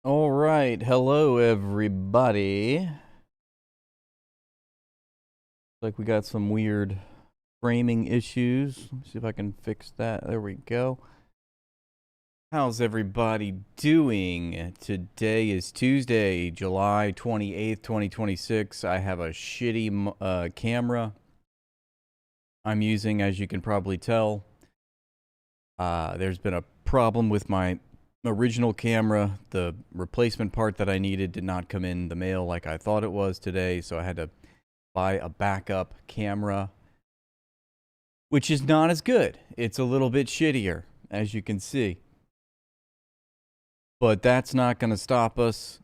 All right. Hello, everybody. Like we got some weird framing issues. Let me see if I can fix that. There we go. How's everybody doing? Today is Tuesday, July 28th, 2026. I have a shitty camera I'm using, as you can probably tell. There's been a problem with my original camera. The replacement part that I needed did not come in the mail like I thought it was today, so I had to buy a backup camera, which is not as good. It's a little bit shittier, as you can see. But that's not going to stop us,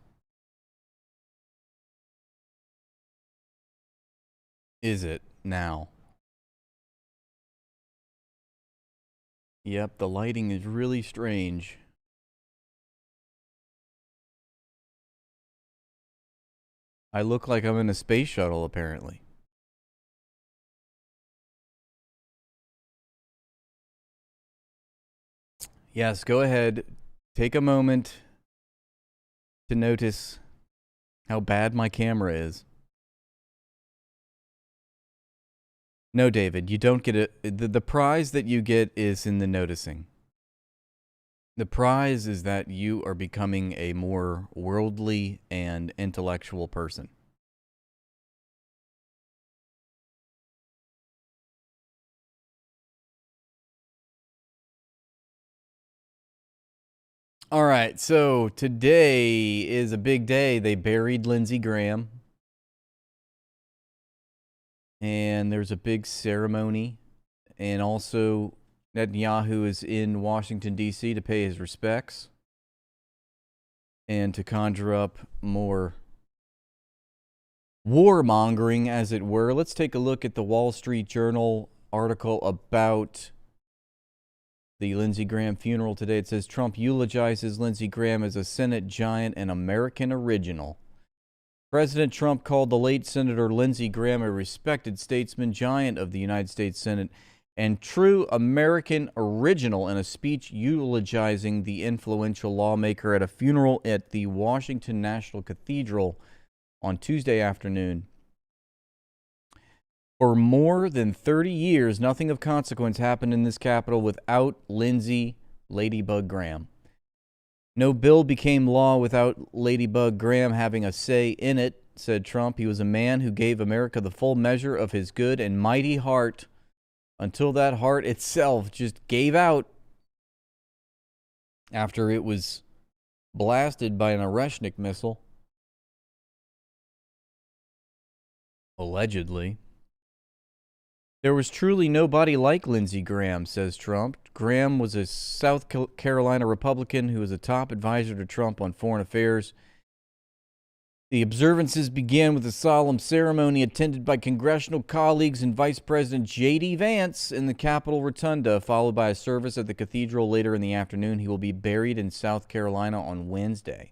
is it, now? Yep, the lighting is really strange. I look like I'm in a space shuttle, apparently. Yes, go ahead. Take a moment to notice how bad my camera is. No, David, you don't get it. The prize that you get is in the noticing. The prize is that you are becoming a more worldly and intellectual person. All right, so today is a big day. They buried Lindsey Graham. And there's a big ceremony. And also, Netanyahu is in Washington, D.C. to pay his respects and to conjure up more warmongering, as it were. Let's take a look at the Wall Street Journal article about the Lindsey Graham funeral today. It says Trump eulogizes Lindsey Graham as a Senate giant and American original. President Trump called the late Senator Lindsey Graham a respected statesman, giant of the United States Senate, and true American original in a speech eulogizing the influential lawmaker at a funeral at the Washington National Cathedral on Tuesday afternoon. For more than 30 years, nothing of consequence happened in this Capitol without Lindsey Ladybug Graham. No bill became law without Ladybug Graham having a say in it, said Trump. He was a man who gave America the full measure of his good and mighty heart until that heart itself just gave out after it was blasted by an Oreshnik missile. Allegedly. There was truly nobody like Lindsey Graham, says Trump. Graham was a South Carolina Republican who was a top advisor to Trump on foreign affairs. The observances began with a solemn ceremony attended by congressional colleagues and Vice President J.D. Vance in the Capitol Rotunda, followed by a service at the cathedral later in the afternoon. He will be buried in South Carolina on Wednesday.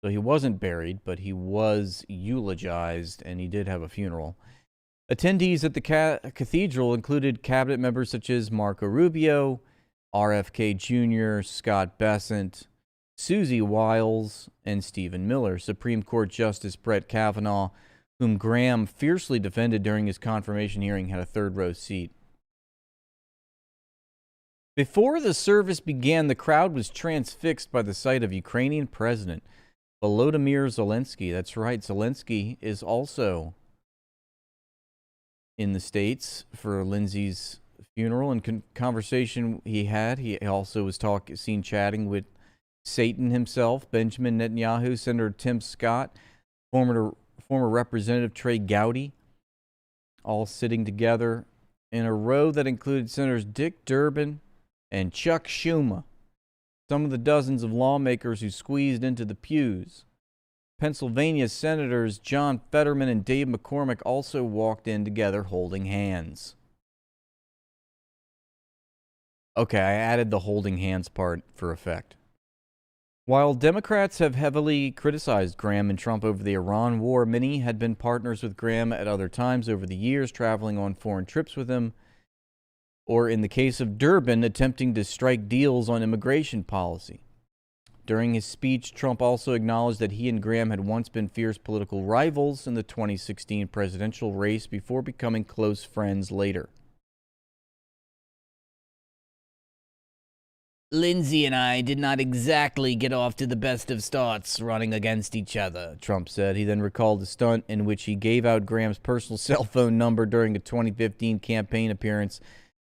So he wasn't buried, but he was eulogized, and he did have a funeral. Attendees at the cathedral included cabinet members such as Marco Rubio, RFK Jr., Scott Bessent, Susie Wiles, and Stephen Miller. Supreme Court Justice Brett Kavanaugh, whom Graham fiercely defended during his confirmation hearing, had a third-row seat. Before the service began, the crowd was transfixed by the sight of Ukrainian President Volodymyr Zelensky. That's right, Zelensky is also in the States for Lindsey's funeral. And conversation he had, he also was seen chatting with Satan himself, Benjamin Netanyahu, Senator Tim Scott, former Representative Trey Gowdy, all sitting together in a row that included Senators Dick Durbin and Chuck Schumer, some of the dozens of lawmakers who squeezed into the pews. Pennsylvania Senators John Fetterman and Dave McCormick also walked in together holding hands. Okay, I added the holding hands part for effect. While Democrats have heavily criticized Graham and Trump over the Iran war, many had been partners with Graham at other times over the years, traveling on foreign trips with him, or in the case of Durbin, attempting to strike deals on immigration policy. During his speech, Trump also acknowledged that he and Graham had once been fierce political rivals in the 2016 presidential race before becoming close friends later. Lindsey and I did not exactly get off to the best of starts running against each other, Trump said. He then recalled a stunt in which he gave out Graham's personal cell phone number during a 2015 campaign appearance.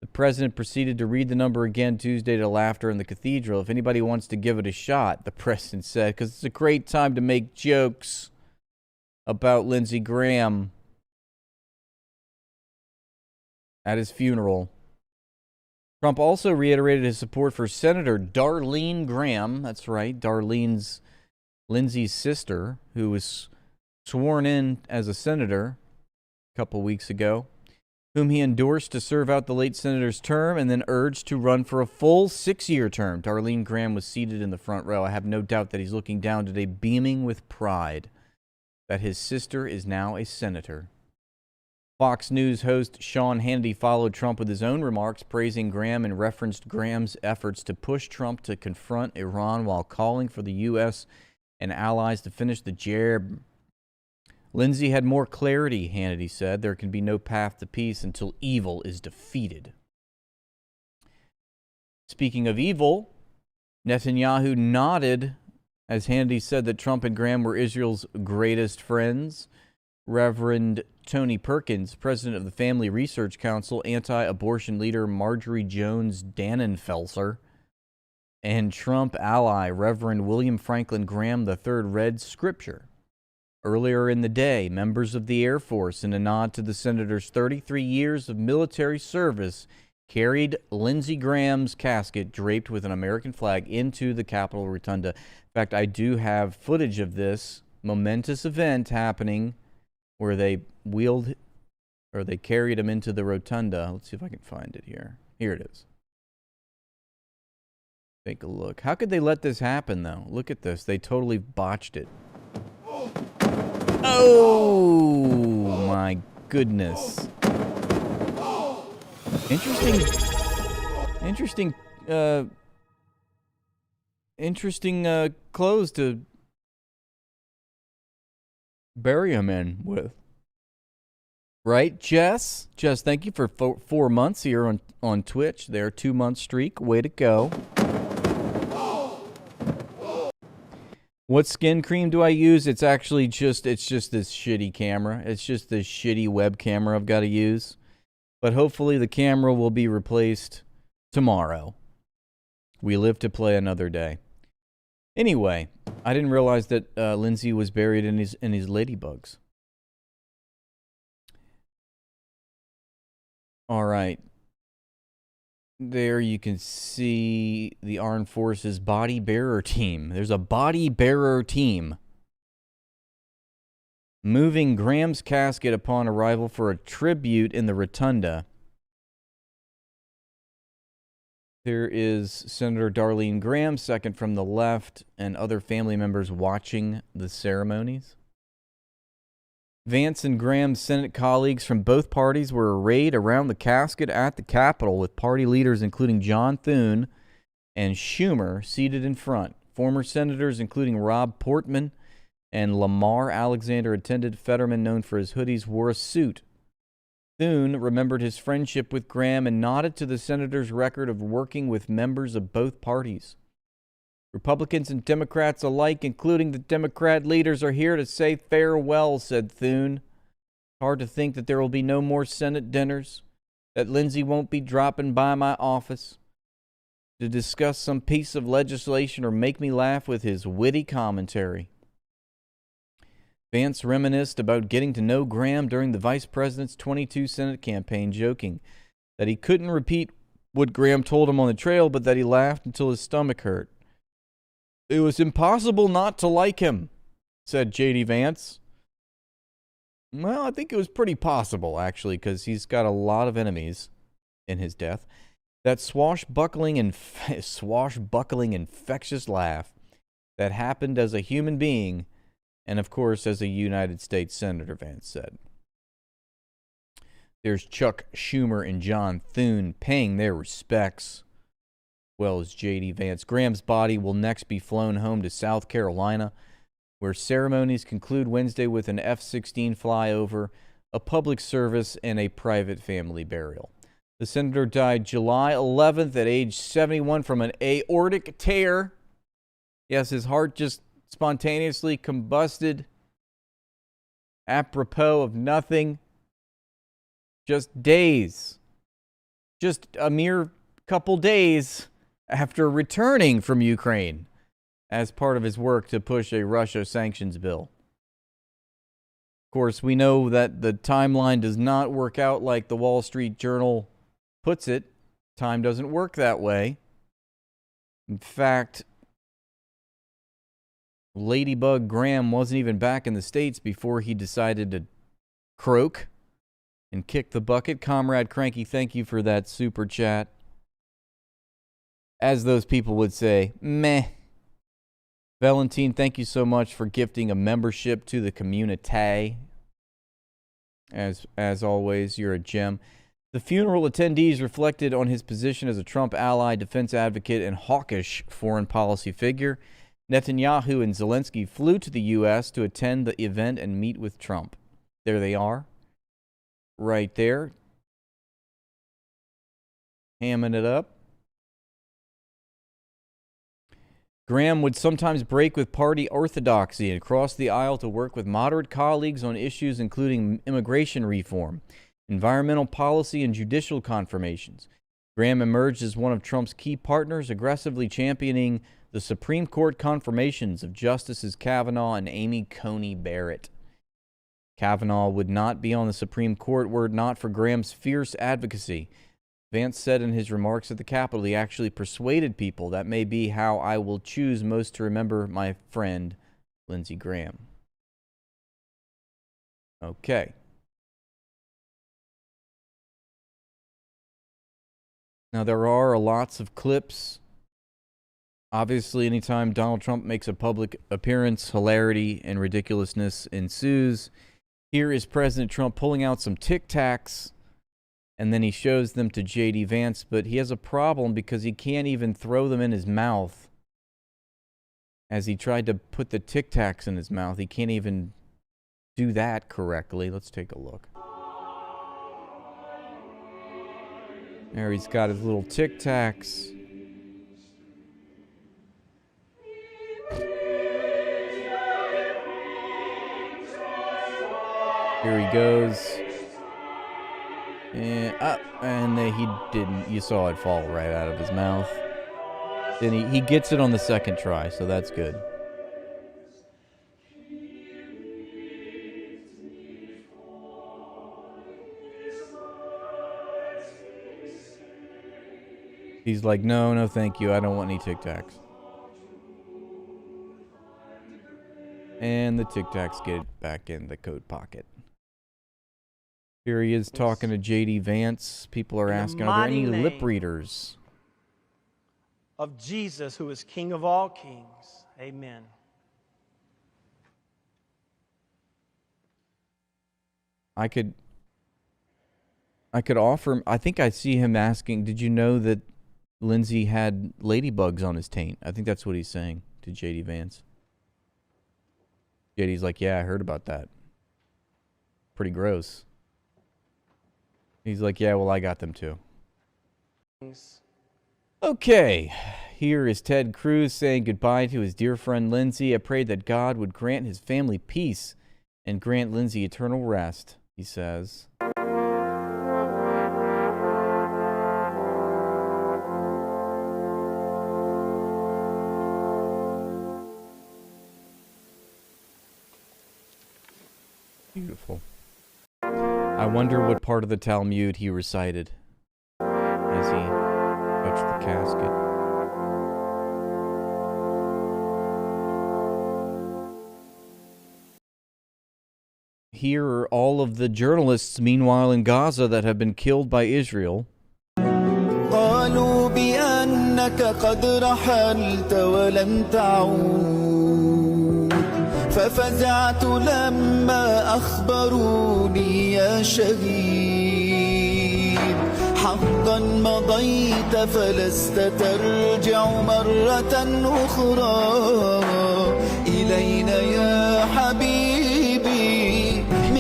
The president proceeded to read the number again Tuesday to laughter in the cathedral. If anybody wants to give it a shot, the president said, because it's a great time to make jokes about Lindsey Graham at his funeral. Trump also reiterated his support for Senator Darlene Graham. That's right, Lindsey's sister, who was sworn in as a senator a couple weeks ago, whom he endorsed to serve out the late senator's term and then urged to run for a full 6-year term. Darlene Graham was seated in the front row. I have no doubt that he's looking down today, beaming with pride that his sister is now a senator. Fox News host Sean Hannity followed Trump with his own remarks, praising Graham and referenced Graham's efforts to push Trump to confront Iran while calling for the U.S. and allies to finish the jab. Lindsey had more clarity, Hannity said. There can be no path to peace until evil is defeated. Speaking of evil, Netanyahu nodded as Hannity said that Trump and Graham were Israel's greatest friends. Reverend Tony Perkins, president of the Family Research Council, anti-abortion leader Marjorie Jones Dannenfelser, and Trump ally Reverend William Franklin Graham III read scripture. Earlier in the day, members of the Air Force, in a nod to the senator's 33 years of military service, carried Lindsey Graham's casket draped with an American flag into the Capitol Rotunda. In fact, I do have footage of this momentous event happening where they carried him into the rotunda. Let's see if I can find it here. Here it is. Take a look. How could they let this happen, though? Look at this. They totally botched it. Oh, my goodness. Interesting clothes to bury him in with. Right, Jess? Jess, thank you for 4 months here on Twitch. There, 2-month streak. Way to go. What skin cream do I use? It's actually just this shitty camera. It's just this shitty web camera I've got to use. But hopefully the camera will be replaced tomorrow. We live to play another day. Anyway, I didn't realize that Lindsey was buried in his ladybugs. All right. There you can see the Armed Forces body bearer team. There's a body bearer team moving Graham's casket upon arrival for a tribute in the rotunda. There is Senator Darlene Graham, second from the left, and other family members watching the ceremonies. Vance and Graham's Senate colleagues from both parties were arrayed around the casket at the Capitol, with party leaders including John Thune and Schumer seated in front. Former senators including Rob Portman and Lamar Alexander attended. Fetterman, known for his hoodies, wore a suit. Thune remembered his friendship with Graham and nodded to the senator's record of working with members of both parties. Republicans and Democrats alike, including the Democrat leaders, are here to say farewell, said Thune. Hard to think that there will be no more Senate dinners, that Lindsey won't be dropping by my office to discuss some piece of legislation or make me laugh with his witty commentary. Vance reminisced about getting to know Graham during the vice president's 22 Senate campaign, joking that he couldn't repeat what Graham told him on the trail, but that he laughed until his stomach hurt. It was impossible not to like him, said J.D. Vance. Well, I think it was pretty possible, actually, because he's got a lot of enemies in his death. That swashbuckling, infectious laugh that happened as a human being and, of course, as a United States Senator, Vance said. There's Chuck Schumer and John Thune paying their respects. well as J.D. Vance. Graham's body will next be flown home to South Carolina, where ceremonies conclude Wednesday with an F-16 flyover, a public service, and a private family burial. The senator died July 11th at age 71 from an aortic tear. Yes, his heart just spontaneously combusted apropos of nothing. Just days. Just a mere couple days after returning from Ukraine as part of his work to push a Russia sanctions bill. Of course, we know that the timeline does not work out like the Wall Street Journal puts it. Time doesn't work that way. In fact, Ladybug Graham wasn't even back in the States before he decided to croak and kick the bucket. Comrade Cranky, thank you for that super chat. As those people would say, meh. Valentine, thank you so much for gifting a membership to the community. As always, you're a gem. The funeral attendees reflected on his position as a Trump ally, defense advocate, and hawkish foreign policy figure. Netanyahu and Zelensky flew to the U.S. to attend the event and meet with Trump. There they are. Right there. Hamming it up. Graham would sometimes break with party orthodoxy and cross the aisle to work with moderate colleagues on issues including immigration reform, environmental policy, and judicial confirmations. Graham emerged as one of Trump's key partners, aggressively championing the Supreme Court confirmations of Justices Kavanaugh and Amy Coney Barrett. Kavanaugh would not be on the Supreme Court were it not for Graham's fierce advocacy. Vance said in his remarks at the Capitol he actually persuaded people. That may be how I will choose most to remember my friend, Lindsey Graham. Okay. Now, there are lots of clips. Obviously, anytime Donald Trump makes a public appearance, hilarity and ridiculousness ensues. Here is President Trump pulling out some Tic Tacs, and then he shows them to J.D. Vance, but he has a problem because he can't even throw them in his mouth. As he tried to put the Tic Tacs in his mouth, he can't even do that correctly. Let's take a look. There he's got his little Tic Tacs. Here he goes. And up, and he didn't. You saw it fall right out of his mouth. Then he gets it on the second try, so that's good. He's like, no, thank you. I don't want any Tic Tacs. And the Tic Tacs get back in the coat pocket. Here he is talking to J.D. Vance. People are asking, are there any lip readers? Of Jesus, who is King of all kings. Amen. I could offer him, I think I see him asking, did you know that Lindsey had ladybugs on his taint? I think that's what he's saying to J.D. Vance. JD's like, yeah, I heard about that. Pretty gross. He's like, yeah, well, I got them too. Okay, here is Ted Cruz saying goodbye to his dear friend Lindsey. I prayed that God would grant his family peace and grant Lindsey eternal rest, he says. Beautiful. I wonder what part of the Talmud he recited as he touched the casket. Here are all of the journalists, meanwhile, in Gaza that have been killed by Israel. قالوا بأنك قد رحلت ولن تعود ففزعت لما أخبروني يا شهيد حقا مضيت فلست ترجع مرة أخرى إلينا يا حبيبي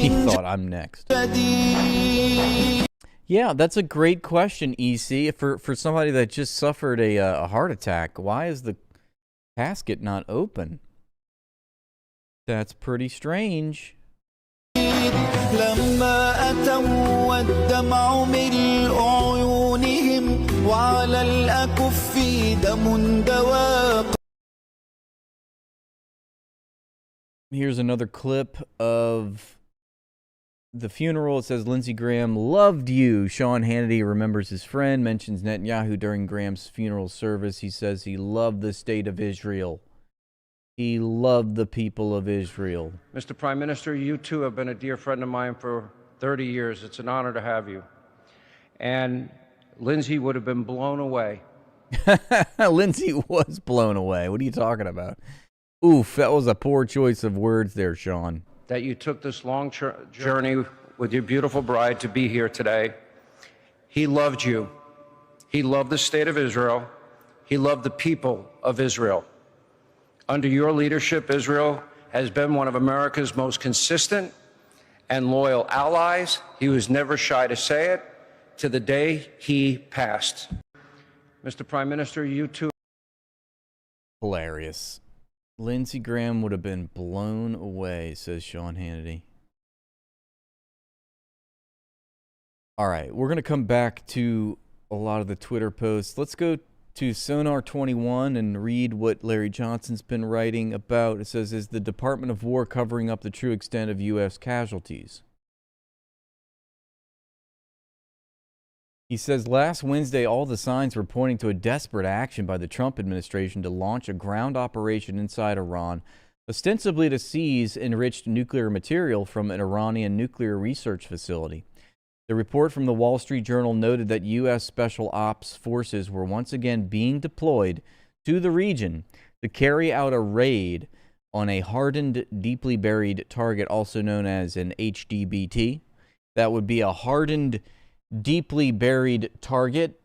He من thought I'm next. جديد. Yeah, that's a great question, EC. For somebody that just suffered a heart attack, why is the casket not open? That's pretty strange. لما أتوا والدمع ملء عيونهم وعلى الأكف دم دواق. Here's another clip of the funeral. It says, Lindsey Graham loved you. Sean Hannity remembers his friend, mentions Netanyahu during Graham's funeral service. He says he loved the state of Israel. He loved the people of Israel. Mr. Prime Minister, you too have been a dear friend of mine for 30 years. It's an honor to have you. And Lindsey would have been blown away. Lindsey was blown away. What are you talking about? Oof, that was a poor choice of words there, Sean. That you took this long journey with your beautiful bride to be here today. He loved you. He loved the state of Israel. He loved the people of Israel. Under your leadership, Israel has been one of America's most consistent and loyal allies. He was never shy to say it to the day he passed. Mr. Prime Minister, you too. Hilarious. Lindsey Graham would have been blown away, says Sean Hannity. All right, we're going to come back to a lot of the Twitter posts. Let's go to Sonar 21 and read what Larry Johnson's been writing about. It says, is the Department of War covering up the true extent of U.S. casualties? He says, last Wednesday, all the signs were pointing to a desperate action by the Trump administration to launch a ground operation inside Iran, ostensibly to seize enriched nuclear material from an Iranian nuclear research facility. The report from the Wall Street Journal noted that U.S. Special Ops forces were once again being deployed to the region to carry out a raid on a hardened, deeply buried target, also known as an HDBT. That would be a hardened, deeply buried target.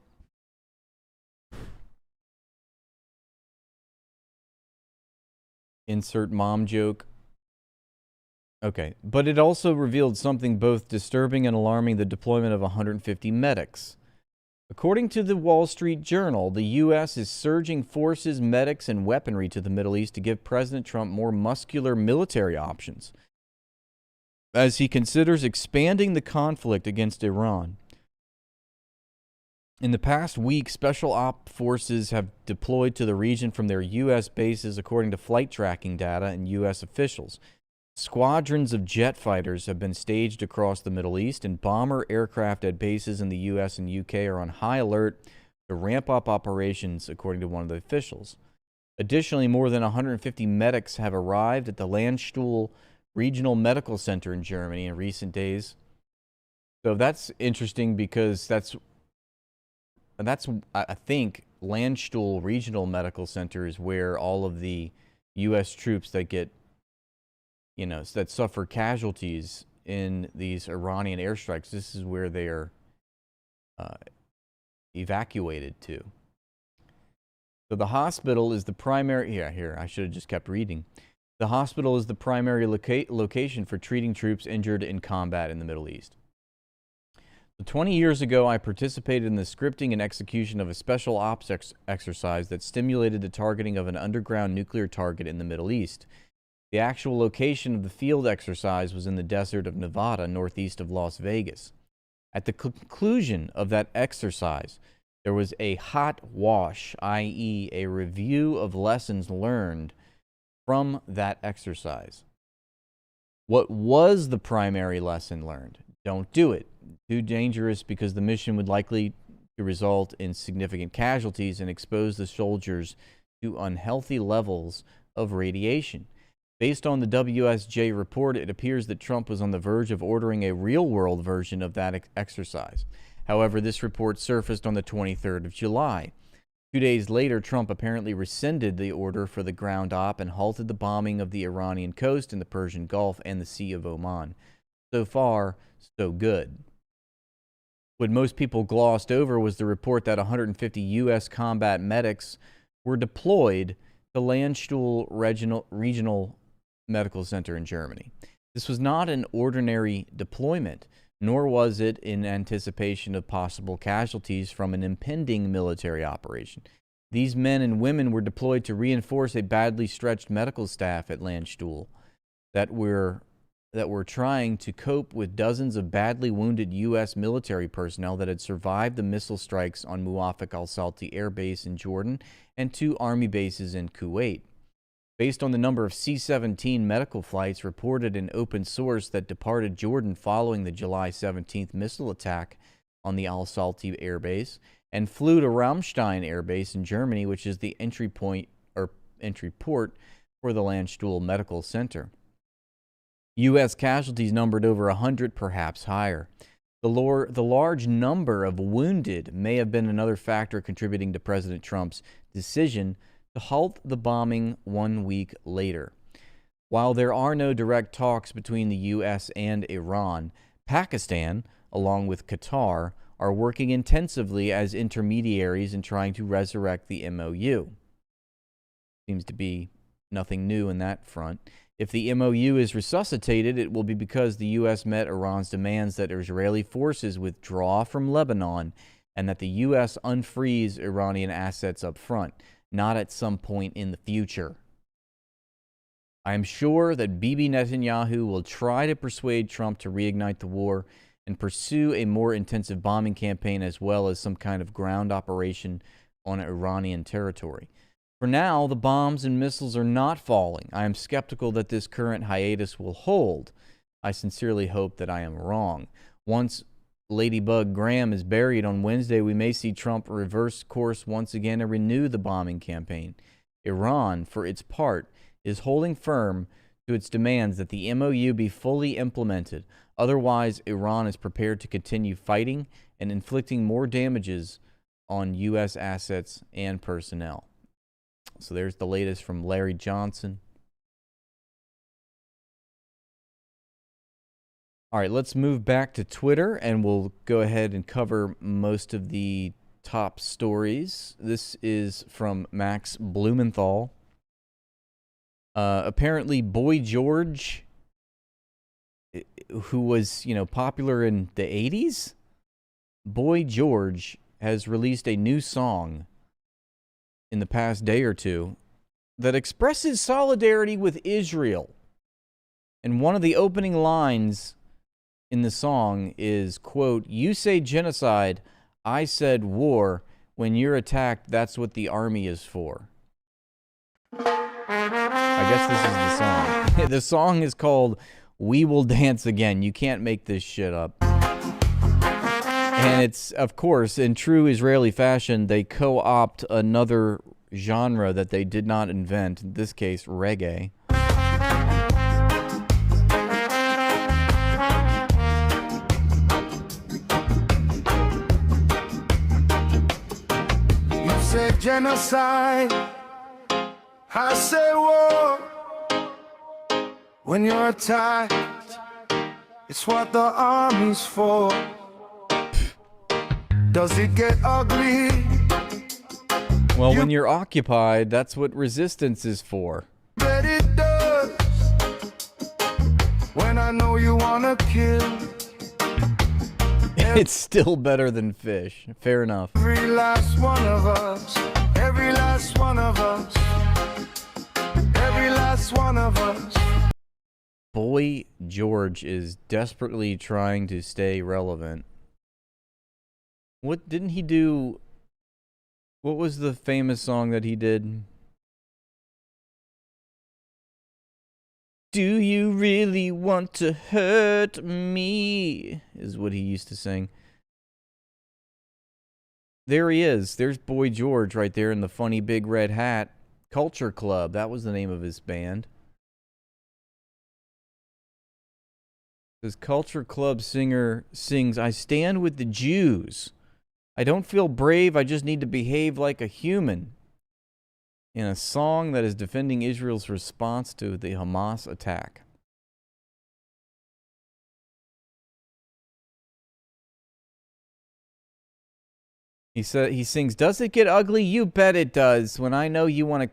Insert mom joke. Okay, but it also revealed something both disturbing and alarming: the deployment of 150 medics. According to the Wall Street Journal, the U.S. is surging forces, medics, and weaponry to the Middle East to give President Trump more muscular military options as he considers expanding the conflict against Iran. In the past week, Special Op forces have deployed to the region from their U.S. bases, according to flight tracking data and U.S. officials. Squadrons of jet fighters have been staged across the Middle East, and bomber aircraft at bases in the U.S. and U.K. are on high alert to ramp up operations, according to one of the officials. Additionally, more than 150 medics have arrived at the Landstuhl Regional Medical Center in Germany in recent days. So that's interesting because that's I think Landstuhl Regional Medical Center is where all of the U.S. troops that get, that suffer casualties in these Iranian airstrikes, this is where they are evacuated to. So the hospital is the primary, here, I should have just kept reading. The hospital is the primary location for treating troops injured in combat in the Middle East. 20 years ago, I participated in the scripting and execution of a special ops exercise that stimulated the targeting of an underground nuclear target in the Middle East. The actual location of the field exercise was in the desert of Nevada, northeast of Las Vegas. At the conclusion of that exercise, there was a hot wash, i.e., a review of lessons learned from that exercise. What was the primary lesson learned? Don't do it. Too dangerous because the mission would likely to result in significant casualties and expose the soldiers to unhealthy levels of radiation. Based on the WSJ report, it appears that Trump was on the verge of ordering a real-world version of that exercise. However, this report surfaced on the 23rd of July. 2 days later, Trump apparently rescinded the order for the ground op and halted the bombing of the Iranian coast in the Persian Gulf and the Sea of Oman. So far, so good. What most people glossed over was the report that 150 U.S. combat medics were deployed to Landstuhl Regional Medical Center in Germany. This was not an ordinary deployment, nor was it in anticipation of possible casualties from an impending military operation. These men and women were deployed to reinforce a badly stretched medical staff at Landstuhl that were trying to cope with dozens of badly wounded U.S. military personnel that had survived the missile strikes on Muwafaq al-Salti Air Base in Jordan and 2 Army bases in Kuwait. Based on the number of C-17 medical flights reported in open source that departed Jordan following the July 17th missile attack on the al-Salti Air Base and flew to Ramstein Air Base in Germany, which is the entry port for the Landstuhl Medical Center. U.S. casualties numbered over 100, perhaps higher. The large number of wounded may have been another factor contributing to President Trump's decision to halt the bombing 1 week later. While there are no direct talks between the U.S. and Iran, Pakistan, along with Qatar, are working intensively as intermediaries in trying to resurrect the MOU. Seems to be nothing new in that front. If the MOU is resuscitated, it will be because the U.S. met Iran's demands that Israeli forces withdraw from Lebanon and that the U.S. unfreeze Iranian assets up front, not at some point in the future. I am sure that Bibi Netanyahu will try to persuade Trump to reignite the war and pursue a more intensive bombing campaign as well as some kind of ground operation on Iranian territory. For now, the bombs and missiles are not falling. I am skeptical that this current hiatus will hold. I sincerely hope that I am wrong. Once Ladybug Graham is buried on Wednesday, we may see Trump reverse course once again and renew the bombing campaign. Iran, for its part, is holding firm to its demands that the MOU be fully implemented. Otherwise, Iran is prepared to continue fighting and inflicting more damages on U.S. assets and personnel. So there's the latest from Larry Johnson. All right, let's move back to Twitter, and we'll go ahead and cover most of the top stories. This is from Max Blumenthal. Apparently, Boy George, who was, popular in the 80s, Boy George has released a new song in the past day or two that expresses solidarity with Israel. And one of the opening lines in the song is, quote, "You say genocide, I said war. When you're attacked, that's what the army is for." I guess this is the song. The song is called "We Will Dance Again." You can't make this shit up. And it's, of course, in true Israeli fashion, they co-opt another genre that they did not invent, in this case, reggae. You say genocide, I say war. When you're attacked, it's what the army's for. Does it get ugly? Well, when you're occupied, that's what resistance is for. Bet it does. When I know you wanna kill. It's still better than fish. Fair enough. Every last one of us. Every last one of us. Every last one of us. Boy George is desperately trying to stay relevant. What didn't he do? What was the famous song that he did? Do you really want to hurt me? Is what he used to sing. There he is. There's Boy George right there in the funny big red hat. Culture Club. That was the name of his band. This Culture Club singer sings, "I stand with the Jews. I don't feel brave, I just need to behave like a human," in a song that is defending Israel's response to the Hamas attack. He sings, "Does it get ugly? You bet it does. When I know you want to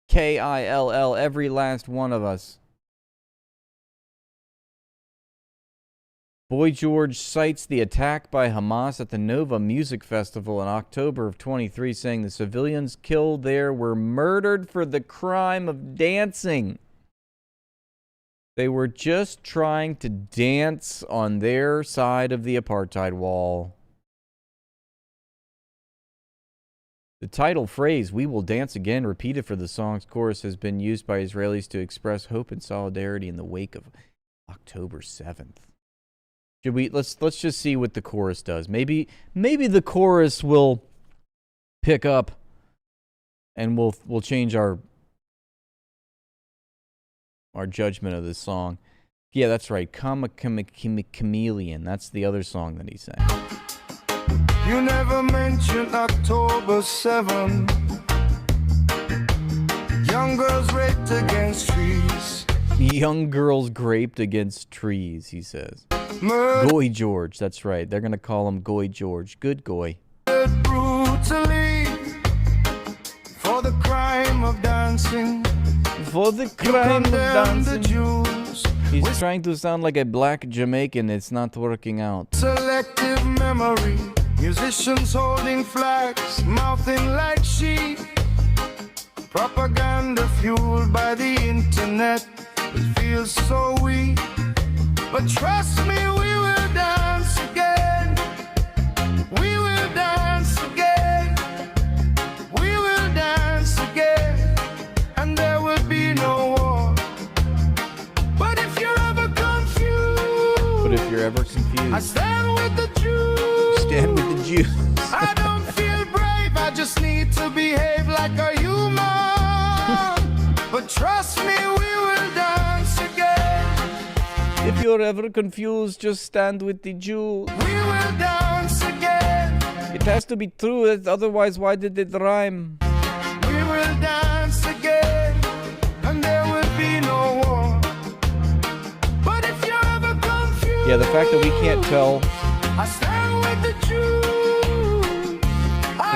kill every last one of us." Boy George cites the attack by Hamas at the Nova Music Festival in October of 23, saying the civilians killed there were murdered for the crime of dancing. They were just trying to dance on their side of the apartheid wall. The title phrase, "We will dance again," repeated for the song's chorus, has been used by Israelis to express hope and solidarity in the wake of October 7th. Should we let's just see what the chorus does. Maybe the chorus will pick up and we'll change our judgment of this song. Yeah, that's right. Chameleon. That's the other song that he sang. You never mentioned October 7. Young girls raped against trees. Young girls graped against trees, he says. Goy George, that's right. They're going to call him Goy George. Good Goy. Brutally for the crime of dancing. For the crime of dancing. The Jews. He's trying to sound like a black Jamaican. It's not working out. Selective memory. Musicians holding flags, mouthing like sheep. Propaganda fueled by the internet. It feels so weak. But trust me, we will dance again. We will dance again. We will dance again. And there will be no war. But if you're ever confused, I stand with the Jews. Stand with the Jews. I don't feel brave, I just need to behave like a human. But trust me, we will dance again. If you're ever confused, just stand with the Jews. We will dance again. It has to be true, otherwise why did it rhyme? We will dance again, and there will be no war. But if you're ever confused, Yeah, the fact that we can't tell, I stand with the Jews.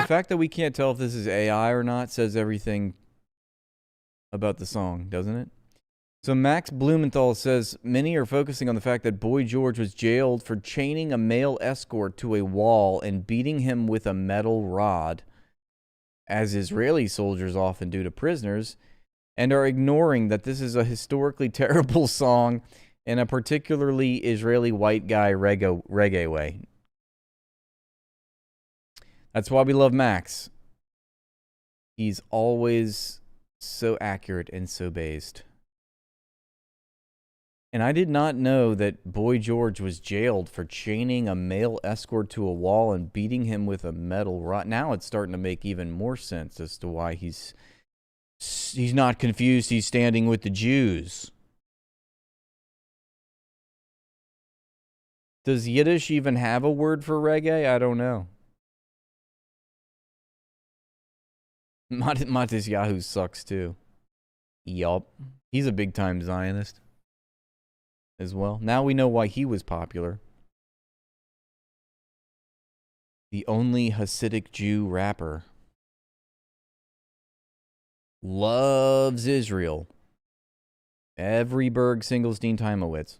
the fact that we can't tell if this is AI or not says everything about the song, doesn't it? So Max Blumenthal says, many are focusing on the fact that Boy George was jailed for chaining a male escort to a wall and beating him with a metal rod, as Israeli soldiers often do to prisoners, and are ignoring that this is a historically terrible song in a particularly Israeli white guy reggae way. That's why we love Max. He's always so accurate and so based. And I did not know that Boy George was jailed for chaining a male escort to a wall and beating him with a metal rod. Now it's starting to make even more sense as to why he's not confused. He's standing with the Jews. Does Yiddish even have a word for reggae? I don't know. Matisyahu sucks too. Yup. He's a big-time Zionist as well. Now we know why he was popular. The only Hasidic Jew rapper. Loves Israel. Every Berg Singlestein Timowitz.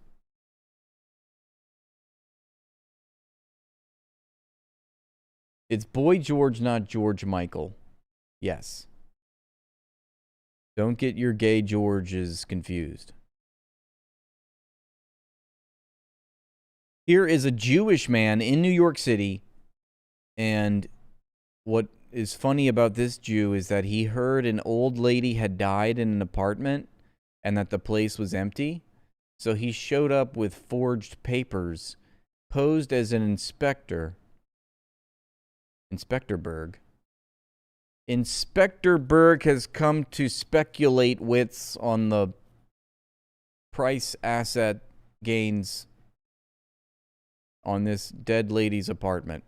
It's Boy George, not George Michael. Yes. Don't get your gay Georges confused. Here is a Jewish man in New York City, and what is funny about this Jew is that he heard an old lady had died in an apartment and that the place was empty. So he showed up with forged papers, posed as an inspector. Inspector Berg. Inspector Berg has come to speculate wits on the price asset gains on this dead lady's apartment.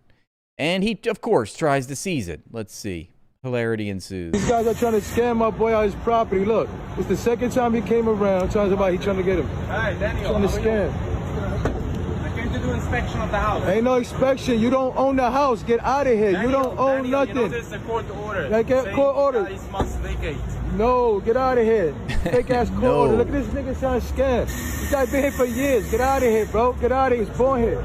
And he, of course, tries to seize it. Let's see. Hilarity ensues. These guys are trying to scam my boy out his property. Look, it's the second time he came around. He trying to get him. Hi, Daniel. Trying to scam. I came to do do inspection of the house. Ain't no inspection. You don't own the house. Get out of here. You don't own nothing. You know there's a court order. Yeah, get court order. He must vacate. No, get out of here. Fake ass court No. order. Look at this nigga trying to scam. This guy been here for years. Get out of here, bro. Get out of here. He's born here.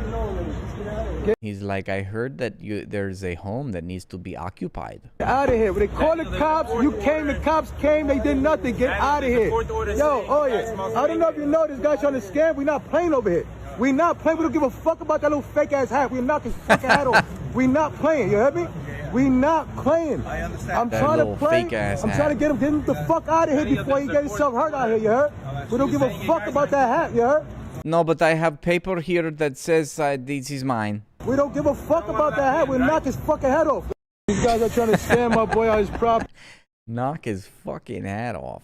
He's like, I heard that there's a home that needs to be occupied. Get out of here. When they called the cops, you came, the cops came, they did nothing. Get out of here. Yo, oh yeah. I don't know if you know this guy trying to scam. We not playing over here. We not playing. We don't give a fuck about that little fake ass hat. We knock his fucking hat off. We not playing. You heard me? We not playing. I understand. I'm That trying to little play. fake-ass I'm trying to get him the fuck out of here before he gets himself hurt out here. You heard? We don't give a fuck about that hat. You heard? No, but I have paper here that says this is mine. We don't give a fuck about that hat. We'll knock his fucking head off. These guys are trying to scam my boy out his property. Knock his fucking hat off.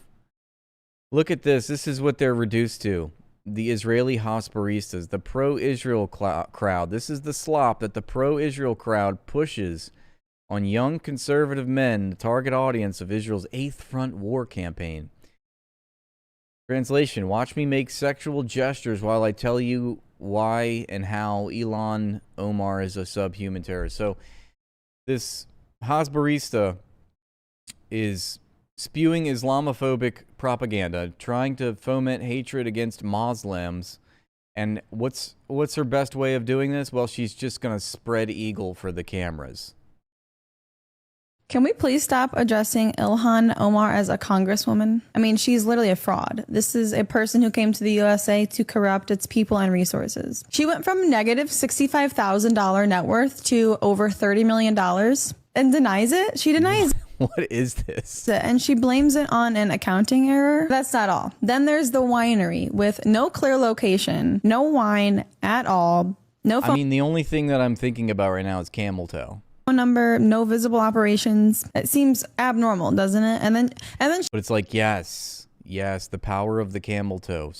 Look at this. This is what they're reduced to. The Israeli Hasbaristas, the pro-Israel crowd. This is the slop that the pro-Israel crowd pushes on young conservative men, the target audience of Israel's Eighth Front War campaign. Translation: watch me make sexual gestures while I tell you why and how Ilhan Omar is a subhuman terrorist. So this Hasbarista is spewing Islamophobic propaganda, trying to foment hatred against Muslims. And what's her best way of doing this? Well, she's just going to spread eagle for the cameras. Can we please stop addressing Ilhan Omar as a congresswoman? I mean, she's literally a fraud. This is a person who came to the USA to corrupt its people and resources. She went from negative $65,000 net worth to over $30 million and denies it. She denies What is this? it, and she blames it on an accounting error. That's not all. Then there's the winery with no clear location, no wine at all, no phone I mean, the only thing that I'm thinking about right now is camel toe. number, no visible operations. It seems abnormal, doesn't it? And then But it's like, yes, the power of the camel toe.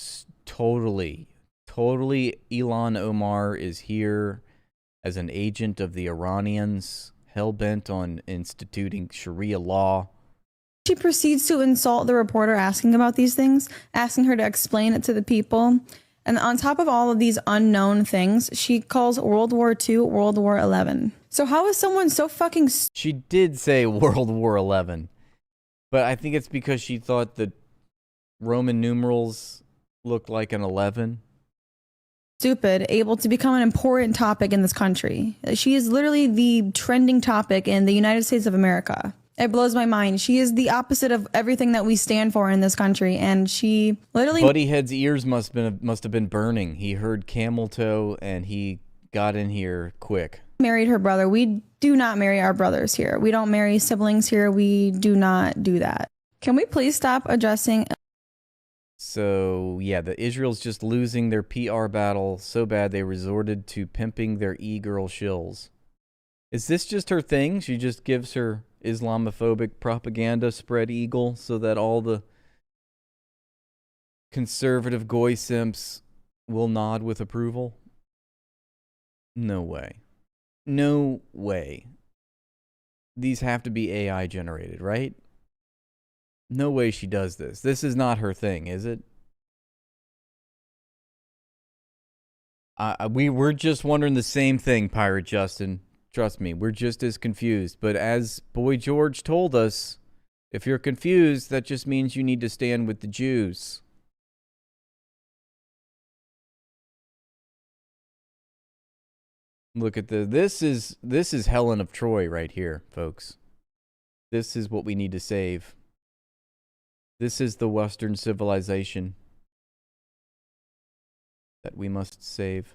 Totally. Ilhan Omar is here as an agent of the Iranians, hell-bent on instituting Sharia law. she proceeds to insult the reporter asking about these things, asking her to explain it to the people. And on top of all of these unknown things, she calls World War II World War 11. So how is someone so fucking She did say World War 11, but I think it's because she thought that Roman numerals looked like an 11. stupid able to become an important topic in this country? She is literally the trending topic in the United States of America. It blows my mind. She is the opposite of everything that we stand for in this country, and she literally Buddy Head's ears must have been burning. He heard camel toe and he got in here quick. married her brother. We do not marry our brothers here. We don't marry siblings here. We do not do that. Can we please stop addressing So, yeah, the Israel's just losing their PR battle so bad they resorted to pimping their e-girl shills. Is this just her thing? She just gives her Islamophobic propaganda spread eagle so that all the conservative goy simps will nod with approval? No way. No way. These have to be AI generated, right? No way she does this. This is not her thing, is it? We're just wondering the same thing, Pirate Justin. Trust me, we're just as confused. But as Boy George told us, if you're confused, that just means you need to stand with the Jews. Look at this is Helen of Troy right here, folks. This is what we need to save. This is the Western civilization that we must save.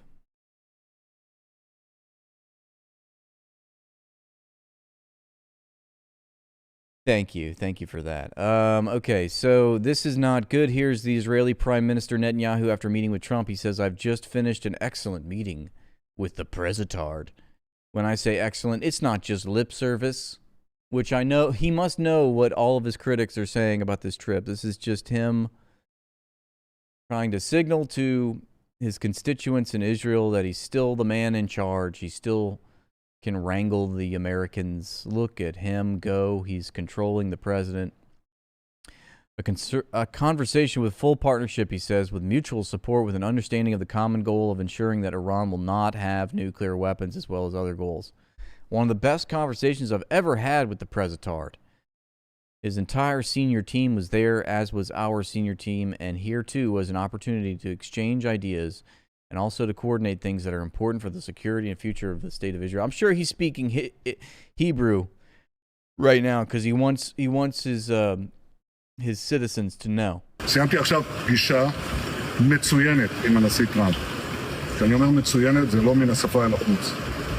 Thank you for that. Okay, so this is not good. Here's the Israeli Prime Minister Netanyahu after meeting with Trump. He says, "I've just finished an excellent meeting with the President." When I say excellent, it's not just lip service, which I know he must know what all of his critics are saying about this trip. This is just him trying to signal to his constituents in Israel that he's still the man in charge. He still can wrangle the Americans. Look at him go. He's controlling the president. A conversation with full partnership, he says, with mutual support, with an understanding of the common goal of ensuring that Iran will not have nuclear weapons as well as other goals. One of the best conversations I've ever had with the President. His entire senior team was there, as was our senior team, and here too was an opportunity to exchange ideas and also to coordinate things that are important for the security and future of the state of Israel. I'm sure he's speaking Hebrew right now because he wants his citizens to know. סיימתי עכשיו פגישה מצוינת עם הנשיא טראמפ. כשאני אומר מצוינת, זה לא מן השפה אל החוץ.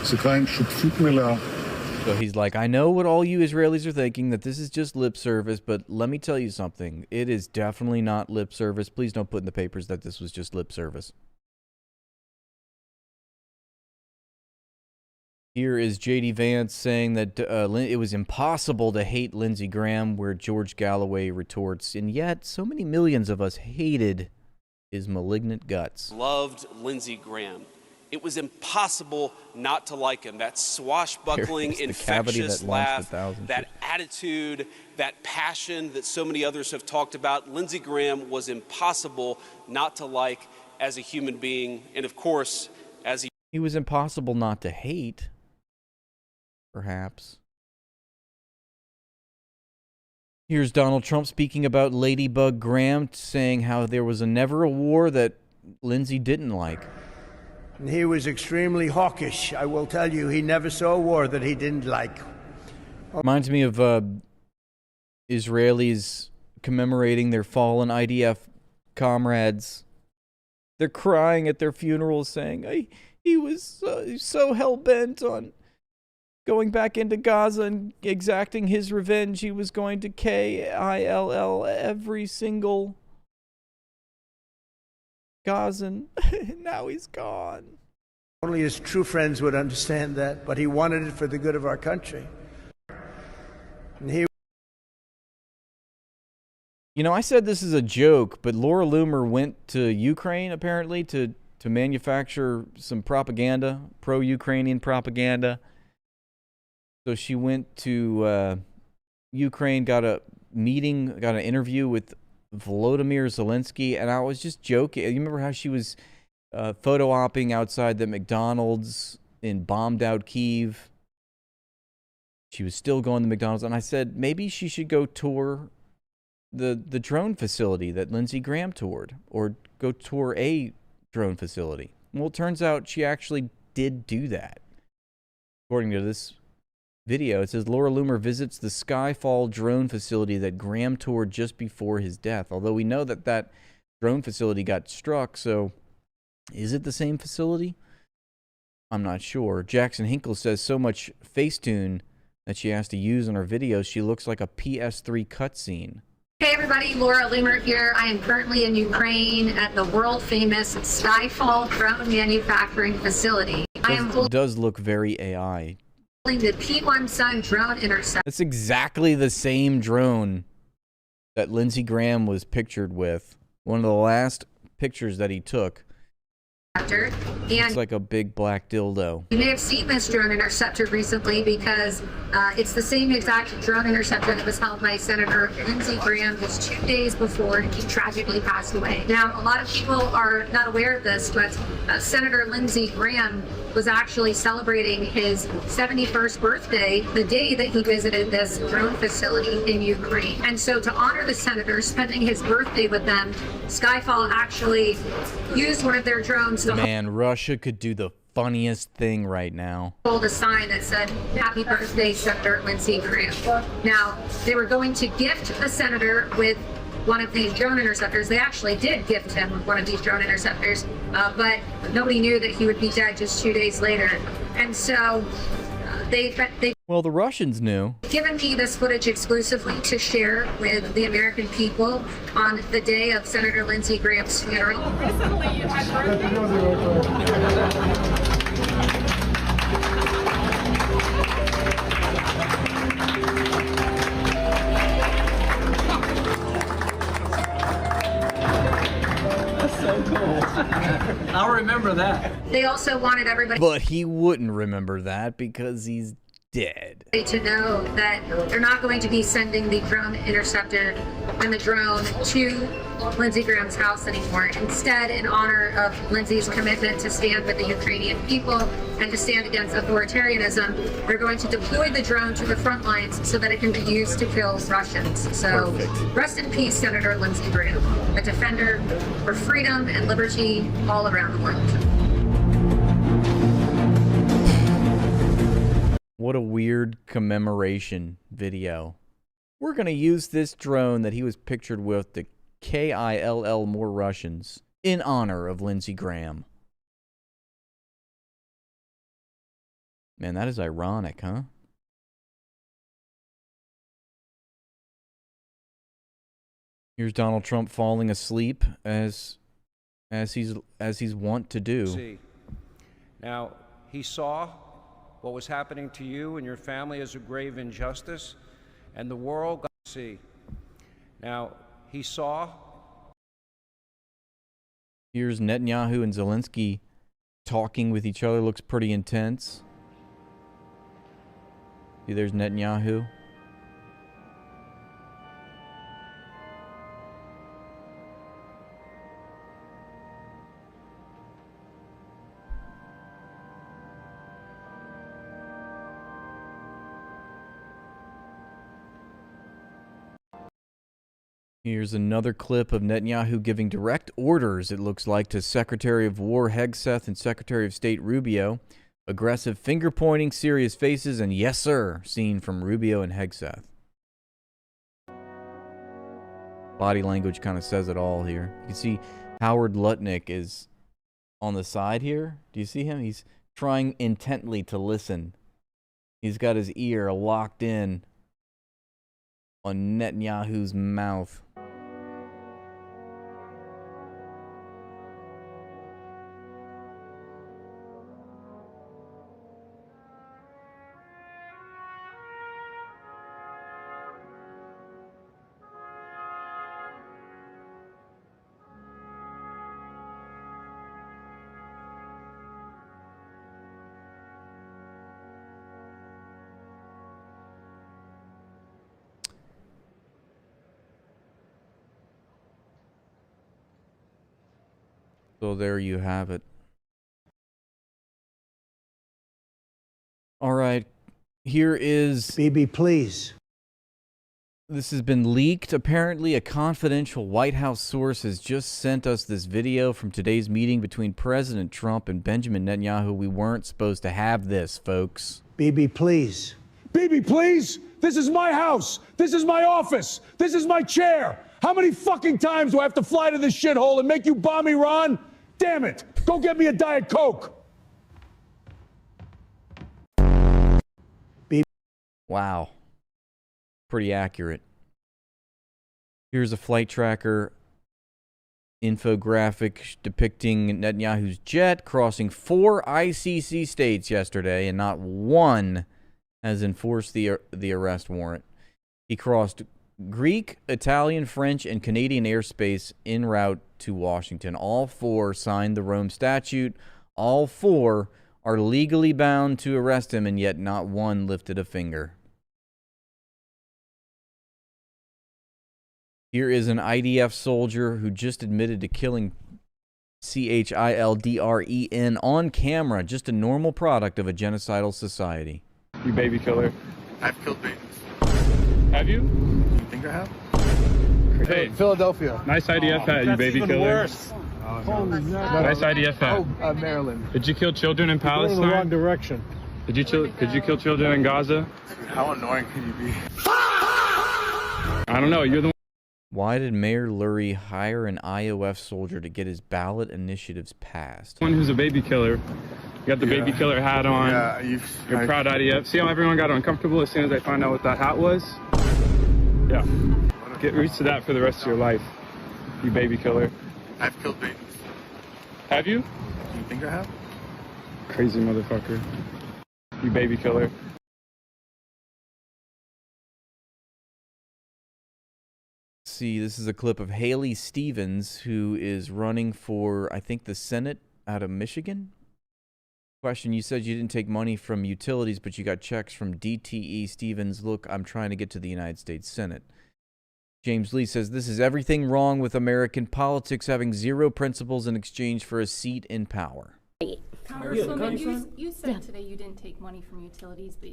שיחה עם שותפות מלאה. So he's like, I know what all you Israelis are thinking, that this is just lip service, but let me tell you something. It is definitely not lip service. Please don't put in the papers that this was just lip service. Here is J.D. Vance saying that it was impossible to hate Lindsey Graham, where George Galloway retorts, and yet so many millions of us hated his malignant guts. Loved Lindsey Graham. It was impossible not to like him. That swashbuckling, infectious laugh, that attitude, that passion that so many others have talked about. Lindsey Graham was impossible not to like as a human being, and of course, as he was impossible not to hate. Perhaps. Here's Donald Trump speaking about Ladybug Graham, saying how there was never a war that Lindsey didn't like. And he was extremely hawkish. I will tell you, he never saw a war that he didn't like. Reminds me of Israelis commemorating their fallen IDF comrades. They're crying at their funerals saying, he was so hell-bent on going back into Gaza and exacting his revenge. He was going to kill every single Gazan. Now he's gone. Only his true friends would understand that, but he wanted it for the good of our country. And he... You know, I said this is a joke, but Laura Loomer went to Ukraine, apparently, to manufacture some propaganda, pro-Ukrainian propaganda. So she went to Ukraine, got an interview with Volodymyr Zelensky, and I was just joking. You remember how she was photo opping outside the McDonald's in bombed out Kyiv? She was still going to McDonald's, and I said maybe she should go tour the drone facility that Lindsey Graham toured, or go tour a drone facility. Well, it turns out she actually did do that. According to this video, it says Laura Loomer visits the Skyfall drone facility that Graham toured just before his death. Although we know that drone facility got struck, so is it the same facility? I'm not sure. Jackson Hinkle says so much Facetune that she has to use in her videos, she looks like a PS3 cutscene. Hey everybody, Laura Loomer here. I am currently in Ukraine at the world-famous Skyfall drone manufacturing facility. It does look very AI. The P-1 Sun drone interceptor. That's exactly the same drone that Lindsey Graham was pictured with. One of the last pictures that he took. It's like a big black dildo. You may have seen this drone interceptor recently because it's the same exact drone interceptor that was held by Senator Lindsey Graham just 2 days before he tragically passed away. Now, a lot of people are not aware of this, but Senator Lindsey Graham was actually celebrating his 71st birthday the day that he visited this drone facility in Ukraine. And so to honor the senator spending his birthday with them, Skyfall actually used one of their drones to Man, Russia could do the funniest thing right now. Hold a sign that said, "Happy birthday, Senator Lindsey Graham." Now, they were going to gift the senator with one of these drone interceptors. They actually did gift him one of these drone interceptors, but nobody knew that he would be dead just 2 days later. And so they well, the Russians knew. Given me this footage exclusively to share with the American people on the day of Senator Lindsey Graham's funeral. Recently, you had I'll remember that. They also wanted everybody. But he wouldn't remember that because he's dead. To know that they're not going to be sending the drone interceptor and the drone to Lindsey Graham's house anymore. Instead, in honor of Lindsey's commitment to stand with the Ukrainian people and to stand against authoritarianism, they're going to deploy the drone to the front lines so that it can be used to kill Russians. So rest in peace, Senator Lindsey Graham, a defender for freedom and liberty all around the world. What a weird commemoration video. We're going to use this drone that he was pictured with to kill more Russians in honor of Lindsey Graham. Man, that is ironic, huh? Here's Donald Trump falling asleep as he's wont to do. Now, he saw what was happening to you and your family as a grave injustice, and the world got to see. Now, he saw. Here's Netanyahu and Zelensky talking with each other. Looks pretty intense. See, there's Netanyahu. Here's another clip of Netanyahu giving direct orders, it looks like, to Secretary of War Hegseth and Secretary of State Rubio. Aggressive finger-pointing, serious faces, and yes, sir, seen from Rubio and Hegseth. Body language kind of says it all here. You can see Howard Lutnick is on the side here. Do you see him? He's trying intently to listen. He's got his ear locked in on Netanyahu's mouth. So there you have it. All right. Here is... Bibi, please. This has been leaked. Apparently, a confidential White House source has just sent us this video from today's meeting between President Trump and Benjamin Netanyahu. We weren't supposed to have this, folks. Bibi, please. Bibi, please. This is my house. This is my office. This is my chair. How many fucking times do I have to fly to this shithole and make you bomb Iran? Damn it. Go get me a Diet Coke. Wow. Pretty accurate. Here's a flight tracker infographic depicting Netanyahu's jet crossing 4 ICC states yesterday, and not one has enforced the arrest warrant. He crossed Greek, Italian, French, and Canadian airspace en route to Washington. All 4 signed the Rome Statute. All 4 are legally bound to arrest him, and yet not one lifted a finger. Here is an IDF soldier who just admitted to killing Children on camera, just a normal product of a genocidal society. You baby killer. I've killed babies. Have you? You think I have? Hey, Philadelphia. nice IDF hat, you baby killer. Worse. Nice IDF hat. Maryland. Did you kill children in Going in the wrong Palestine? direction. Could you kill children in Gaza? How annoying can you be? I don't know. You're the Why did Mayor Lurie hire an IOF soldier to get his ballot initiatives passed? one who's a baby killer. You got the baby killer hat on. Yeah, You're proud IDF. See how everyone got uncomfortable as soon as they found out what that hat was? Yeah. Get used to that for the rest of your life. You baby killer. I've killed babies. Have you? You think I have? Crazy motherfucker. You baby killer. See, this is a clip of Haley Stevens, who is running for, I think, the Senate out of Michigan. Question, you said you didn't take money from utilities, but you got checks from DTE. Stevens, look, I'm trying to get to the United States Senate. James Lee says, this is everything wrong with American politics, having zero principles in exchange for a seat in power. Congresswoman, you said today you didn't take money from utilities, but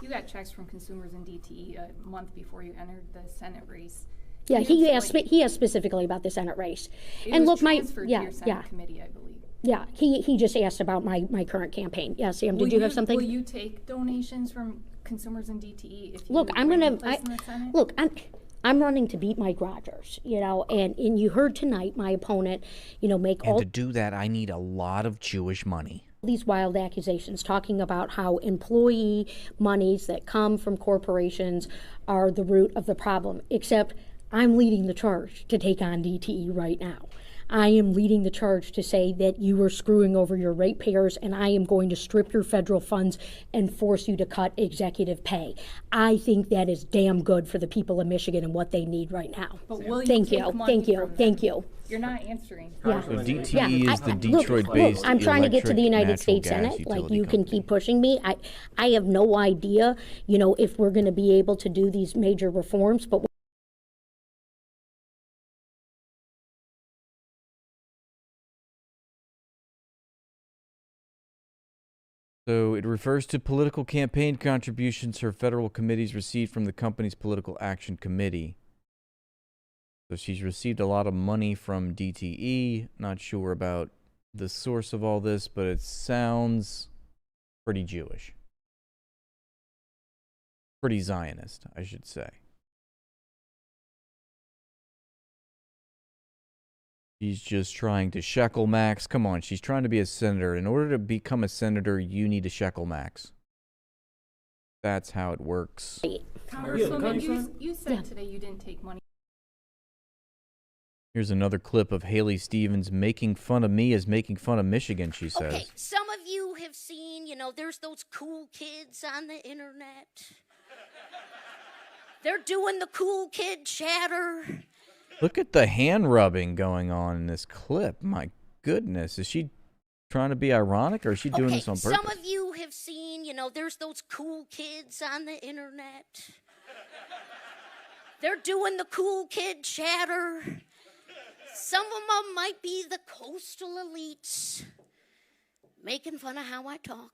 you got checks from consumers and DTE a month before you entered the Senate race. Yeah, he asked specifically about the Senate race. And look, to your Senate committee, I believe. Yeah, he just asked about my current campaign. Yeah, Sam, did you have something? Will you take donations from consumers and DTE if you look? Look, I'm running to beat Mike Rogers, and you heard tonight my opponent, make all. And to do that, I need a lot of Jewish money. These wild accusations talking about how employee monies that come from corporations are the root of the problem, except I'm leading the charge to take on DTE right now. I am leading the charge to say that you are screwing over your ratepayers, and I am going to strip your federal funds and force you to cut executive pay. I think that is damn good for the people of Michigan and what they need right now. But will you Thank you. You're not answering. Yeah. So DTE is the Detroit-based I'm trying to get to the United States Senate. You can keep pushing me. I have no idea, if we're going to be able to do these major reforms, but So it refers to political campaign contributions her federal committees received from the company's political action committee. So she's received a lot of money from DTE. Not sure about the source of all this, but it sounds pretty Jewish. Pretty Zionist, I should say. She's just trying to shekel max. Come on, she's trying to be a senator. In order to become a senator, you need to shekel max. That's how it works. Congresswoman, you said today you didn't take money. Here's another clip of Haley Stevens making fun of me as making fun of Michigan, she says. Okay, some of you have seen, there's those cool kids on the internet. They're doing the cool kid chatter. Look at the hand rubbing going on in this clip. My goodness. Is she trying to be ironic, or is she doing this on purpose? Some of you have seen, there's those cool kids on the internet. They're doing the cool kid chatter. Some of them might be the coastal elites making fun of how I talk.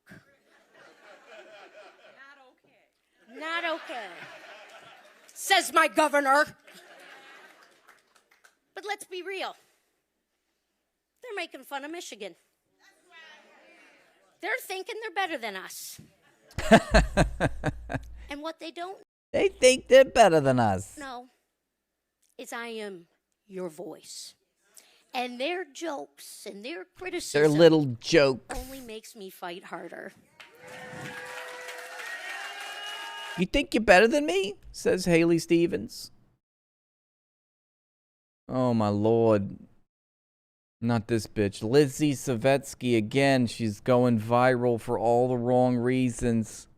Not okay. Says my governor. But let's be real. They're making fun of Michigan. They're thinking they're better than us. And what they don't They think they're better than us. know is I am your voice. And their jokes and their criticism Their little jokes. only makes me fight harder. You think you're better than me? Says Haley Stevens. Oh, my Lord. Not this bitch. Lizzie Savetsky again. She's going viral for all the wrong reasons.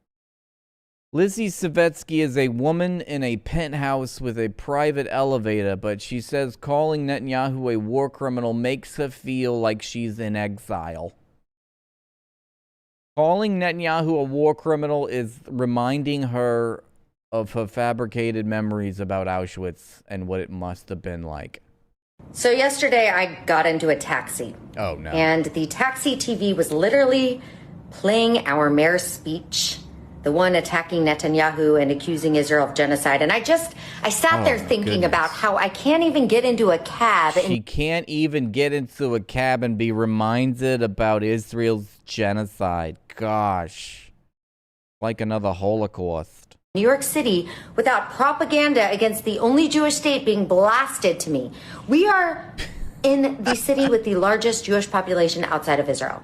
Lizzie Savetsky is a woman in a penthouse with a private elevator, but she says calling Netanyahu a war criminal makes her feel like she's in exile. Calling Netanyahu a war criminal is reminding her of her fabricated memories about Auschwitz and what it must have been like. So yesterday I got into a taxi. Oh, no. And the taxi TV was literally playing our mayor's speech, the one attacking Netanyahu and accusing Israel of genocide. And I sat there thinking about how I can't even get into a cab. She can't even get into a cab and be reminded about Israel's genocide. Gosh. Like another Holocaust. New York City without propaganda against the only Jewish state being blasted to me. We are in the city with the largest Jewish population outside of Israel.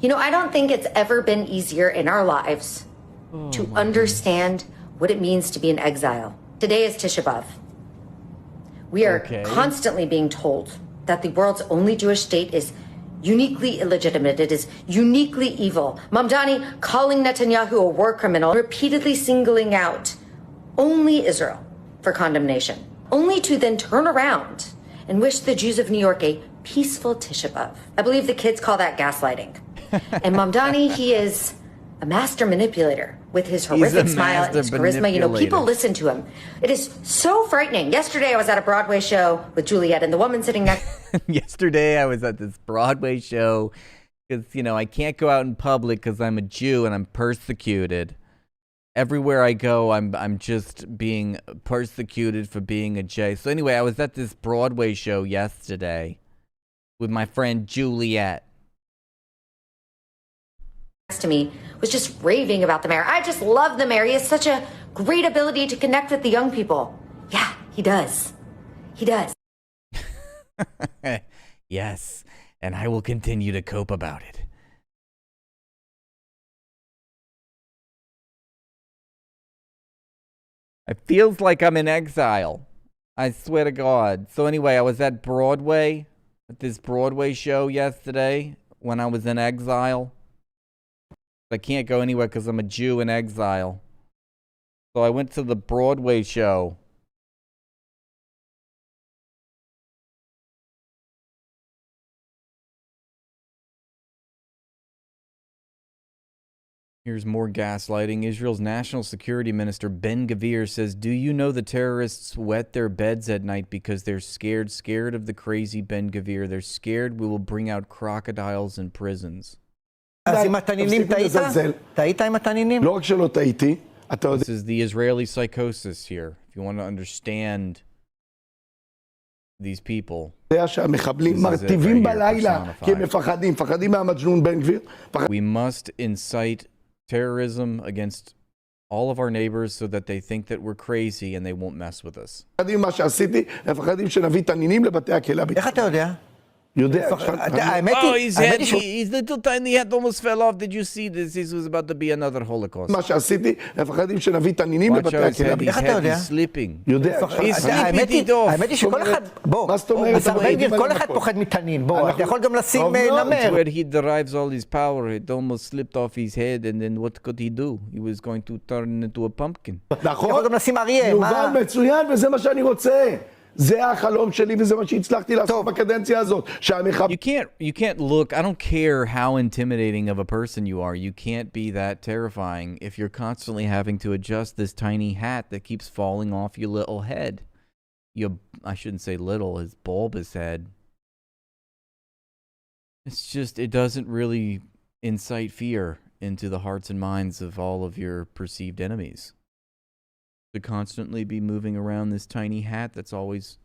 I don't think it's ever been easier in our lives to understand what it means to be in exile. Today is Tisha B'Av. We are constantly being told that the world's only Jewish state is uniquely illegitimate. It is uniquely evil. Mamdani calling Netanyahu a war criminal, repeatedly singling out only Israel for condemnation, only to then turn around and wish the Jews of New York a peaceful Tisha B'Av. I believe the kids call that gaslighting. And Mamdani, he is a master manipulator with his horrific smile and his charisma. You know, people listen to him. It is so frightening. Yesterday, I was at a Broadway show with Juliet, and the woman sitting next. Yesterday, I was at this Broadway show because, you know, I can't go out in public because I'm a Jew and I'm persecuted. Everywhere I go, I'm just being persecuted for being a J. So anyway, I was at this Broadway show yesterday with my friend Juliet. Next to me was just raving about the mayor. I just love the mayor. He has such a great ability to connect with the young people. Yeah, he does. He does. Yes, and I will continue to cope about it. It feels like I'm in exile. I swear to God. So anyway, I was at Broadway, at this Broadway show yesterday when I was in exile. I can't go anywhere because I'm a Jew in exile. So I went to the Broadway show. Here's more gaslighting. Israel's National Security Minister Ben-Gvir says, do you know the terrorists wet their beds at night because they're scared of the crazy Ben-Gvir. They're scared we will bring out crocodiles in prisons. אז עם התנינים טעית עם התנינים? לא רק שלא טעיתי, אתה יודע... This is the Israeli psychosis here. If you want to understand these people. שהמחבלים מרטיבים בלילה, כי הם מפחדים מהמג'נון בן גביר. We must incite terrorism against all of our neighbors so that they think that we're crazy and they won't mess with us. מפחדים מה שעשיתי, מפחדים שנביא תנינים לבתי הכלא. איך אתה יודע? Oh, his little tiny head almost fell off. Did you see this? This was about to be another Holocaust. מה שעשיתי, מפחדים שנביא תנינים לבתי הכלא. איך אתה יודע? He's sleeping. האמת היא שכל אחד, בוא, כל אחד פוחד מתנין. בוא, אתה יכול גם לשים נמר. Where he derives all his power, it almost slipped off his head, and then what could he do? He was going to turn into a pumpkin. נכון. יכול גם לשים אריה. יובל מצוין, וזה מה שאני רוצה. זה החלום שלי וזה מה שהצלחתי לעשות בקדנציה הזאת. You can't look, I don't care how intimidating of a person you are, you can't be that terrifying if you're constantly having to adjust this tiny hat that keeps falling off your little head. I shouldn't say little, his bulbous head. It's just, it doesn't really incite fear into the hearts and minds of all of your perceived enemies. To constantly be moving around this tiny hat that's always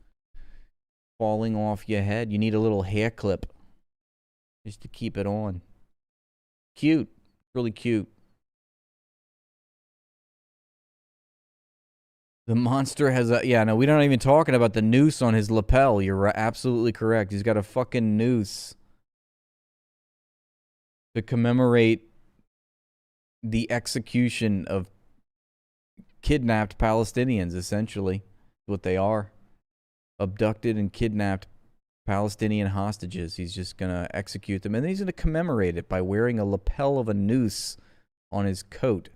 falling off your head. You need a little hair clip just to keep it on. Cute. Really cute. The monster has a... Yeah, no, we're not even talking about the noose on his lapel. You're absolutely correct. He's got a fucking noose to commemorate the execution of kidnapped Palestinians, essentially, what they are. Abducted and kidnapped Palestinian hostages. He's just going to execute them. And he's going to commemorate it by wearing a lapel of a noose on his coat.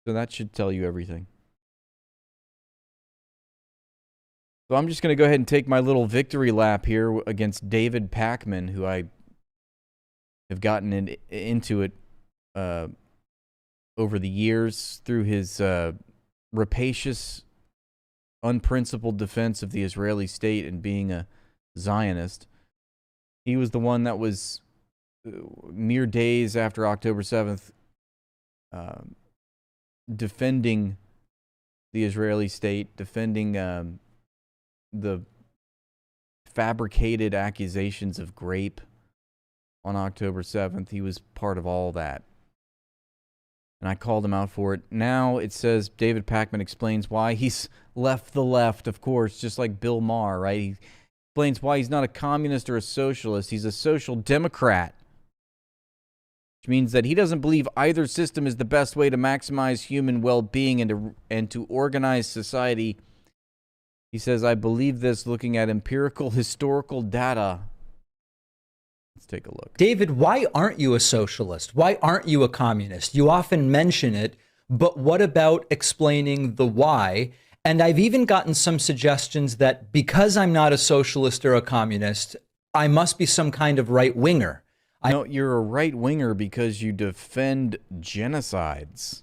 So that should tell you everything. So I'm just going to go ahead and take my little victory lap here against David Pakman, who I have gotten into it over the years through his rapacious, unprincipled defense of the Israeli state and being a Zionist. He was the one that was mere days after October 7th defending the Israeli state, defending the fabricated accusations of grape on October 7th. He was part of all that. And I called him out for it. Now it says David Pakman explains why he's left the left, of course, just like Bill Maher, right? He explains why he's not a communist or a socialist. He's a social democrat, which means that he doesn't believe either system is the best way to maximize human well-being and to organize society. He says, I believe this looking at empirical historical data. Let's take a look. David, why aren't you a socialist? Why aren't you a communist? You often mention it, but what about explaining the why? And I've even gotten some suggestions that because I'm not a socialist or a communist, I must be some kind of right winger. No, you're a right winger because you defend genocides.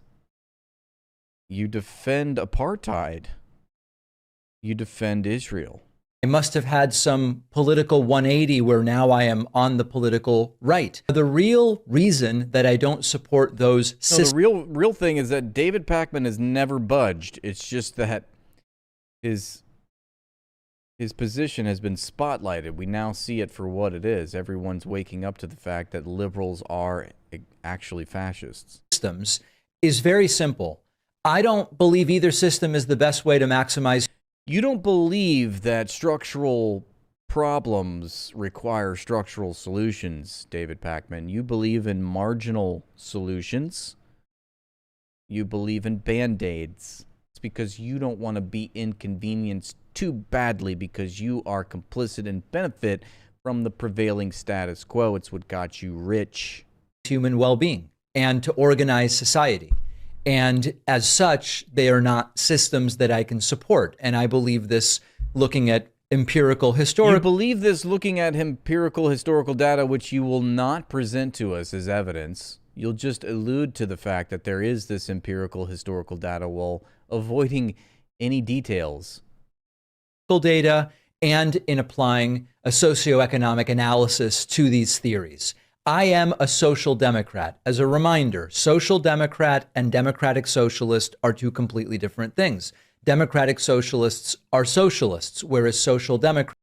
You defend apartheid. You defend Israel. I must have had some political 180 where now I am on the political right. The real reason that I don't support those systems. The real thing is that David Pakman has never budged. It's just that his position has been spotlighted. We now see it for what it is. Everyone's waking up to the fact that liberals are actually fascists. Systems is very simple. I don't believe either system is the best way to maximize. You don't believe that structural problems require structural solutions, David Pakman. You believe in marginal solutions. You believe in Band-Aids. It's because you don't want to be inconvenienced too badly because you are complicit and benefit from the prevailing status quo. It's what got you rich. Human well-being and to organize society. And as such, they are not systems that I can support. And I believe this looking at empirical historical. You believe this looking at empirical historical data, which you will not present to us as evidence. You'll just allude to the fact that there is this empirical historical data while avoiding any details. Data and in applying a socioeconomic analysis to these theories. I am a social democrat. As a reminder, social democrat and democratic socialist are two completely different things. Democratic socialists are socialists, whereas social democrats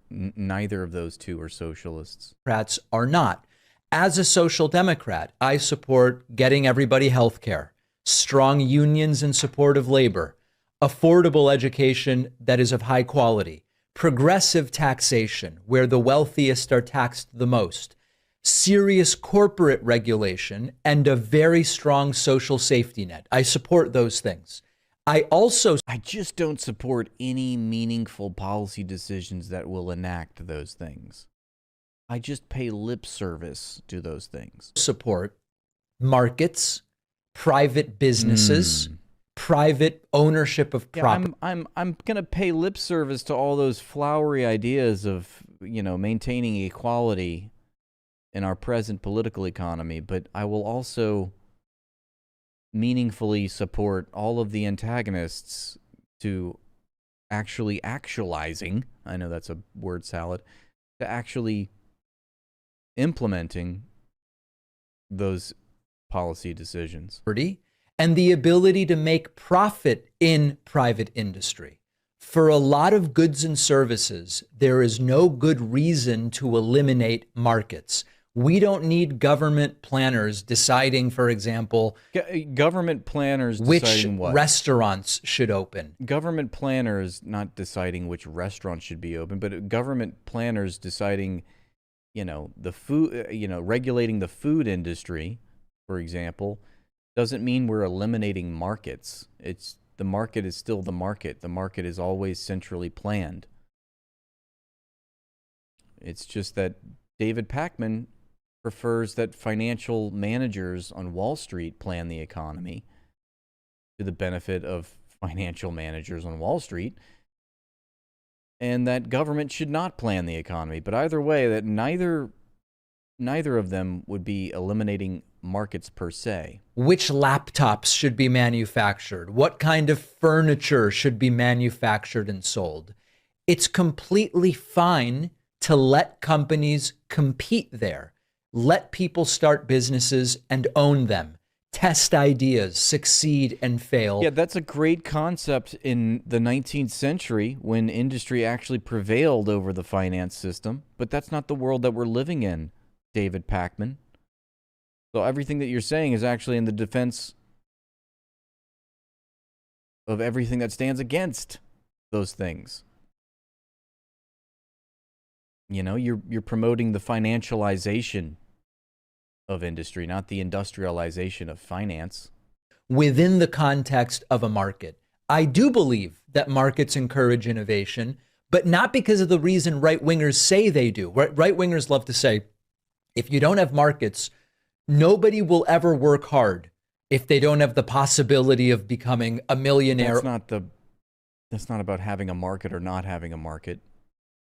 neither of those two are socialists. Democrats are not. As a social democrat, I support getting everybody health care, strong unions in support of labor, affordable education that is of high quality, progressive taxation where the wealthiest are taxed the most, serious corporate regulation, and a very strong social safety net. I support those things. I just don't support any meaningful policy decisions that will enact those things. I just pay lip service to those things. Support markets, private businesses, private ownership of property. I'm going to pay lip service to all those flowery ideas of, maintaining equality in our present political economy, but I will also meaningfully support all of the antagonists to actually actualizing, I know that's a word salad, to actually implementing those policy decisions. And the ability to make profit in private industry. For a lot of goods and services, there is no good reason to eliminate markets. We don't need government planners deciding, for example, government planners which deciding what? Restaurants should open. Government planners not deciding which restaurants should be open, but government planners deciding, the food, regulating the food industry, for example, doesn't mean we're eliminating markets. The market is still the market. The market is always centrally planned. It's just that David Pakman prefers that financial managers on Wall Street plan the economy to the benefit of financial managers on Wall Street, and that government should not plan the economy. But either way, that neither of them would be eliminating markets per se. Which laptops should be manufactured? What kind of furniture should be manufactured and sold? It's completely fine to let companies compete there. Let people start businesses and own them. Test ideas, succeed and fail. Yeah, that's a great concept in the 19th century when industry actually prevailed over the finance system. But that's not the world that we're living in, David Pakman. So everything that you're saying is actually in the defense of everything that stands against those things. You're promoting the financialization of industry, not the industrialization of finance. Within the context of a market. I do believe that markets encourage innovation, but not because of the reason right-wingers say they do. Right-wingers love to say, if you don't have markets, nobody will ever work hard if they don't have the possibility of becoming a millionaire. That's not about having a market or not having a market.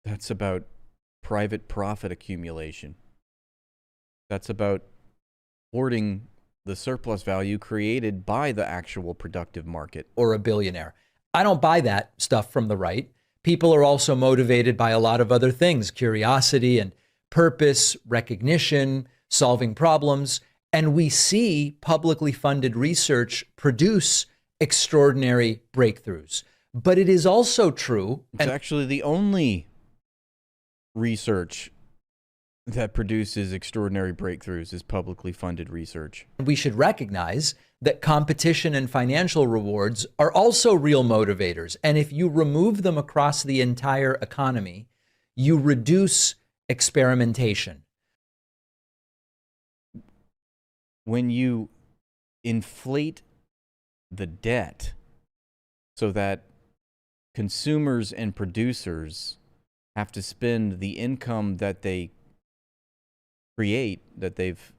That's about private profit accumulation. That's about hoarding the surplus value created by the actual productive market. Or a billionaire. I don't buy that stuff from the right. People are also motivated by a lot of other things, curiosity and purpose, recognition, solving problems. And we see publicly funded research produce extraordinary breakthroughs. But it is also true. It's actually the only research that produces extraordinary breakthroughs is publicly funded research. We should recognize that competition and financial rewards are also real motivators. And if you remove them across the entire economy, you reduce experimentation. When you inflate the debt so that consumers and producers have to spend the income that they create, that they've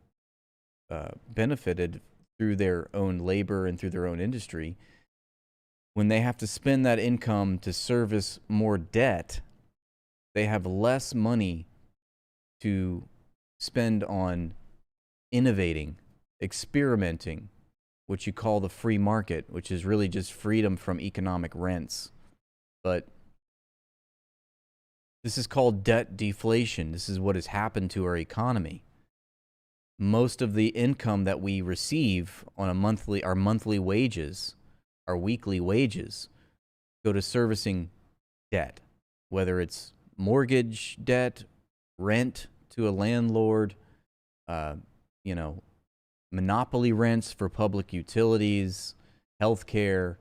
benefited through their own labor and through their own industry, when they have to spend that income to service more debt, they have less money to spend on innovating, experimenting, which you call the free market, which is really just freedom from economic rents. But this is called debt deflation. This is what has happened to our economy. Most of the income that we receive on our monthly wages, our weekly wages, go to servicing debt, whether it's mortgage debt, rent to a landlord, monopoly rents for public utilities, healthcare,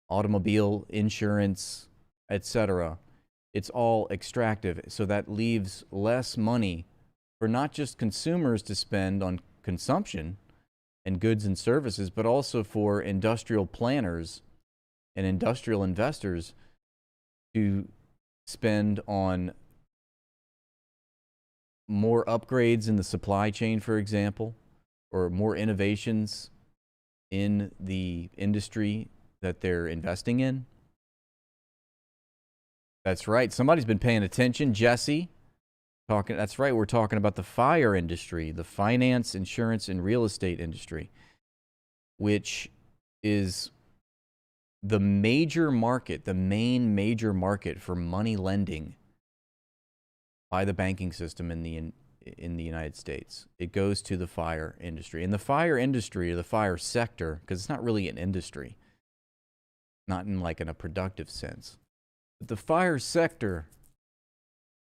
automobile insurance, etc. It's all extractive. So that leaves less money for not just consumers to spend on consumption and goods and services, but also for industrial planners and industrial investors to spend on more upgrades in the supply chain, for example, or more innovations in the industry that they're investing in. That's right. Somebody's been paying attention. Jesse, that's right. We're talking about the FIRE industry, the finance, insurance, and real estate industry, which is the major market, the main major market for money lending by the banking system in the United States. It goes to the FIRE industry. And the FIRE industry, or the FIRE sector, because it's not really an industry, not in a productive sense. But the FIRE sector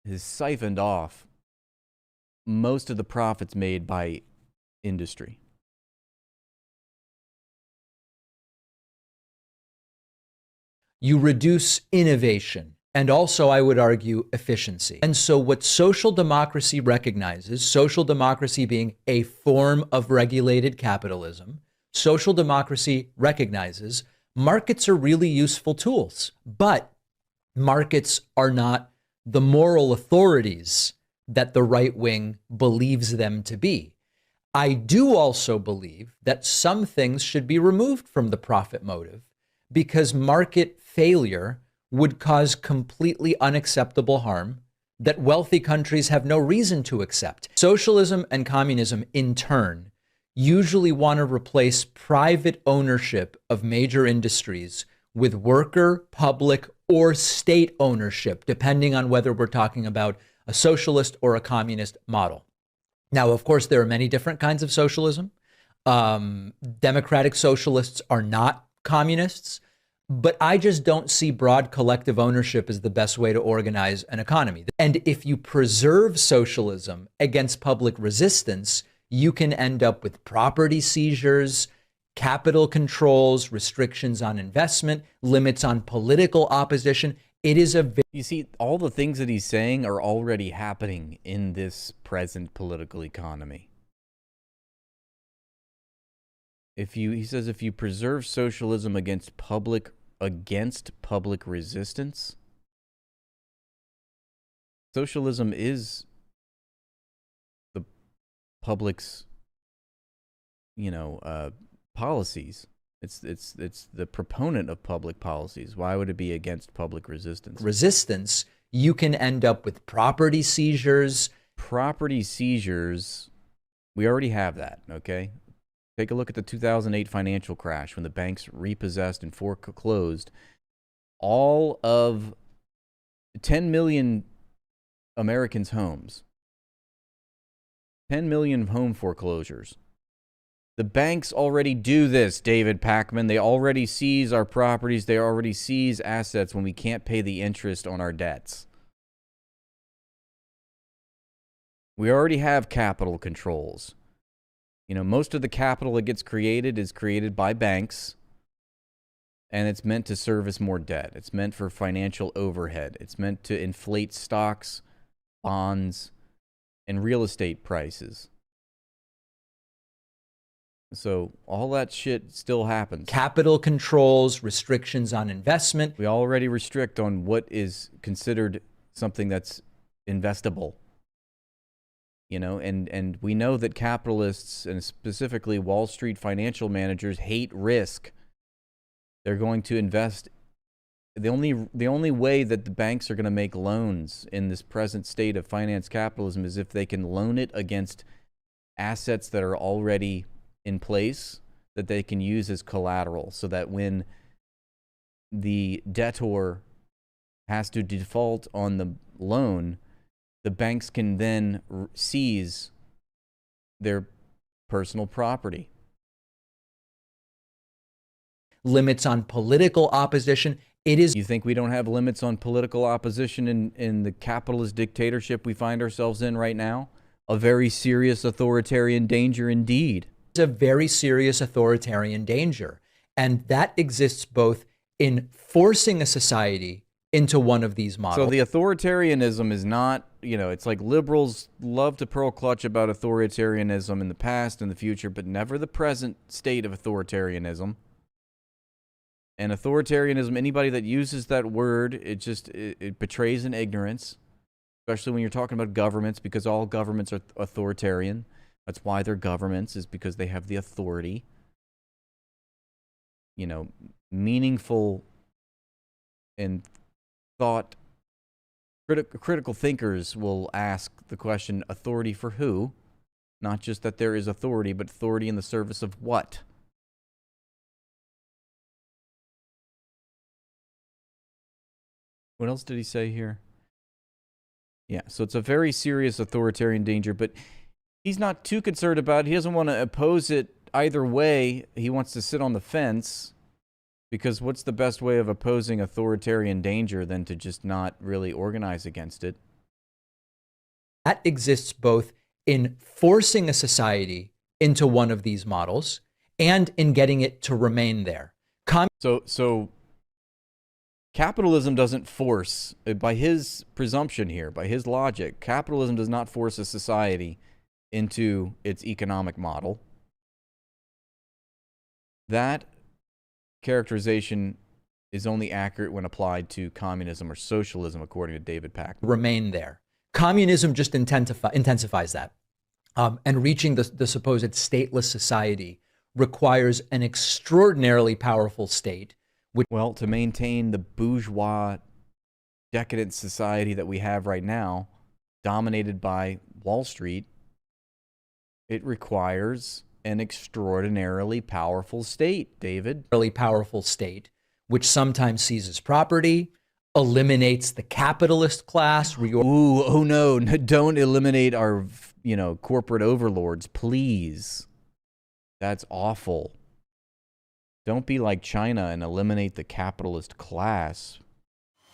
has siphoned off most of the profits made by industry. You reduce innovation and also, I would argue, efficiency. And so what social democracy recognizes, social democracy being a form of regulated capitalism, social democracy recognizes markets are really useful tools, but markets are not the moral authorities that the right wing believes them to be. I do also believe that some things should be removed from the profit motive because market failure would cause completely unacceptable harm that wealthy countries have no reason to accept. Socialism and communism, in turn, usually want to replace private ownership of major industries with worker, public, or state ownership, depending on whether we're talking about a socialist or a communist model. Now, of course, there are many different kinds of socialism. Democratic socialists are not communists, but I just don't see broad collective ownership as the best way to organize an economy. And if you preserve socialism against public resistance, you can end up with property seizures, capital controls, restrictions on investment, limits on political opposition. It is you see, all the things that he's saying are already happening in this present political economy. He says if you preserve socialism against public resistance, socialism is the public's, policies. It's the proponent of public policies. Why would it be against public resistance? Resistance, You can end up with property seizures. Property seizures, we already have that, okay? Take a look at the 2008 financial crash when the banks repossessed and foreclosed all of 10 million Americans' homes. 10 million home foreclosures. The banks already do this, David Pakman. They already seize our properties. They already seize assets when we can't pay the interest on our debts. We already have capital controls. You know, most of the capital that gets created is created by banks, and it's meant to service more debt. It's meant for financial overhead. It's meant to inflate stocks, bonds, and real estate prices. So all that shit still happens. Capital controls, restrictions on investment. We already restrict on what is considered something that's investable. You know, and we know that capitalists, and specifically Wall Street financial managers, hate risk. They're going to invest. The only way that the banks are going to make loans in this present state of finance capitalism is if they can loan it against assets that are already in place that they can use as collateral, so that when the debtor has to default on the loan, the banks can then seize their personal property. Limits on political opposition. It is. You think we don't have limits on political opposition in the capitalist dictatorship we find ourselves in right now? A very serious authoritarian danger indeed. It's a very serious authoritarian danger. And that exists both in forcing a society into one of these models. So the authoritarianism is not, you know, it's like liberals love to pearl clutch about authoritarianism in the past and the future, but never the present state of authoritarianism. And authoritarianism, anybody that uses that word, it betrays an ignorance, especially when you're talking about governments, because all governments are authoritarian. That's why they're governments, is because they have the authority. You know, meaningful and thought, critical thinkers will ask the question, authority for who? Not just that there is authority, but authority in the service of what? What else did he say here? Yeah, so it's a very serious authoritarian danger, but he's not too concerned about it. He doesn't want to oppose it either way. He wants to sit on the fence, because what's the best way of opposing authoritarian danger than to just not really organize against it? That exists both in forcing a society into one of these models and in getting it to remain there. So capitalism doesn't force, by his presumption here, by his logic, capitalism does not force a society into its economic model. That characterization is only accurate when applied to communism or socialism, according to David Pakman. Remain there. Communism just intensifies that. And reaching the supposed stateless society requires an extraordinarily powerful state. Well, to maintain the bourgeois, decadent society that we have right now, dominated by Wall Street, it requires an extraordinarily powerful state, David. Really powerful state, which sometimes seizes property, eliminates the capitalist class. Oh no, don't eliminate our, corporate overlords, please. That's awful. Don't be like China and eliminate the capitalist class.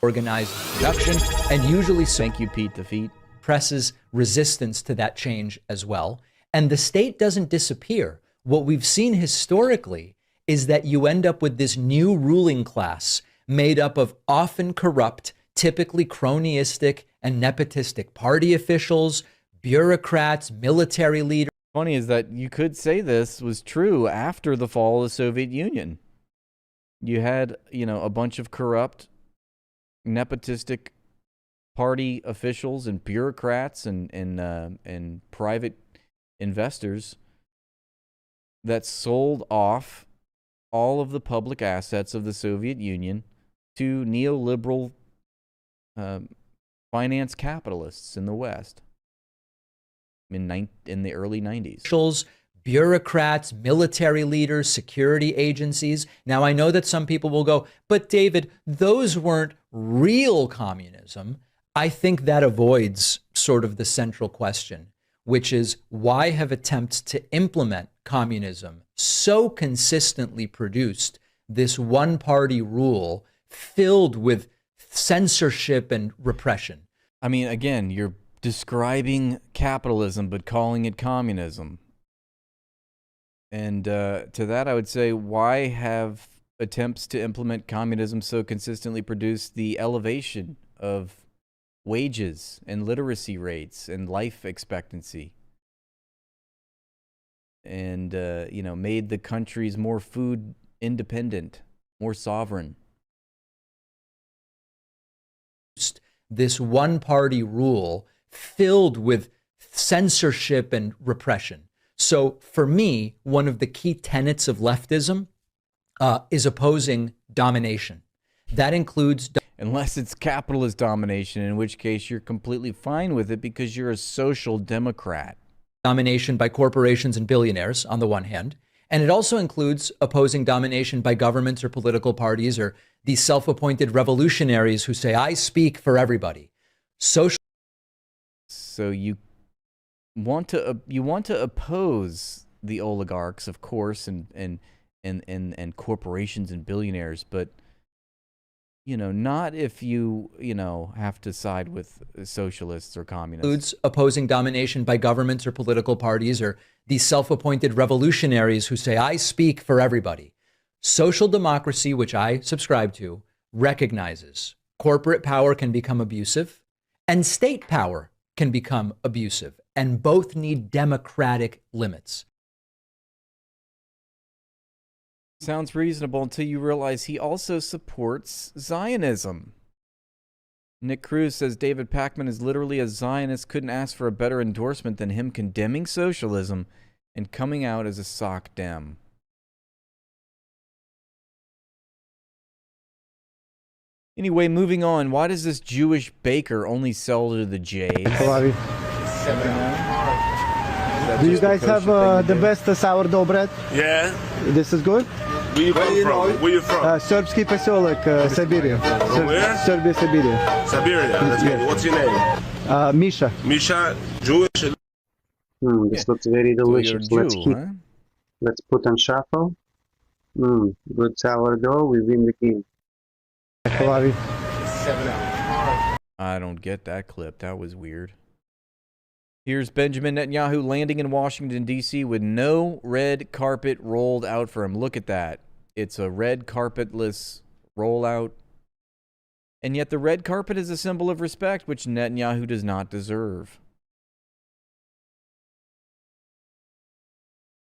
Organized production, and usually thank you, Pete Defeat, presses resistance to that change as well. And the state doesn't disappear. What we've seen historically is that you end up with this new ruling class made up of often corrupt, typically cronyistic and nepotistic party officials, bureaucrats, military leaders. Funny is that you could say this was true after the fall of the Soviet Union. You had, a bunch of corrupt, nepotistic party officials and bureaucrats and private investors that sold off all of the public assets of the Soviet Union to neoliberal finance capitalists in the West in the early 90s. Officials, bureaucrats, military leaders, security agencies. Now, I know that some people will go, but David, those weren't real communism. I think that avoids sort of the central question, which is why have attempts to implement communism so consistently produced this one-party rule filled with censorship and repression? I mean, again, you're describing capitalism but calling it communism. And to that, I would say, why have attempts to implement communism so consistently produced the elevation of wages and literacy rates and life expectancy? And, you know, made the countries more food independent, more sovereign. This one-party rule filled with censorship and repression. So for me, one of the key tenets of leftism is opposing domination. That includes... Unless it's capitalist domination, in which case you're completely fine with it because you're a social democrat. Domination by corporations and billionaires, on the one hand. And it also includes opposing domination by governments or political parties or these self-appointed revolutionaries who say, I speak for everybody. Social... So you want to oppose the oligarchs, of course, and corporations and billionaires, but you know, not if you know, have to side with socialists or communists. Includes opposing domination by governments or political parties or these self-appointed revolutionaries who say, I speak for everybody. Social democracy, which I subscribe to, recognizes corporate power can become abusive and state power can become abusive, and both need democratic limits. Sounds reasonable until you realize he also supports Zionism. Nick Cruz says David Pakman is literally a Zionist, couldn't ask for a better endorsement than him condemning socialism and coming out as a sock dem. Anyway, moving on. Why does this Jewish baker only sell to the Jays? Do you guys have the best sourdough bread? Yeah. This is good? Where you from? Where you from? Serbsky поселок, Siberia. Where? Serbia, Siberia. Siberia. That's good. What's your name? Misha. Misha, Jewish. This looks very delicious. So Let's Jew, keep. huh? Let's put on shuffle. Good sourdough. We win the game. I don't get that clip. That was weird. Here's Benjamin Netanyahu landing in Washington, D.C. with no red carpet rolled out for him. Look at that. It's a red carpetless rollout. And yet the red carpet is a symbol of respect, which Netanyahu does not deserve.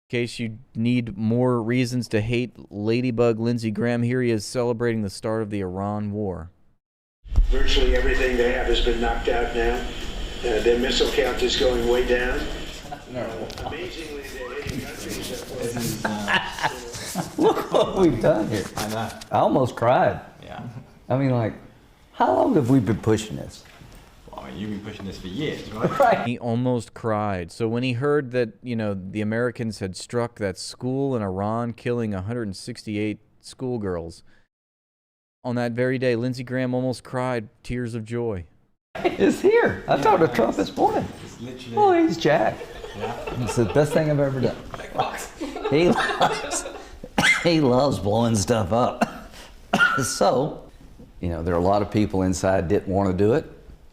In case you need more reasons to hate Ladybug Lindsey Graham, here he is celebrating the start of the Iran war. Virtually everything they have has been knocked out now. Their missile count is going way down. Amazingly, they're hitting countries that Look what we've done here. I know. I almost cried. Yeah. I mean, like, how long have we been pushing this? Well, I mean, you've been pushing this for years, right? Right. He almost cried. So when he heard that, you know, the Americans had struck that school in Iran, killing 168 schoolgirls, on that very day, Lindsey Graham almost cried tears of joy. It's here. I talked to Trump this morning. It's literally... Oh, he's jacked. Yeah. It's the best thing I've ever done. He loves blowing stuff up. So, you know, there are a lot of people inside didn't want to do it.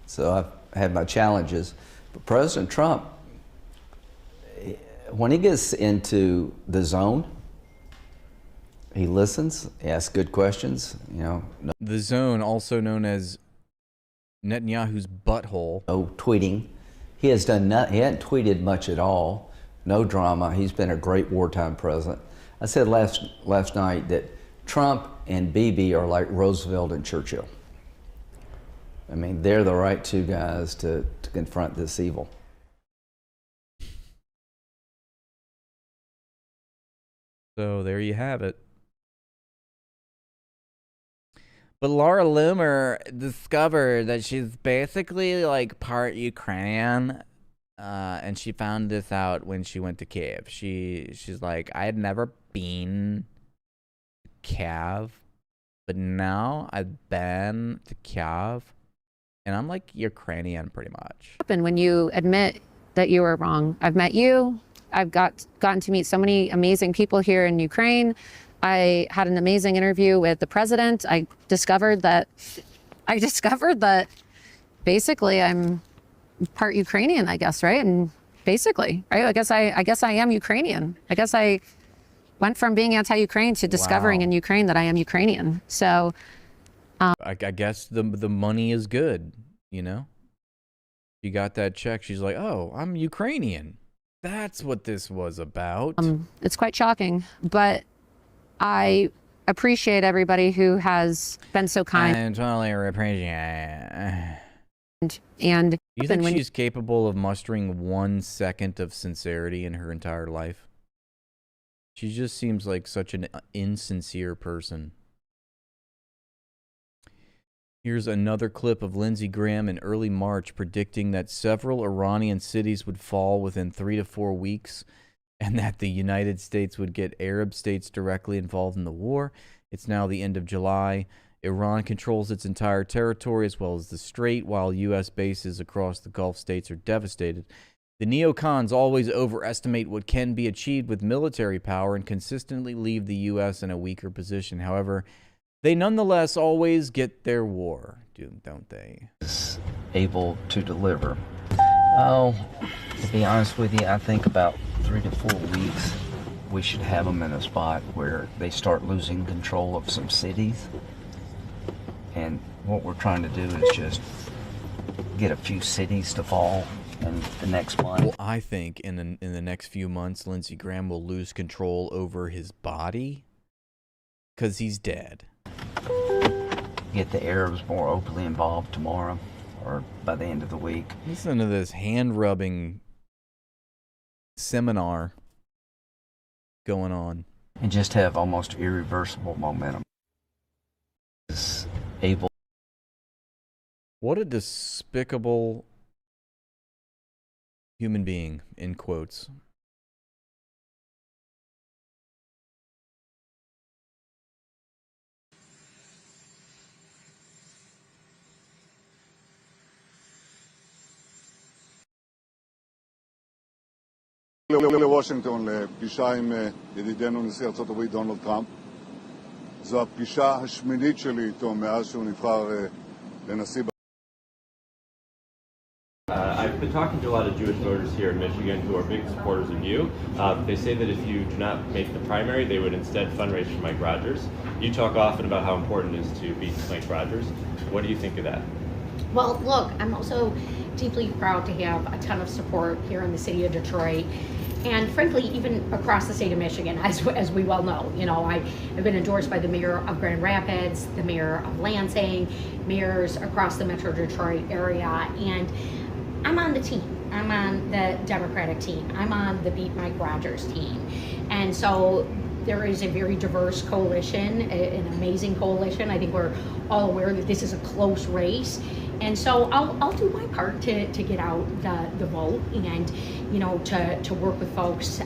So I've had my challenges. But President Trump, when he gets into the zone, he listens, he asks good questions, you know. The zone, also known as Netanyahu's butthole. No tweeting. He has done he hadn't tweeted much at all. No drama. He's been a great wartime president. I said last night that Trump and Bibi are like Roosevelt and Churchill. I mean, they're the right two guys to confront this evil. So there you have it. But Laura Loomer discovered that she's basically like part Ukrainian, and she found this out when she went to Kiev. She's like, I had never been to Kiev, but now I've been to Kiev, and I'm like Ukrainian pretty much. And when you admit that you were wrong, I've met you. I've gotten to meet so many amazing people here in Ukraine. I had an amazing interview with the president. I discovered that basically I'm part Ukrainian, I guess, right? And basically, right? I guess I am Ukrainian. I guess I went from being anti-Ukraine to discovering in Ukraine that I am Ukrainian. So I guess the money is good, you know? You got that check. She's like, oh, I'm Ukrainian. That's what this was about. It's quite shocking, but I appreciate everybody who has been so kind. I totally appreciate it. And you think she's capable of mustering 1 second of sincerity in her entire life? She just seems like such an insincere person. Here's another clip of Lindsey Graham in early March predicting that several Iranian cities would fall within 3 to 4 weeks and that the United States would get Arab states directly involved in the war. It's now the end of July. Iran controls its entire territory as well as the Strait, while U.S. bases across the Gulf states are devastated. The neocons always overestimate what can be achieved with military power and consistently leave the U.S. in a weaker position. However, they nonetheless always get their war, don't they? Able to deliver. Oh, to be honest with you, I think about 3 to 4 weeks, we should have them in a spot where they start losing control of some cities. And what we're trying to do is just get a few cities to fall in the next month. Well, I think in the next few months, Lindsey Graham will lose control over his body because he's dead. Get the Arabs more openly involved tomorrow or by the end of the week. Listen to this hand-rubbing seminar going on. And just have almost irreversible momentum. Able. What a despicable human being, in quotes. לוושינגטון לפגישה עם ידידנו נשיא ארצות הברית דונלד טראמפ. זו הפגישה השמינית שלי איתו מאז שהוא נבחר לנשיא. I've been talking to a lot of Jewish voters here in Michigan who are big supporters of you. They say that if you do not make the primary, they would instead fundraise for Mike Rogers. You talk often about how important it is to beat Mike Rogers. What do you think of that? Well, look, I'm also deeply proud to have a ton of support here in the city of Detroit. And frankly, even across the state of Michigan, as we well know. You know, I've been endorsed by the mayor of Grand Rapids, the mayor of Lansing, mayors across the Metro Detroit area, and I'm on the team. I'm on the Democratic team. I'm on the Beat Mike Rogers team. And so there is a very diverse coalition, an amazing coalition. I think we're all aware that this is a close race. And so I'll do my part to get out the vote and, you know, to work with folks.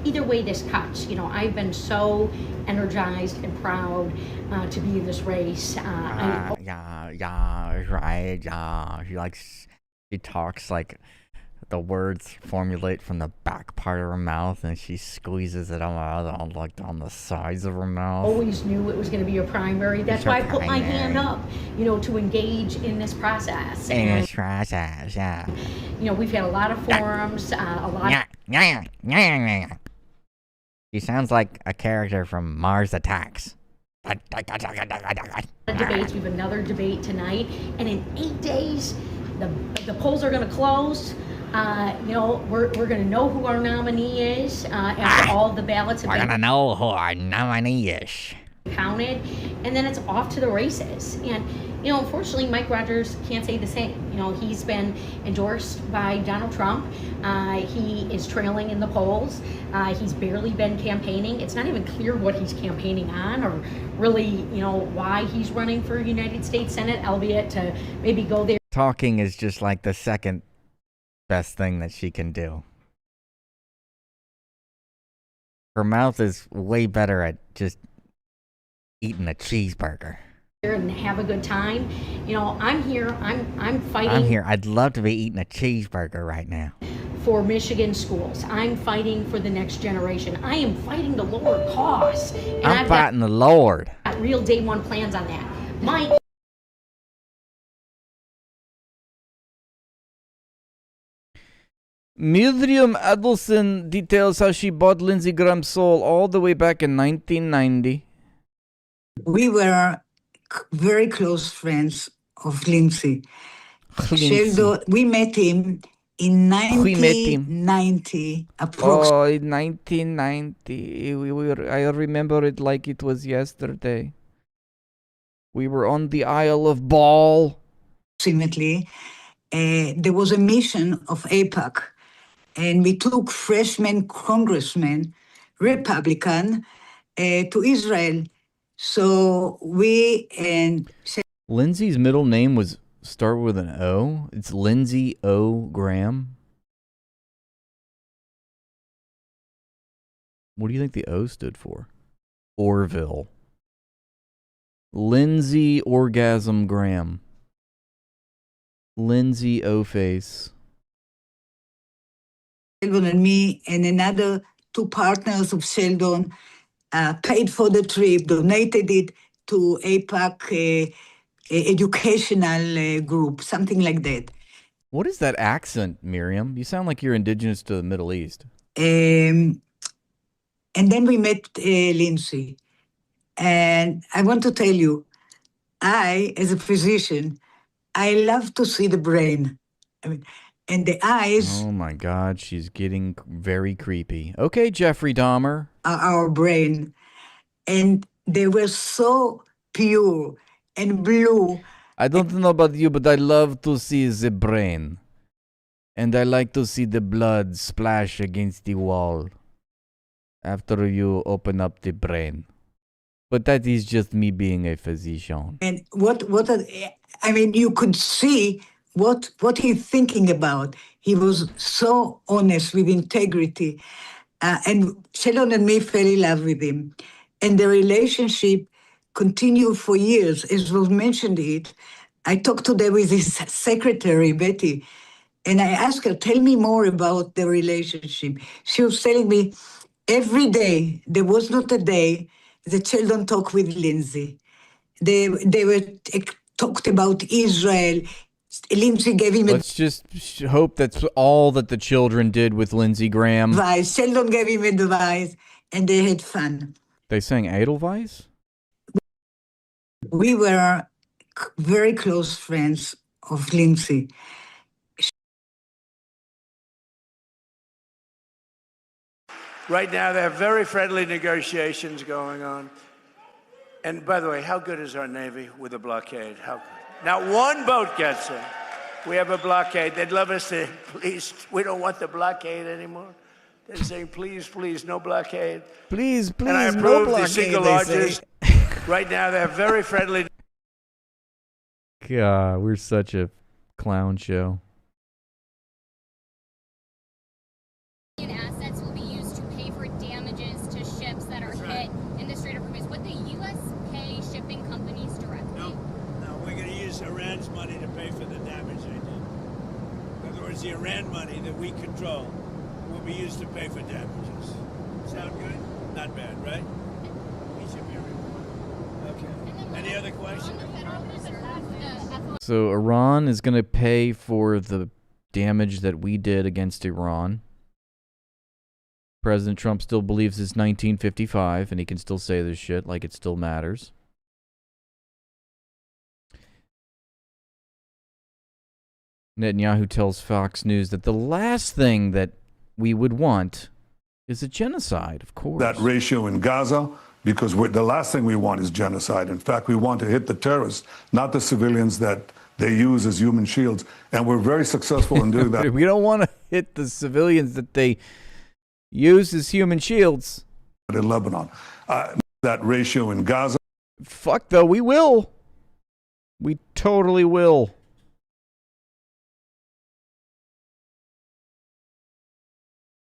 Either way this cuts, you know, I've been so energized and proud to be in this race. She talks like the words formulate from the back part of her mouth, and she squeezes it on like on the sides of her mouth. Always knew it was going to be a primary. That's why I put my hand up, you know, to engage in this process. Yeah. You know, we've had a lot of forums, a lot. She sounds like a character from Mars Attacks. Debates. We have another debate tonight, and in 8 days, the polls are going to close. You know, we're going to know who our nominee is after all the ballots have been We're going to know who our nominee is. counted, and then it's off to the races. And You know, unfortunately, Mike Rogers can't say the same. You know, he's been endorsed by Donald Trump. He is trailing in the polls. He's barely been campaigning. It's not even clear what he's campaigning on or really, you know, why he's running for United States Senate, albeit to maybe go there. Talking is just like the second best thing that she can do. Her mouth is way better at just eating a cheeseburger. And have a good time. You know, I'm here. I'm fighting. I'm here. I'd love to be eating a cheeseburger right now. For Michigan schools. I'm fighting for the next generation. I am fighting to lower costs. And I'm fighting the Lord. Got real day one plans on that. Mike. Miriam Adelson details how she bought Lindsey Graham's soul all the way back in 1990. We were very close friends of Lindsey. Sheldon, we met him in 1990. Oh, in 1990. I remember it like it was yesterday. We were on the Isle of Ball. Approximately, there was a mission of AIPAC, and we took freshman congressmen, Republican, to Israel. So we and Lindsey's middle name was start with an O. It's Lindsey O. Graham. What do you think the O stood for? Orville. Lindsey Orgasm Graham. Lindsey O-Face. Sheldon and me and another two partners of Sheldon paid for the trip, donated it to AIPAC educational group, something like that. What is that accent, Miriam? You sound like you're indigenous to the Middle East. And then we met Lindsey. And I want to tell you, I, as a physician, I love to see the brain. I mean, and the eyes. Oh my God, she's getting very creepy. Okay, Jeffrey Dahmer. Our brain. And they were so pure and blue. I don't know about you, but I love to see the brain. And I like to see the blood splash against the wall after you open up the brain. But that is just me being a physician. And I mean, you could see what he's thinking about. He was so honest with integrity. And Sheldon and me fell in love with him. And the relationship continued for years. As was mentioned I talked to them with his secretary, Betty, and I asked her, tell me more about the relationship. She was telling me every day, there was not a day that Sheldon talked with Lindsey. They were talked about Israel. Lindsey gave him Let's just hope that's all that the children did with Lindsey Graham. advice. Sheldon gave him advice, and they had fun. They sang Edelweiss? We were very close friends of Lindsey. Right now, there are very friendly negotiations going on. And by the way, how good is our Navy with a blockade? How good? Not one boat gets in. We have a blockade. They'd love us to, please, we don't want the blockade anymore. They're saying, please, please, no blockade. Please, please, and I no approve blockade, the single they largest. say. Right now, they're very friendly. God, we're such a clown show. Assets will be used to pay for damages to ships that are hit in the Strait of Hormuz. Would the U.S. pay shipping companies directly? No, we're going to use Iran's money to pay for the damage they did. In other words, the Iran money that we control will be used to pay for damages. Sound good? Not bad, right? Okay. Any other questions? So Iran is going to pay for the damage that we did against Iran. President Trump still believes it's 1955, and he can still say this shit like it still matters. Netanyahu tells Fox News that the last thing that we would want is a genocide, of course. That ratio in Gaza because the last thing we want is genocide. In fact, we want to hit the terrorists, not the civilians that they use as human shields. And we're very successful in doing that. We don't want to hit the civilians that they use as human shields. In Lebanon, that ratio in Gaza. Fuck though, we will. We totally will.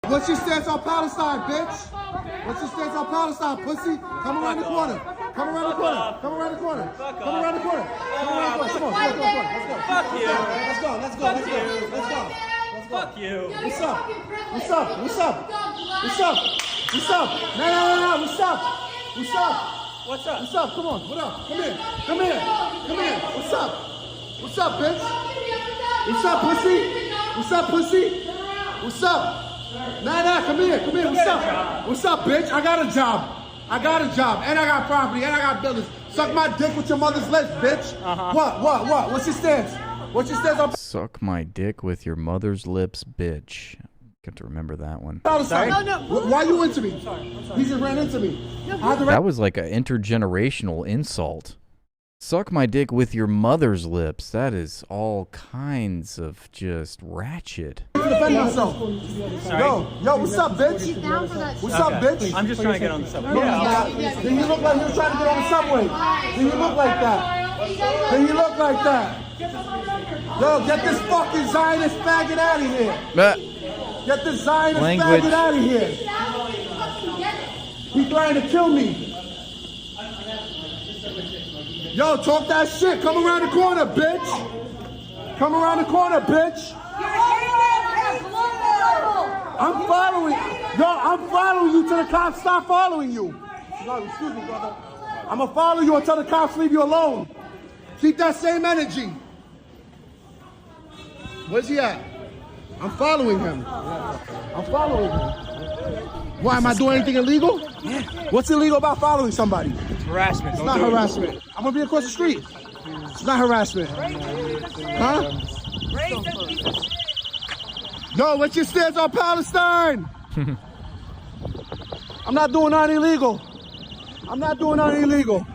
What's your stance on Palestine, bitch? What's your stance on Palestine, pussy? Come around the corner. Come around the corner. Come around the corner. Come around the corner. Come around the corner. Come on, let's go. Fuck you. Let's go. Let's go. Let's go. Let's go. Fuck you. What's up? What's up? What's up? What's up? What's up? No. What's up? What's up? What's up? What's up? Come on. What up? Come here. Come here. Come here. What's up? What's up, bitch? What's up, pussy? What's up, pussy? What's up? Nah, come here. Come here. What's up? What's up, bitch? I got a job. I got a job. And I got property. And I got buildings. Suck my dick with your mother's lips, bitch. What? What's your stance? What's your stance on... Suck my dick with your mother's lips, bitch. Got to remember that one. Sorry? Why you into me? He just ran into me. That was like an intergenerational insult. Suck my dick with your mother's lips. That is all kinds of just ratchet. Defend myself. Yo, what's up, bitch? What's up, bitch? I'm just trying to get on the subway. Then you look like you're trying to get on the subway. Then you look like that. Then you look like that. Yo, get this fucking Zionist faggot out of here. Get this Zionist faggot out of here. He's trying to kill me. Yo, talk that shit. Come around the corner, bitch. Come around the corner, bitch. I'm following. Yo, I'm following you till the cops stop following you. No, excuse me, brother. I'm gonna follow you until the cops leave you alone. Keep that same energy. Where's he at? I'm following him. I'm following him. Why, am I doing anything illegal? Yeah. What's illegal about following somebody? It's harassment. It's not harassment. I'm gonna be across the street. It's not harassment. Huh? Yo, what's your stance on Palestine? I'm not doing nothing illegal. I'm not doing nothing illegal.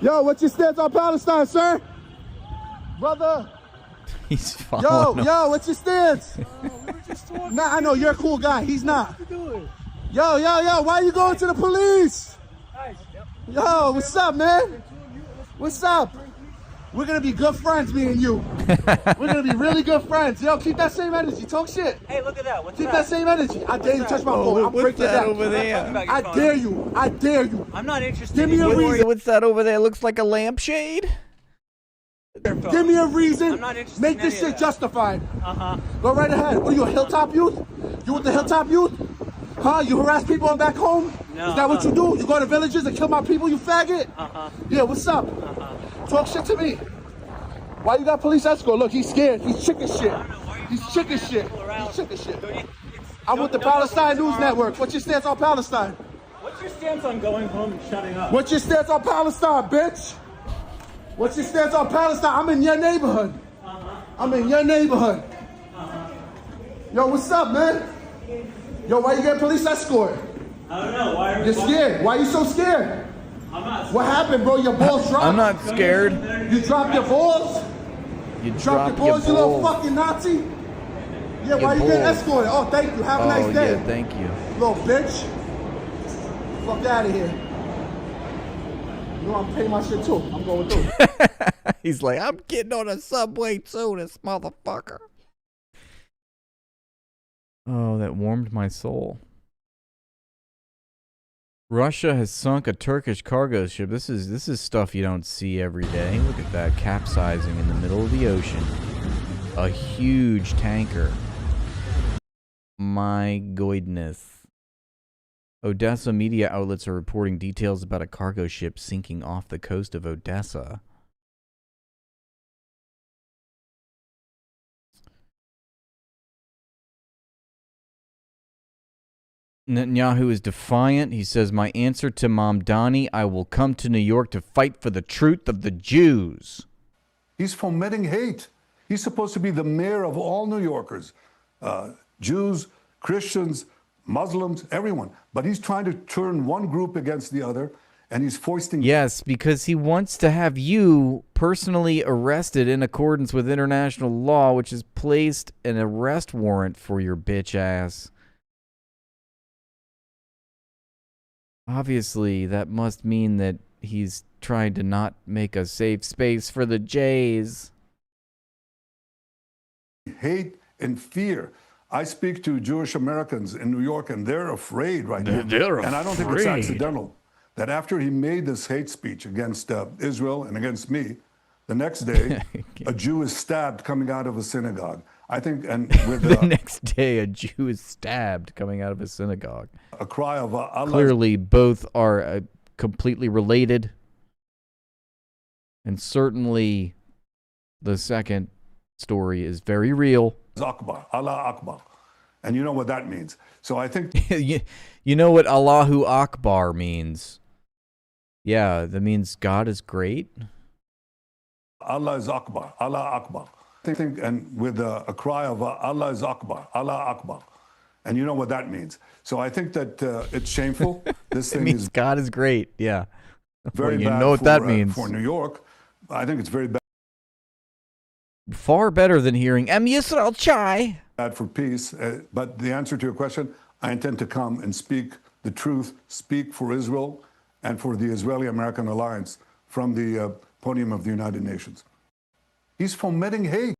Yo, what's your stance on Palestine, sir? Brother. He's following Yo, what's your stance? Nah, I know, you're a cool guy. He's not. Yo, why are you going to the police? Yo, what's up, man? What's up? We're gonna be good friends, me and you. We're gonna be really good friends. Yo, keep that same energy. Talk shit. Hey, look at that. What's keep that? that same energy. I dare you to touch my phone. I'll break your neck. over there? I dare you. I dare you. I'm not interested. Give me a reason. What's that over there? Looks like a lampshade. Give me a reason. I'm not interested Make in this any of shit that. justified. Go right ahead. What are you, a Hilltop youth? You with the Hilltop youth? Huh? You harass people and back home? No, Is that what you do? You go to villages and kill my people, you faggot? Yeah, what's up? Talk shit to me. Why you got police escort? Look, he's scared. He's chicken shit. He's chicken shit. He's chicken shit. I'm with the Palestine News Network. What's your stance on Palestine? What's your stance on going home and shutting up? What's your stance on Palestine, bitch? What's your stance on Palestine? I'm in your neighborhood. I'm in your neighborhood. Yo, what's up, man? Yo, why you getting police escort? I don't know. Why are You're scared. Why you so scared? I'm not. What happened, bro? Your balls dropped? I'm not scared. You dropped your balls? You Dropped your balls, you little fucking Nazi? Yeah, why you getting escorted? Oh, thank you. Have a nice day. Yeah, thank you. Little bitch. Fuck out of here. You know I'm paying my shit too. I'm going through. He's like, I'm getting on a subway too, this motherfucker. Oh, that warmed my soul. Russia has sunk a Turkish cargo ship. This is stuff you don't see every day. Look at that, capsizing in the middle of the ocean. A huge tanker. My goodness. Odessa media outlets are reporting details about a cargo ship sinking off the coast of Odessa. Netanyahu is defiant. He says, my answer to Mamdani, I will come to New York to fight for the truth of the Jews. He's fomenting hate. He's supposed to be the mayor of all New Yorkers. Jews, Christians, Muslims, everyone. But he's trying to turn one group against the other, and he's foisting... Yes, because he wants to have you personally arrested in accordance with international law, which has placed an arrest warrant for your bitch ass. Obviously, that must mean that he's trying to not make a safe space for the Jays. Hate and fear. I speak to Jewish Americans in New York, and they're afraid right now. And I don't think it's accidental that after he made this hate speech against Israel and against me, the next day, a Jew is stabbed coming out of a synagogue. I think, and with the next day, a Jew is stabbed coming out of a synagogue. A cry of Allah. Clearly, both are completely related, and certainly, the second story is very real. Akbar, Allah Akbar, and you know what that means. So I think you know what Allahu Akbar means. Yeah, that means God is great. Allah is Akbar, Allah Akbar. I think, and with a cry of Allah is Akbar, Allah Akbar. And you know what that means. So I think that it's shameful. This thing means God is great. Yeah. Very well, bad know what that means. For New York. I think it's very bad. Far better than hearing Em Yisrael Chai. Bad for peace. But the answer to your question, I intend to come and speak the truth, speak for Israel and for the Israeli-American alliance from the podium of the United Nations. He's fomenting hate.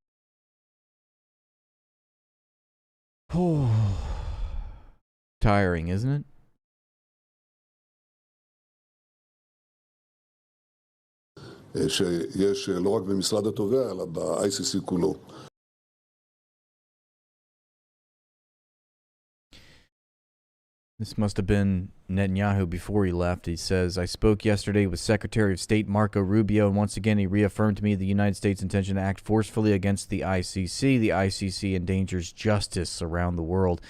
Tiring, isn't it? שיש לא רק במשרד התובע, אלא ב-ICC כולו. This must have been Netanyahu before he left. He says, I spoke yesterday with Secretary of State Marco Rubio, and once again he reaffirmed to me the United States' intention to act forcefully against the ICC. The ICC endangers justice around the world,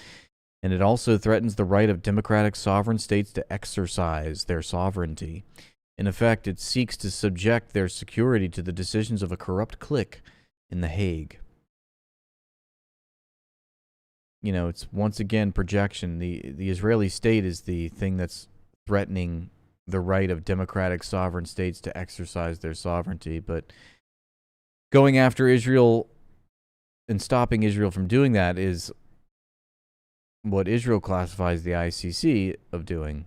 and it also threatens the right of democratic sovereign states to exercise their sovereignty. In effect, it seeks to subject their security to the decisions of a corrupt clique in The Hague. You know, it's once again projection. The Israeli state is the thing that's threatening the right of democratic sovereign states to exercise their sovereignty. But going after Israel and stopping Israel from doing that is what Israel classifies the ICC of doing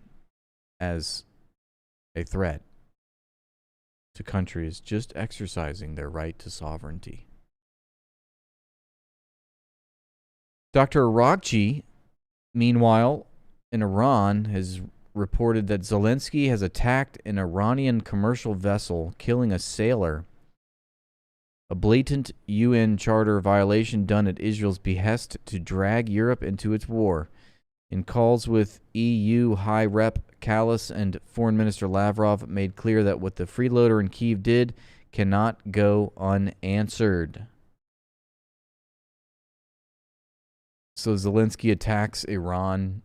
as a threat to countries just exercising their right to sovereignty. Dr. Araqchi, meanwhile, in Iran, has reported that Zelensky has attacked an Iranian commercial vessel, killing a sailor, a blatant UN Charter violation done at Israel's behest to drag Europe into its war. In calls with EU High Rep Kallas and Foreign Minister Lavrov made clear that what the freeloader in Kyiv did cannot go unanswered. So Zelensky attacks Iran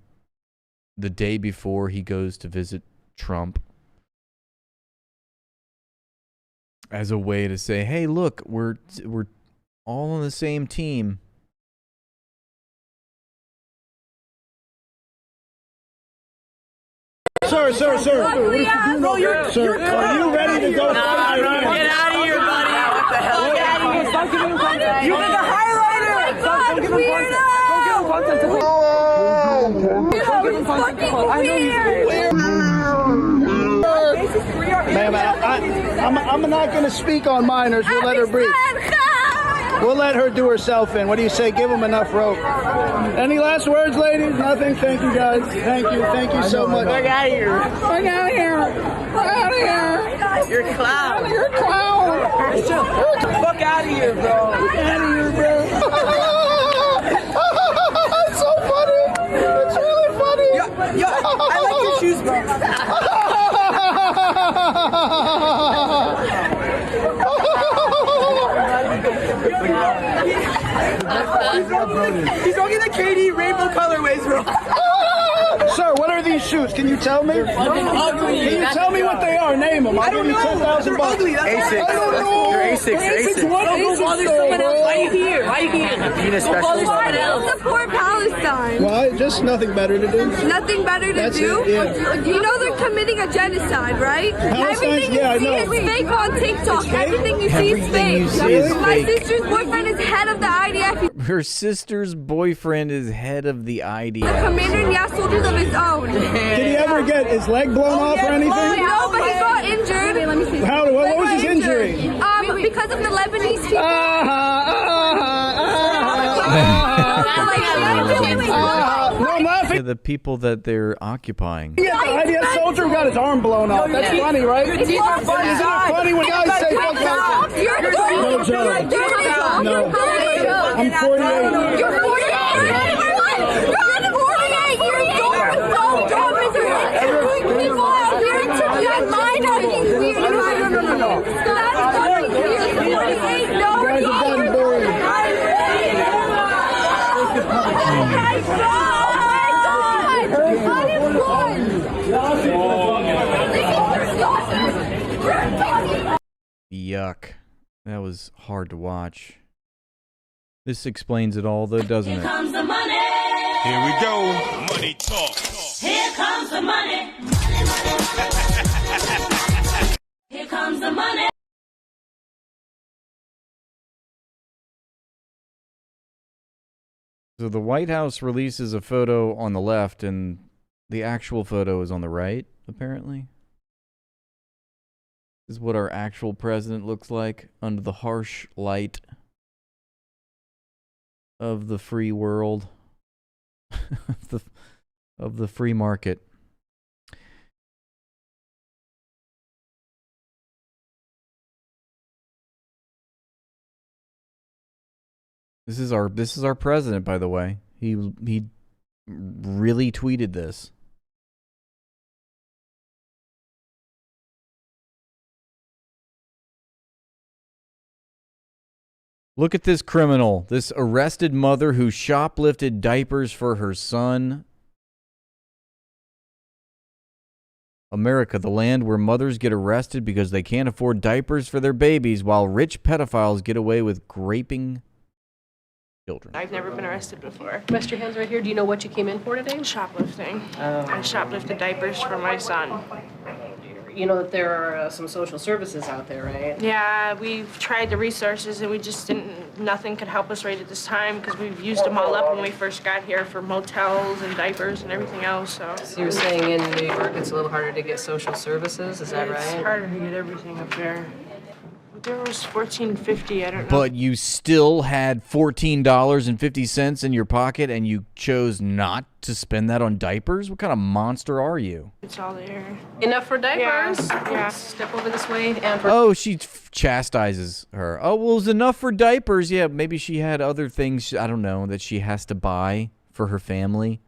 the day before he goes to visit Trump as a way to say, hey, look, we're all on the same team. Sir. Bro, sir, are you ready to go? Get out of here, buddy. What the hell? Get out of here. Stop giving him content. You're the highlighter. Stop giving him content. Don't give him content. I know Ma'am, I'm not going to speak on minors. We'll let her breathe. We'll let her do herself in. What do you say? Give them enough rope. Any last words, ladies? Nothing? Thank you, guys. Thank you so much. We're out of here. We're out of here. We're out of here. You're a clown. You're a clown. Fuck out of here, bro. Get out of here, bro. It's so funny. It's really funny. Yo, I like your shoes, bro. He's rocking the KD rainbow colorways, bro. Sir, what are these shoes? Can you tell me? Ugly. Can you tell me what they are? Name them. I'll give you $10,000. They're ugly. Asics. They're Asics. What Asics? There's someone else right here. Why do you support Palestine? Why? Just nothing better to do. Nothing better to That's do? it, yeah. You know they're committing a genocide, right? Palestine's- Everything yeah, I you see know. is fake on TikTok. Everything you see is Everything fake. you see is My fake. sister's boyfriend is head of the IDF. Her sister's boyfriend is head of the The IDF. commander and he has soldiers of his own. Did he ever get his leg blown off or anything? No, but he got injured. Wait, let me see. How? What was his injury? Because of the Lebanese people. The people that they're occupying. Yeah, the IDF soldier who got his arm blown off. That's funny, right? It's not funny. Isn't it funny when guys say fuck Gaza? No joke. No. I'm 48. You're 48. You're 48 years old with no job. People out here to mine are weird. No. That's fucking weird. 48. No. Guys have gotten bored. Yuck. That was hard to watch. This explains it all, though, doesn't it? Comes the money. Here we go. Money talk. Here comes the money. Here comes the money. So the White House releases a photo on the left, and the actual photo is on the right, apparently. This is what our actual president looks like under the harsh light of the free world, of the free market. This is our president, by the way. He really tweeted this. Look at this criminal, this arrested mother who shoplifted diapers for her son. America, the land where mothers get arrested because they can't afford diapers for their babies, while rich pedophiles get away with raping children. I've never been arrested before. Rest your hands right here. Do you know what you came in for today? Shoplifting. I shoplifted diapers for my son. You know that there are some social services out there, right? Yeah, we've tried the resources and we just nothing could help us right at this time because we've used them all up when we first got here for motels and diapers and everything else, so. So you're saying in New York it's a little harder to get social services, is that right? It's harder to get everything up there. There was $14.50, I don't know. But you still had $14.50 in your pocket and you chose not to spend that on diapers? What kind of monster are you? It's all there. Enough for diapers? Yeah. Step over this way and for... Oh, she chastises her. Oh, well, it was enough for diapers. Yeah, maybe she had other things, I don't know, that she has to buy for her family.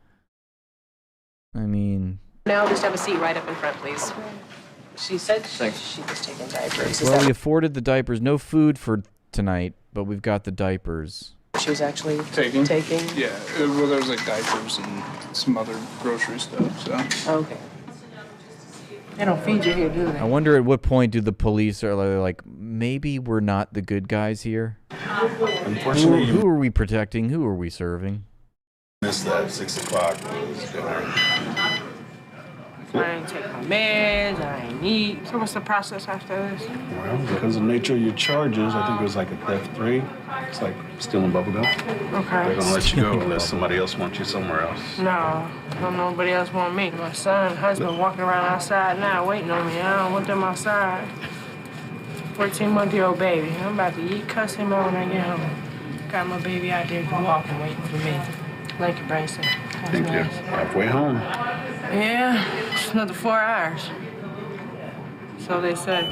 I mean... Now just have a seat right up in front, please. She said she was taking diapers. Well, we afforded the diapers. No food for tonight, but we've got the diapers. She was actually taking? Yeah, well, there's like diapers and some other grocery stuff, so. Okay. They don't feed you here, do they? I wonder at what point do the police are like, maybe we're not the good guys here? Unfortunately, who are we protecting? Who are we serving? Missed that 6 o'clock dinner. I ain't take my meds, I ain't eat. So what's the process after this? Well, because of the nature of your charges, I think it was like a theft 3. It's like stealing bubblegum. Okay. They're gonna let you go unless somebody else wants you somewhere else. No, don't nobody else want me. My son, husband walking around outside now waiting on me. I don't want them outside. 14-month-old baby. I'm about to eat, cuss him out when I get home. Got my baby out there walking, waiting for me. Thank you, Bryson. Thank you. Halfway home. Yeah, it's another 4 hours. So they say.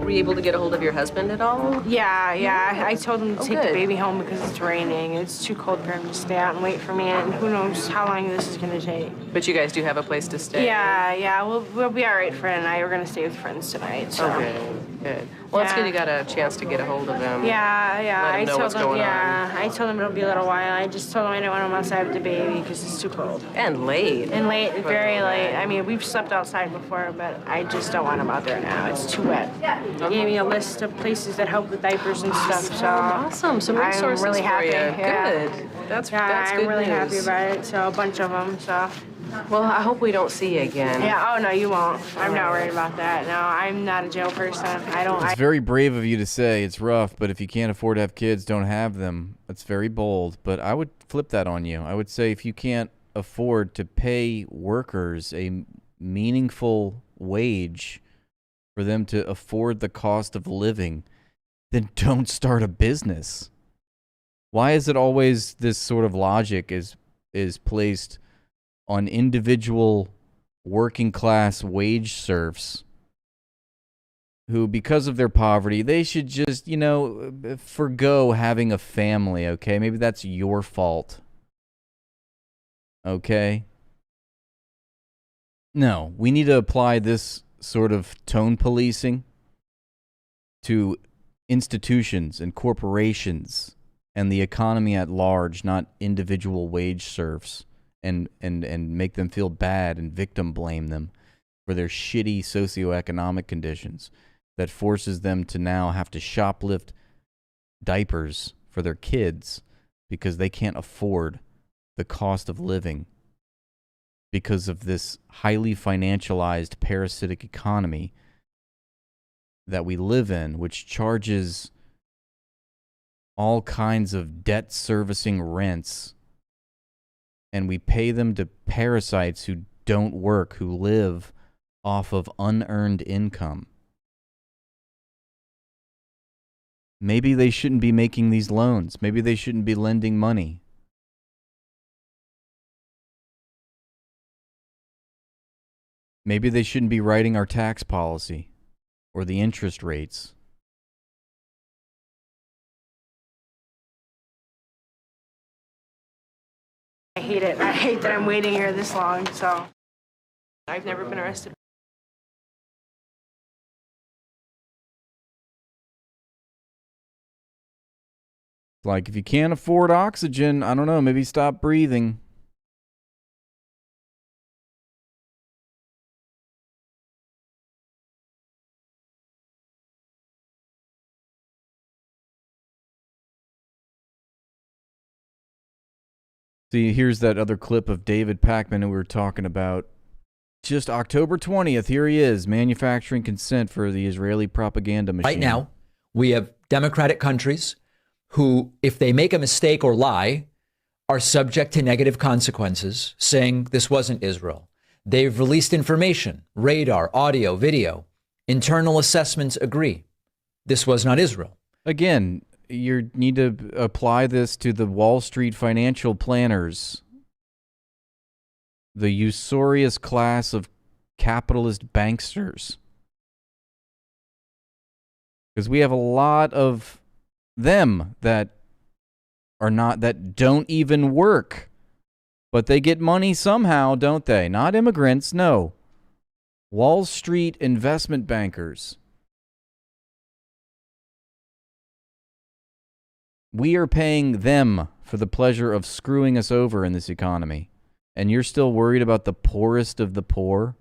Were you able to get a hold of your husband at all? Yeah. I told him to take the good. baby home because it's raining. It's too cold for him to stay out and wait for me, and who knows how long this is going to take. But you guys do have a place to stay? Yeah. We'll be all right. Fred and I are going to stay with friends tonight. So. Good. Well, it's good you got a chance to get a hold of him. Yeah. Let him know what's going on. I told him it'll be a little while. I just told him I didn't want him outside with the baby because it's too cold. And late. Very late. I mean, we've slept outside before, but I just don't want him out there now. It's too wet. He gave me a list of places that help with diapers and stuff. So awesome. Some resources I'm really happy. for you. Yeah. Good. That's good I'm really news. happy about it. So a bunch of them. So. Well, I hope we don't see you again. Yeah. Oh no, you won't. I'm not worried about that. No, I'm not a jail person. It's very brave of you to say it's rough, but if you can't afford to have kids, don't have them. That's very bold. But I would flip that on you. I would say if you can't afford to pay workers a meaningful wage for them to afford the cost of living, then don't start a business. Why is it always this sort of logic is placed on individual working class wage serfs who, because of their poverty, they should just, forgo having a family, okay? Maybe that's your fault. Okay? No, we need to apply this sort of tone policing to institutions and corporations and the economy at large, not individual wage serfs, and make them feel bad and victim blame them for their shitty socioeconomic conditions that forces them to now have to shoplift diapers for their kids because they can't afford the cost of living because of this highly financialized parasitic economy that we live in, which charges all kinds of debt servicing rents, and we pay them to parasites who don't work, who live off of unearned income. Maybe they shouldn't be making these loans. Maybe they shouldn't be lending money. Maybe they shouldn't be writing our tax policy or the interest rates. I hate it. I hate that I'm waiting here this long. So I've never been arrested. Like, if you can't afford oxygen, I don't know, maybe stop breathing. See, here's that other clip of David Pakman who we were talking about. Just October 20th, here he is, manufacturing consent for the Israeli propaganda machine. Right now, we have democratic countries who, if they make a mistake or lie, are subject to negative consequences, saying this wasn't Israel. They've released information, radar, audio, video. Internal assessments agree. This was not Israel. Again, you need to apply this to the Wall Street financial planners, the usurious class of capitalist banksters. Because we have a lot of them that don't even work, but they get money somehow, don't they? Not immigrants, no. Wall Street investment bankers. We are paying them for the pleasure of screwing us over in this economy. And you're still worried about the poorest of the poor?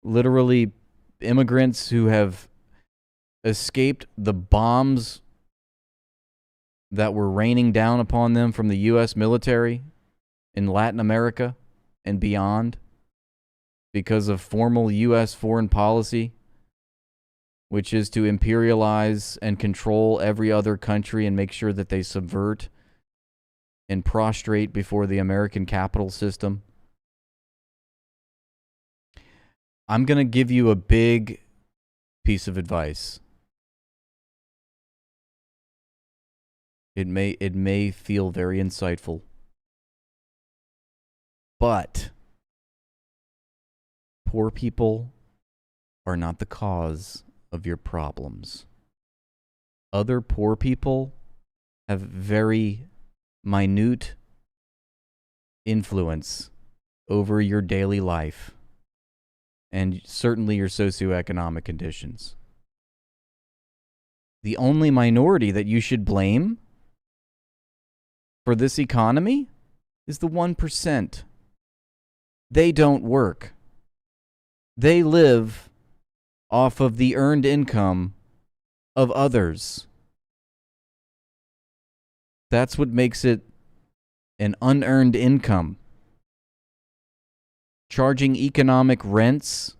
Literally, immigrants who have escaped the bombs that were raining down upon them from the U.S. military in Latin America and beyond because of formal U.S. foreign policy, which is to imperialize and control every other country and make sure that they subvert and prostrate before the American capital system. I'm going to give you a big piece of advice. It may feel very insightful, but poor people are not the cause of your problems. Other poor people have very minute influence over your daily life and certainly your socioeconomic conditions. The only minority that you should blame for this economy is the 1%. They don't work. They live off of the earned income of others. That's what makes it an unearned income. Charging economic rents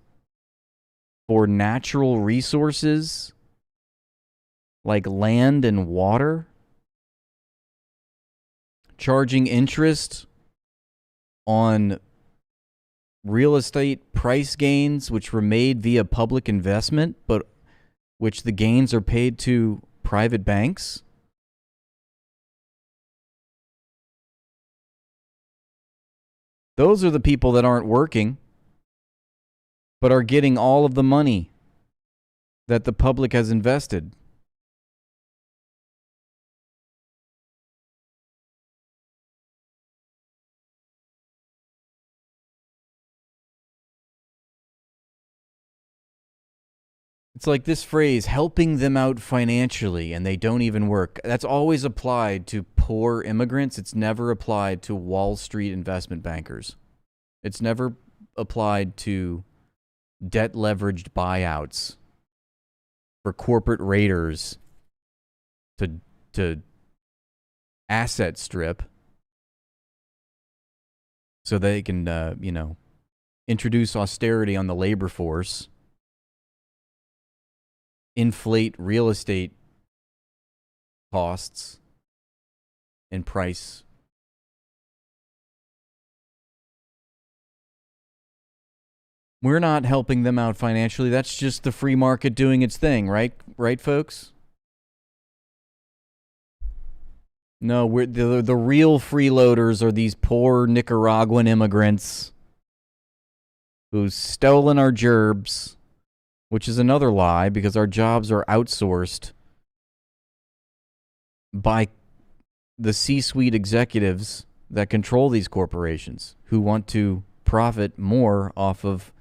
for natural resources like land and water. Charging interest on real estate price gains which were made via public investment, but which the gains are paid to private banks. Those are the people that aren't working, but are getting all of the money that the public has invested. It's like this phrase, helping them out financially, and they don't even work. That's always applied to poor immigrants. It's never applied to Wall Street investment bankers. It's never applied to debt-leveraged buyouts for corporate raiders to asset strip so they can, introduce austerity on the labor force, inflate real estate costs and price. We're not helping them out financially. That's just the free market doing its thing, right? Right, folks? No, we're the real freeloaders are these poor Nicaraguan immigrants who's stolen our gerbs, which is another lie because our jobs are outsourced by the C-suite executives that control these corporations who want to profit more off of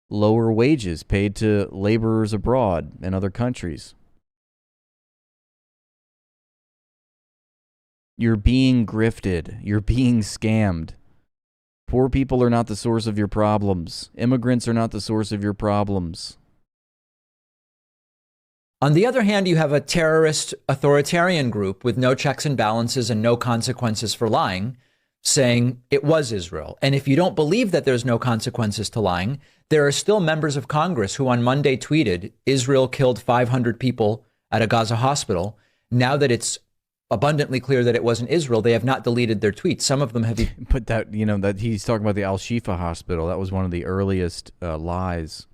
lower wages paid to laborers abroad in other countries. You're being grifted. You're being scammed. Poor people are not the source of your problems. Immigrants are not the source of your problems. On the other hand, you have a terrorist authoritarian group with no checks and balances and no consequences for lying, saying it was Israel. And if you don't believe that there's no consequences to lying, there are still members of Congress who on Monday tweeted Israel killed 500 people at a Gaza hospital. Now that it's abundantly clear that it wasn't Israel, they have not deleted their tweets. Some of them have put that, that he's talking about the Al-Shifa hospital. That was one of the earliest lies,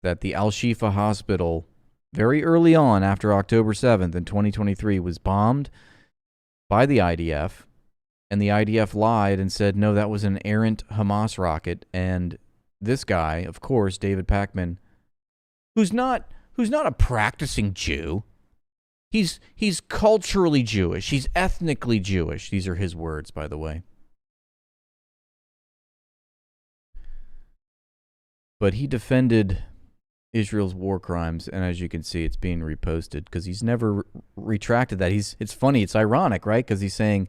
that the Al-Shifa hospital very early on after October 7th in 2023 was bombed by the IDF, and the IDF lied and said, no, that was an errant Hamas rocket. And this guy, of course, David Pakman, who's not a practicing Jew. He's culturally Jewish. He's ethnically Jewish. These are his words, by the way. But he defended Israel's war crimes, and as you can see, it's being reposted because he's never retracted that. It's funny, it's ironic, right? Because he's saying,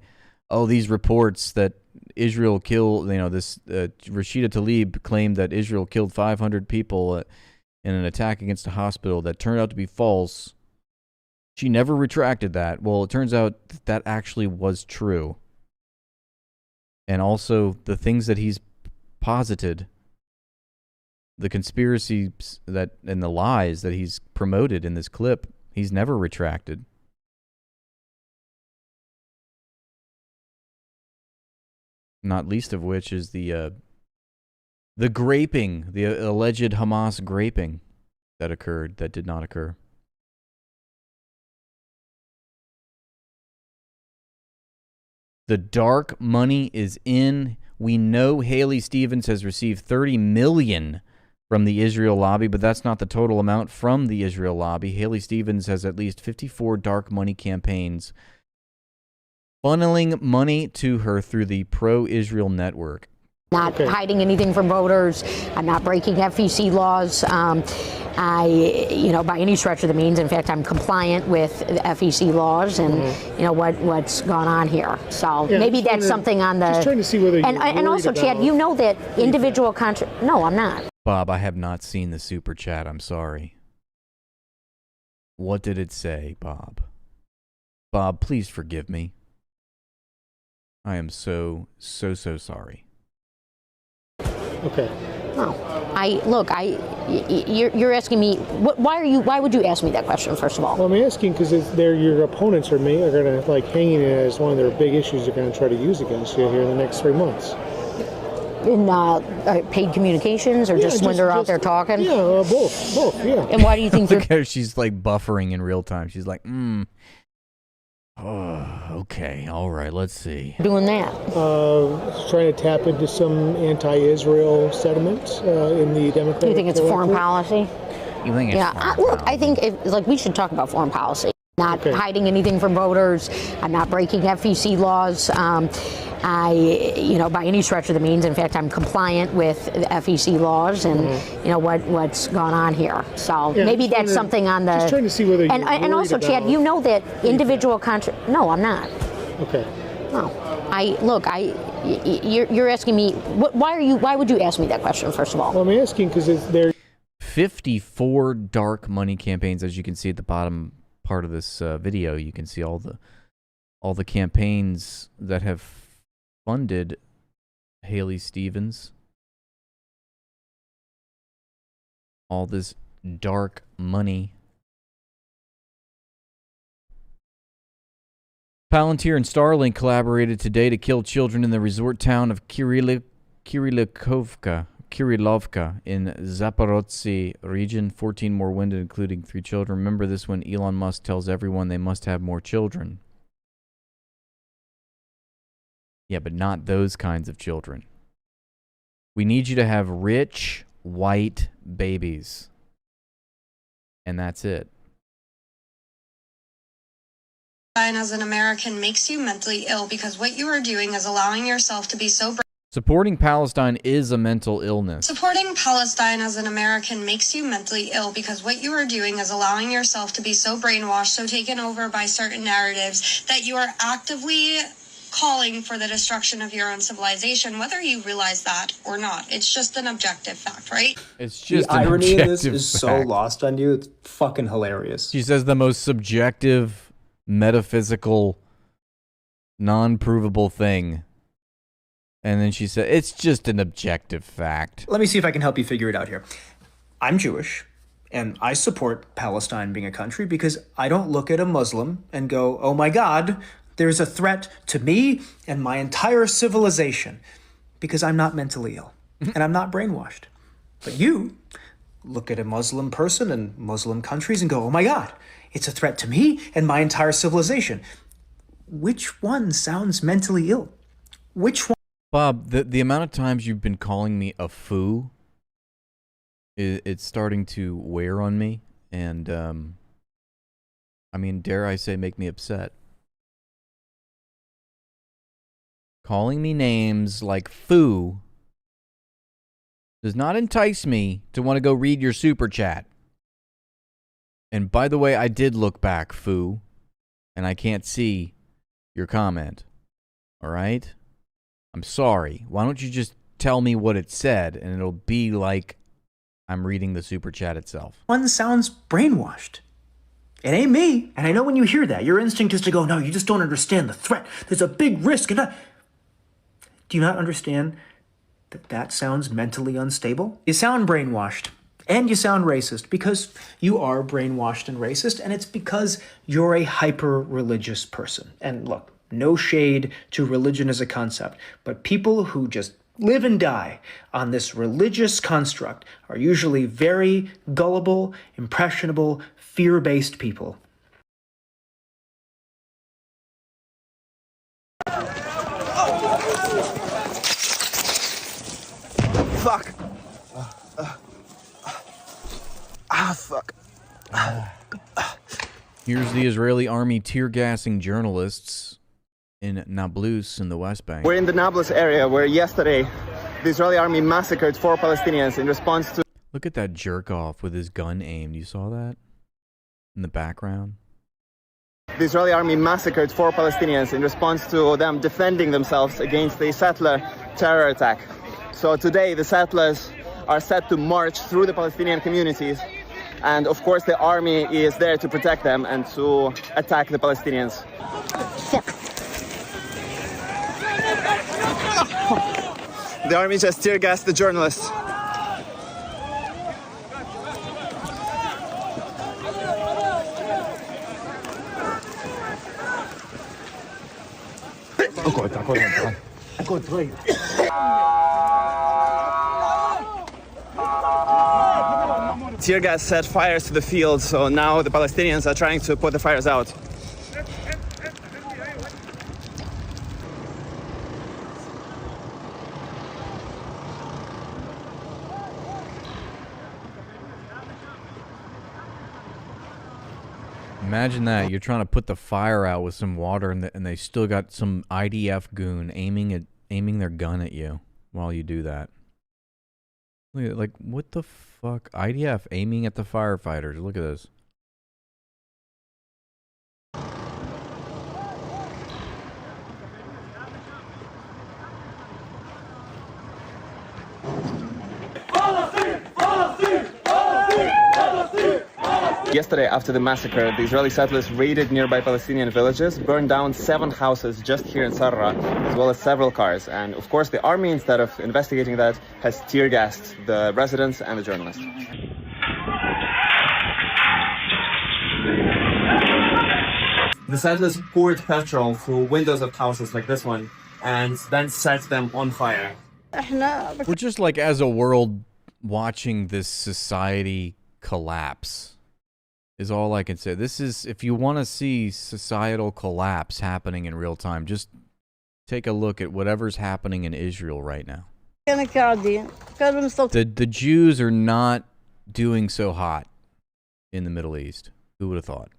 oh, these reports that Israel killed, this Rashida Tlaib claimed that Israel killed 500 people in an attack against a hospital that turned out to be false. She never retracted that. Well, it turns out that actually was true. And also, the things that he's posited, the conspiracies and the lies that he's promoted in this clip, he's never retracted. Not least of which is the graping, the alleged Hamas graping that occurred, that did not occur. The dark money is in. We know Haley Stevens has received $30 million from the Israel lobby, but that's not the total amount from the Israel lobby. Haley Stevens has at least 54 dark money campaigns funneling money to her through the pro-Israel network. Not hiding anything from voters. I'm not breaking FEC laws. By any stretch of the means. In fact, I'm compliant with the FEC laws and what's gone on here. So maybe that's something on the. Just trying to see whether you're and also, Chad, you know that individual No, I'm not. Bob, I have not seen the super chat. I'm sorry. What did it say, Bob? Bob, please forgive me. I am so sorry. Okay. No, you're asking me. Why would you ask me that question? First of all, well, I'm asking because your opponents are going to hanging it as one of their big issues they're going to try to use against you here in the next 3 months. In paid communications or just when they're out there talking? Yeah, both. Yeah. And why do you think? Look at her, she's like buffering in real time. She's like, Oh, okay, all right, let's see. Doing that? Trying to tap into some anti-Israel sentiment in the Democratic. You think it's foreign policy? You think it's I think we should talk about foreign policy. Not hiding anything from voters. I'm not breaking FEC laws. By any stretch of the means. In fact, I'm compliant with the FEC laws and what's gone on here. So maybe that's something on the. Just trying to see whether. And also, Chad, you know that individual No, I'm not. Okay. No, you're asking me. Why would you ask me that question? First of all, well, I'm asking because there. 54 dark money campaigns, as you can see at the bottom part of this video. You can see all the campaigns that have funded Haley Stevens. All this dark money. Palantir and Starlink collaborated today to kill children in the resort town of Kirillovka in Zaporozhye region. 14 more wounded, including 3 children. Remember this when Elon Musk tells everyone they must have more children. Yeah, but not those kinds of children. We need you to have rich, white babies. And that's it. As an American makes you mentally ill because what you are doing is allowing yourself to be so. Supporting Palestine is a mental illness. Supporting Palestine as an American makes you mentally ill because what you are doing is allowing yourself to be so brainwashed, so taken over by certain narratives that you are actively calling for the destruction of your own civilization, whether you realize that or not. It's just an objective fact, right? It's just the irony in this is so lost on you. It's fucking hilarious. She says the most subjective, metaphysical, non-provable thing. And then she said, it's just an objective fact. Let me see if I can help you figure it out here. I'm Jewish, and I support Palestine being a country because I don't look at a Muslim and go, oh my God, there's a threat to me and my entire civilization, because I'm not mentally ill and I'm not brainwashed. But you look at a Muslim person and Muslim countries and go, oh my God, it's a threat to me and my entire civilization. Which one sounds mentally ill? Which one? Bob, the amount of times you've been calling me a foo, it's starting to wear on me. And, I mean, dare I say, make me upset. Calling me names like foo does not entice me to want to go read your super chat. And by the way, I did look back, foo, and I can't see your comment. All right? I'm sorry. Why don't you just tell me what it said, and it'll be like I'm reading the super chat itself. One sounds brainwashed. It ain't me. And I know when you hear that, your instinct is to go, no, you just don't understand the threat. There's a big risk. Do you not understand that that sounds mentally unstable? You sound brainwashed. And you sound racist because you are brainwashed and racist, and it's because you're a hyper-religious person. And look, no shade to religion as a concept, but people who just live and die on this religious construct are usually very gullible, impressionable, fear-based people. Fuck. Fuck. Here's the Israeli army tear gassing journalists in Nablus in the West Bank. We're in the Nablus area where yesterday the Israeli army massacred 4 Palestinians in response to... Look at that jerk off with his gun aimed. You saw that? In the background? The Israeli army massacred 4 Palestinians in response to them defending themselves against the settler terror attack. So today the settlers are set to march through the Palestinian communities, and of course the army is there to protect them and to attack the Palestinians. Fuck. The army just tear gassed the journalists. Tear gas set fires to the field, so now the Palestinians are trying to put the fires out. Imagine that. You're trying to put the fire out with some water, and they still got some IDF goon aiming their gun at you while you do that. Like, what the fuck? IDF aiming at the firefighters. Look at this. Yesterday, after the massacre, the Israeli settlers raided nearby Palestinian villages, burned down 7 houses just here in Sarra, as well as several cars. And of course, the army, instead of investigating that, has tear gassed the residents and the journalists. The settlers poured petrol through windows of houses like this one, and then set them on fire. We're just like, as a world, watching this society collapse. Is all I can say. This is, if you want to see societal collapse happening in real time, just take a look at whatever's happening in Israel right now. The Jews are not doing so hot in the Middle East. Who would have thought?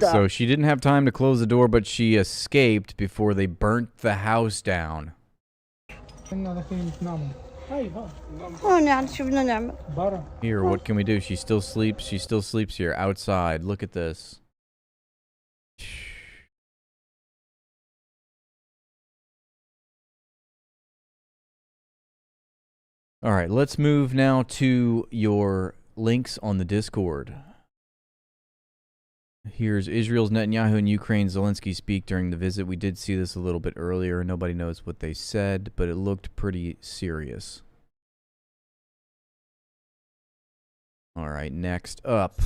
So she didn't have time to close the door, but she escaped before they burnt the house down. Here, what can we do? She still sleeps. She still sleeps here outside. Look at this. All right, let's move now to your links on the Discord. Here's Israel's Netanyahu and Ukraine's Zelensky speak during the visit. We did see this a little bit earlier. Nobody knows what they said, but it looked pretty serious. All right, next up.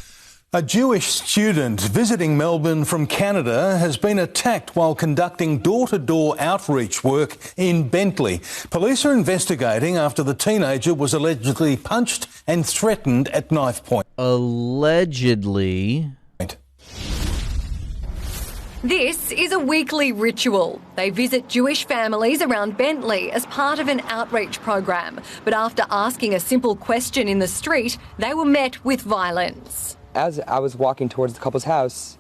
A Jewish student visiting Melbourne from Canada has been attacked while conducting door-to-door outreach work in Bentley. Police are investigating after the teenager was allegedly punched and threatened at knife point. Allegedly. This is a weekly ritual. They visit Jewish families around Bentley as part of an outreach program. But after asking a simple question in the street, they were met with violence. As I was walking towards the couple's house,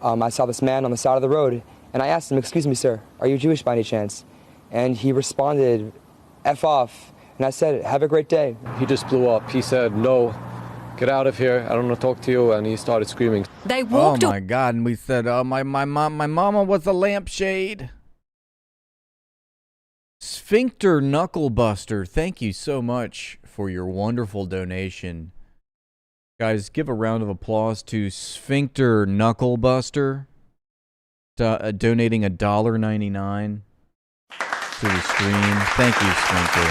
I saw this man on the side of the road, and I asked him, "Excuse me, sir, are you Jewish by any chance?" And he responded, "F off." And I said, "Have a great day." He just blew up. He said, "No. Get out of here. I don't want to talk to you." And he started screaming. They walked. Oh my God! And we said, "Oh my mama was a lampshade." Sphincter Knucklebuster, thank you so much for your wonderful donation, guys. Give a round of applause to Sphincter Knucklebuster, donating $1.99 to the stream. Thank you, Sphincter.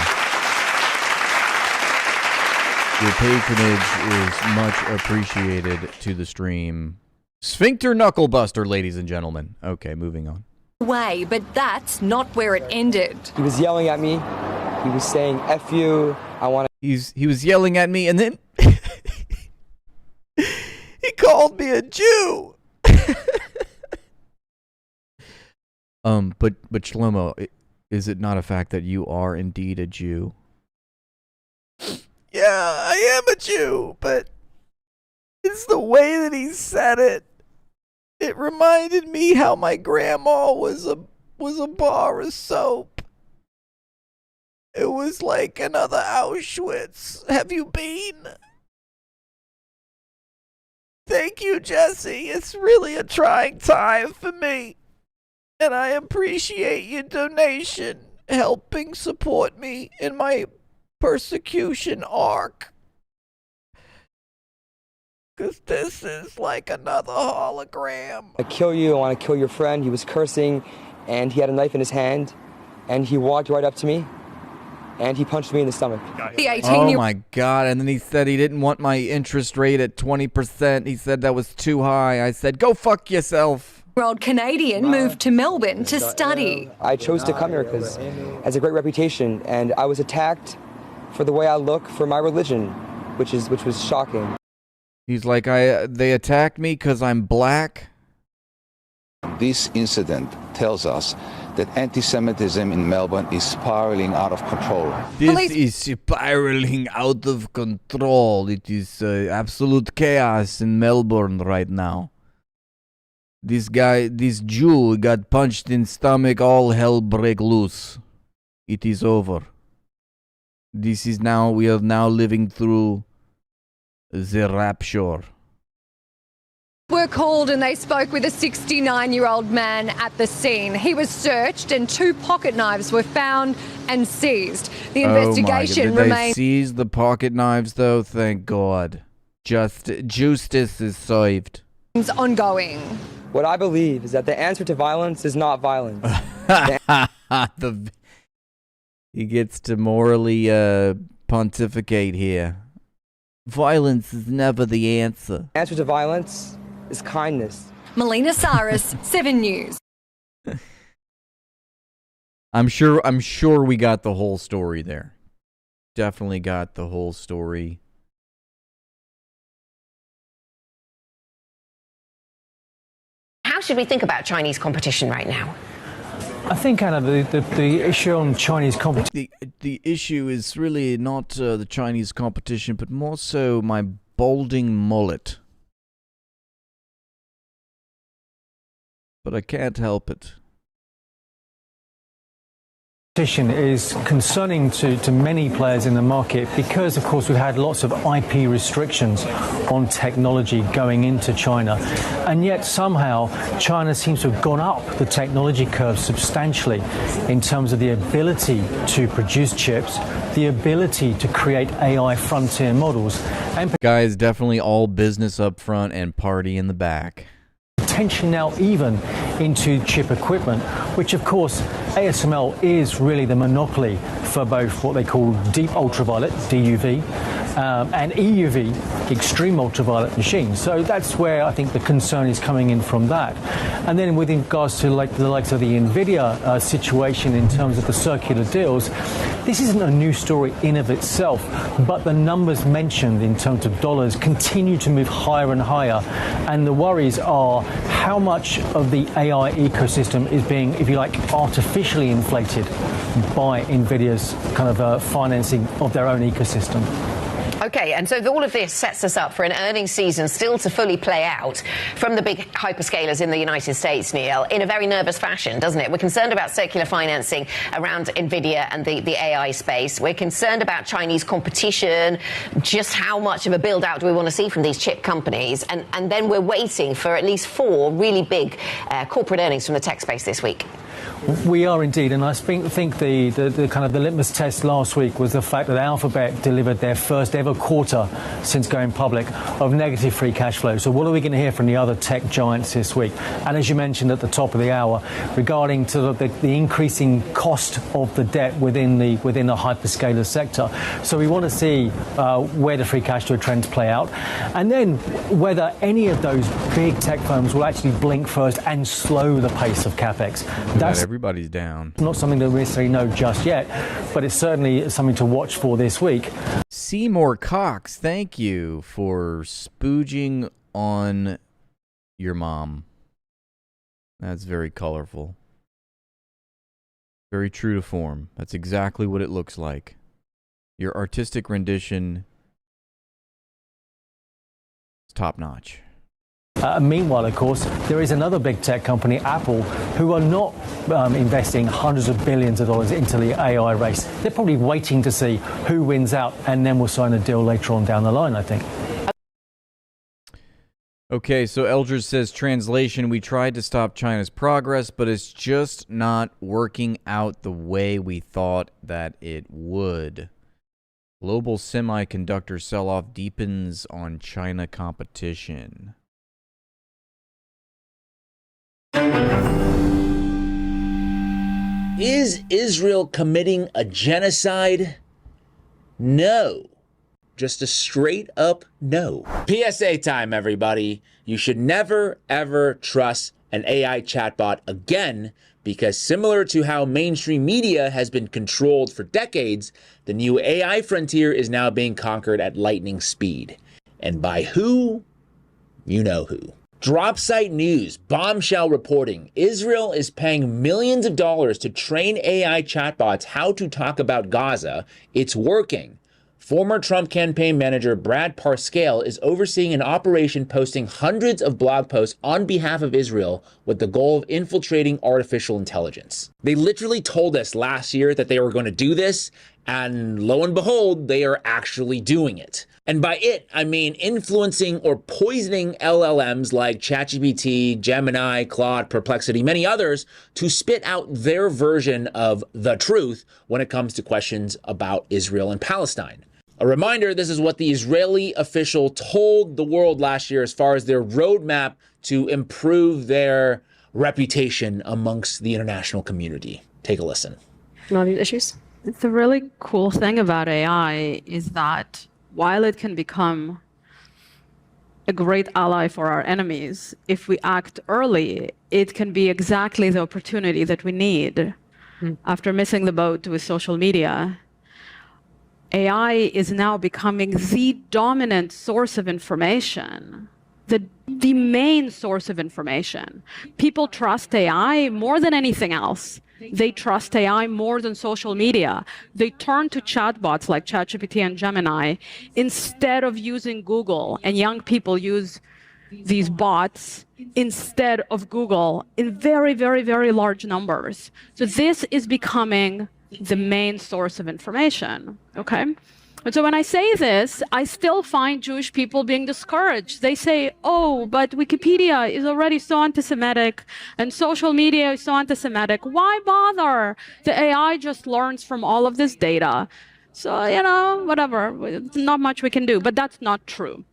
Your patronage is much appreciated to the stream. Sphincter Knucklebuster, ladies and gentlemen. Okay, moving on. Way, but that's not where it ended. He was yelling at me. He was saying, "F you, I want to..." He was yelling at me, and then he called me a Jew. But Shlomo, is it not a fact that you are indeed a Jew? Yeah, I am a Jew, but it's the way that he said it. It reminded me how my grandma was a bar of soap. It was like another Auschwitz. Have you been? Thank you, Jesse. It's really a trying time for me. And I appreciate your donation, helping support me in my persecution arc. Because this is like another hologram. I kill you, I want to kill your friend. He was cursing, and he had a knife in his hand, and he walked right up to me, and he punched me in the stomach. The 18-year-old. Oh my God. And then he said he didn't want my interest rate at 20%. He said that was too high. I said, go fuck yourself. Canadian moved to Melbourne to study. I chose to come here because it has a great reputation, and I was attacked for the way I look, for my religion, which was shocking. He's like, they attacked me because I'm black. This incident tells us that anti-Semitism in Melbourne is spiraling out of control. This is spiraling out of control. It is absolute chaos in Melbourne right now. This Jew got punched in stomach, all hell break loose. It is over. We are now living through the rapture. Were called and they spoke with a 69-year-old man at the scene. He was searched and 2 pocket knives were found and seized. The investigation remains. remains. They seized the pocket knives, though. Thank God. Justice is served. Ongoing. What I believe is that the answer to violence is not violence. He gets to morally pontificate here. Violence is never the answer. The answer to violence is kindness. Melina Saris, 7 News. I'm sure we got the whole story there. Definitely got the whole story. How should we think about Chinese competition right now? I think, Anna, the issue on Chinese competition... The issue is really not the Chinese competition, but more so my balding mullet. But I can't help it. Is concerning to many players in the market because, of course, we've had lots of IP restrictions on technology going into China, and yet somehow China seems to have gone up the technology curve substantially in terms of the ability to produce chips, the ability to create AI frontier models, and guys, definitely all business up front and party in the back. Potentially now even into chip equipment, which of course ASML is really the monopoly for both what they call deep ultraviolet, DUV, and EUV, extreme ultraviolet machines. So that's where I think the concern is coming in from that. And then with regards to the likes of the NVIDIA situation in terms of the circular deals, this isn't a new story in of itself, but the numbers mentioned in terms of dollars continue to move higher and higher. And the worries are how much of the AI ecosystem is being, if you like, artificially inflated by NVIDIA's kind of financing of their own ecosystem. Okay, and so all of this sets us up for an earnings season still to fully play out from the big hyperscalers in the United States, Neil, in a very nervous fashion, doesn't it? We're concerned about circular financing around NVIDIA and the AI space. We're concerned about Chinese competition, just how much of a build-out do we want to see from these chip companies? And then we're waiting for at least 4 really big corporate earnings from the tech space this week. We are indeed, and I think the kind of the litmus test last week was the fact that Alphabet delivered their first ever quarter since going public of negative free cash flow. So what are we going to hear from the other tech giants this week? And as you mentioned at the top of the hour, regarding to the increasing cost of the debt within the hyperscaler sector. So we want to see where the free cash flow trends play out, and then whether any of those big tech firms will actually blink first and slow the pace of capex. That's everybody's down. Not something that we necessarily know just yet, but it's certainly something to watch for this week. Seymour Cox, thank you for spooging on your mom. That's very colorful. Very true to form. That's exactly what it looks like. Your artistic rendition is top notch. Meanwhile, of course, there is another big tech company, Apple, who are not investing hundreds of billions of dollars into the AI race. They're probably waiting to see who wins out, and then we'll sign a deal later on down the line, I think. Okay, so Eldridge says, translation, we tried to stop China's progress, but it's just not working out the way we thought that it would. Global semiconductor sell-off deepens on China competition. Is Israel committing a genocide? No. Just a straight up no. PSA time, everybody. You should never, ever trust an AI chatbot again, because similar to how mainstream media has been controlled for decades, the new AI frontier is now being conquered at lightning speed. And by who? You know who. Dropsite News, bombshell reporting. Israel is paying millions of dollars to train AI chatbots how to talk about Gaza. It's working. Former Trump campaign manager Brad Parscale is overseeing an operation posting hundreds of blog posts on behalf of Israel with the goal of infiltrating artificial intelligence. They literally told us last year that they were going to do this, and lo and behold, they are actually doing it. And by it, I mean influencing or poisoning LLMs like ChatGPT, Gemini, Claude, Perplexity, many others to spit out their version of the truth when it comes to questions about Israel and Palestine. A reminder, this is what the Israeli official told the world last year as far as their roadmap to improve their reputation amongst the international community. Take a listen. And all these issues? The really cool thing about AI is that while it can become a great ally for our enemies, if we act early, it can be exactly the opportunity that we need. After missing the boat with social media, AI is now becoming the dominant source of information, the main source of information. People trust AI more than anything else. They trust AI more than social media. They turn to chatbots like ChatGPT and Gemini instead of using Google, and young people use these bots instead of Google in very, very, very large numbers. So this is becoming the main source of information, okay? And so when I say this, I still find Jewish people being discouraged. They say, oh, but Wikipedia is already so anti-Semitic and social media is so anti-Semitic. Why bother? The AI just learns from all of this data. So, you know, whatever, not much we can do, but that's not true.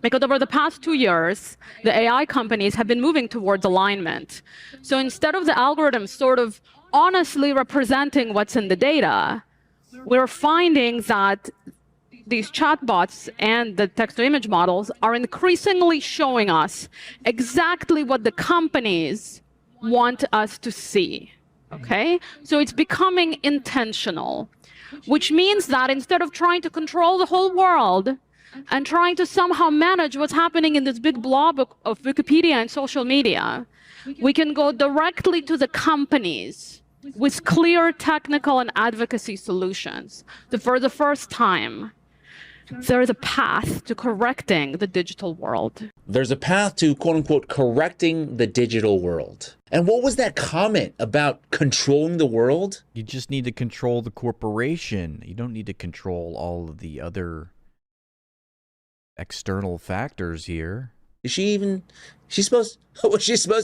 Because over the past 2 years, the AI companies have been moving towards alignment. So instead of the algorithms sort of honestly representing what's in the data, we're finding that these chatbots and the text-to-image models are increasingly showing us exactly what the companies want us to see, okay? So it's becoming intentional, which means that instead of trying to control the whole world and trying to somehow manage what's happening in this big blob of Wikipedia and social media, we can go directly to the companies with clear technical and advocacy solutions. So for the first time, there's a path to correcting the digital world. There's a path to, quote unquote, correcting the digital world. And what was that comment about controlling the world? You just need to control the corporation. You don't need to control all of the other external factors here. Was she supposed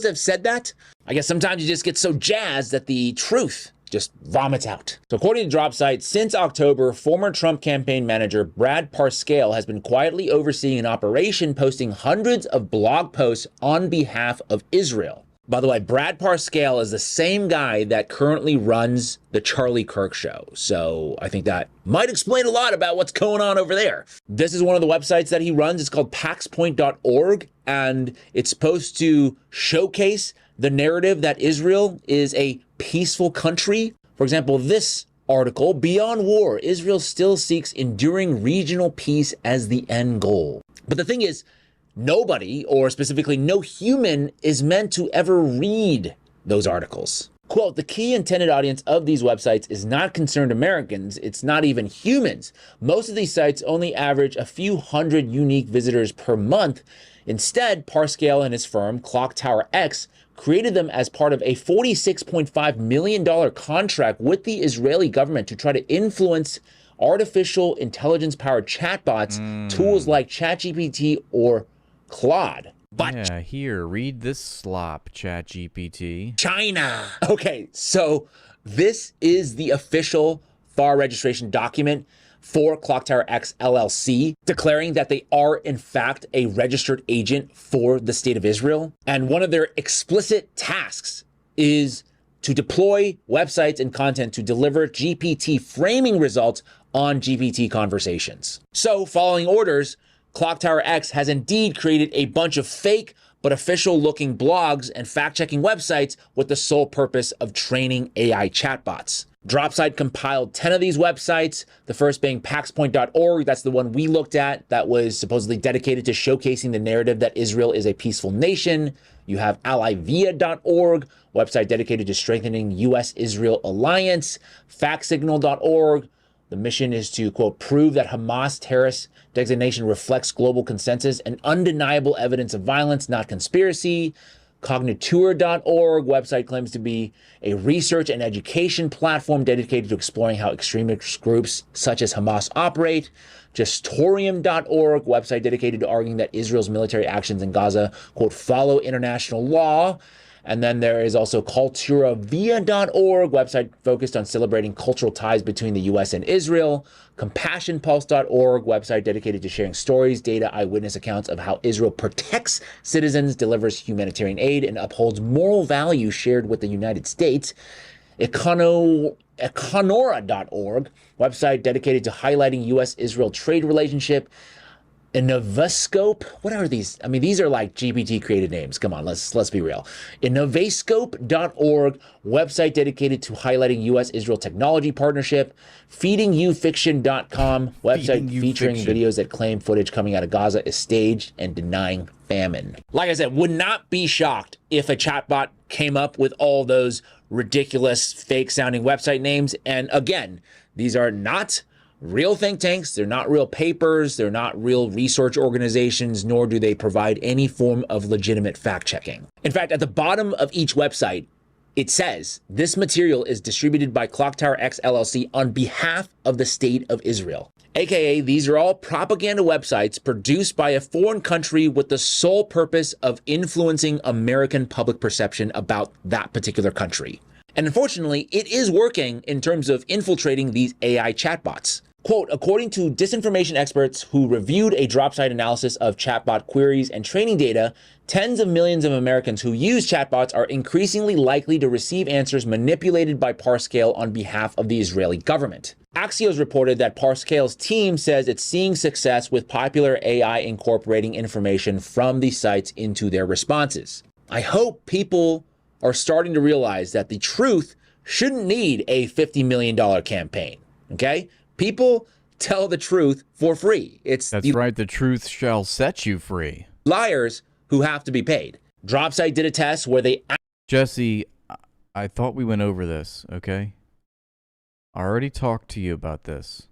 to have said that? I guess sometimes you just get so jazzed that the truth just vomits out. So according to Dropsite, since October, former Trump campaign manager Brad Parscale has been quietly overseeing an operation posting hundreds of blog posts on behalf of Israel. By the way, Brad Parscale is the same guy that currently runs the Charlie Kirk Show. So I think that might explain a lot about what's going on over there. This is one of the websites that he runs. It's called paxpoint.org, and it's supposed to showcase the narrative that Israel is a peaceful country. For example, this article, Beyond War, Israel still seeks enduring regional peace as the end goal. But the thing is, nobody, or specifically no human, is meant to ever read those articles. Quote, the key intended audience of these websites is not concerned Americans. It's not even humans. Most of these sites only average a few hundred unique visitors per month. Instead, Parscale and his firm, Clock Tower X, created them as part of a $46.5 million contract with the Israeli government to try to influence artificial intelligence-powered chatbots, tools like ChatGPT or Claude. But yeah, here, read this slop, ChatGPT. China. Okay, so this is the official FAR registration document for Clock Tower X LLC, declaring that they are in fact a registered agent for the state of Israel. And one of their explicit tasks is to deploy websites and content to deliver GPT framing results on GPT conversations. So following orders, Clock Tower X has indeed created a bunch of fake but official looking blogs and fact-checking websites with the sole purpose of training AI chatbots. Dropsite compiled 10 of these websites, the first being paxpoint.org. That's the one we looked at that was supposedly dedicated to showcasing the narrative that Israel is a peaceful nation. You have allyvia.org, website dedicated to strengthening U.S.-Israel alliance. Factsignal.org. The mission is to, quote, prove that Hamas terrorist designation reflects global consensus and undeniable evidence of violence, not conspiracy. Cogniteur.org website claims to be a research and education platform dedicated to exploring how extremist groups such as Hamas operate. Justorium.org website dedicated to arguing that Israel's military actions in Gaza, quote, follow international law. And then there is also culturavia.org, website focused on celebrating cultural ties between the U.S. and Israel. Compassionpulse.org, website dedicated to sharing stories, data, eyewitness accounts of how Israel protects citizens, delivers humanitarian aid, and upholds moral values shared with the United States. Econora.org, website dedicated to highlighting U.S.-Israel trade relationship. Innovascope, what are these? I mean, these are like GPT created names. Come on, let's be real. Innovascope.org, website dedicated to highlighting U.S.-Israel technology partnership. Feedingyoufiction.com, website featuring videos that claim footage coming out of Gaza is staged and denying famine. Like I said, would not be shocked if a chatbot came up with all those ridiculous fake sounding website names. And again, these are not real think tanks, they're not real papers, they're not real research organizations, nor do they provide any form of legitimate fact-checking. In fact, at the bottom of each website, it says, this material is distributed by Clock Tower X LLC on behalf of the state of Israel. AKA, these are all propaganda websites produced by a foreign country with the sole purpose of influencing American public perception about that particular country. And unfortunately, it is working in terms of infiltrating these AI chatbots. Quote, according to disinformation experts who reviewed a Dropsite analysis of chatbot queries and training data, tens of millions of Americans who use chatbots are increasingly likely to receive answers manipulated by Parscale on behalf of the Israeli government. Axios reported that Parscale's team says it's seeing success with popular AI incorporating information from these sites into their responses. I hope people are starting to realize that the truth shouldn't need a $50 million campaign, okay? People tell the truth for free. That's right, the truth shall set you free. Liars who have to be paid. Dropsite did a test where they... Jesse, I thought we went over this, okay? I already talked to you about this.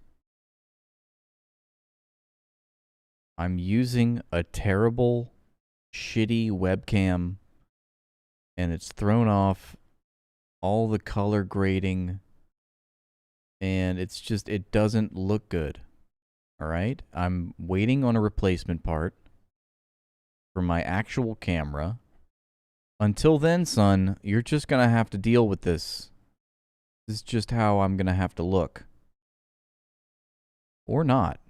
I'm using a terrible, shitty webcam, and it's thrown off all the color grading, and it's just, it doesn't look good. All right? I'm waiting on a replacement part for my actual camera. Until then, son, you're just going to have to deal with this. This is just how I'm going to have to look. Or not.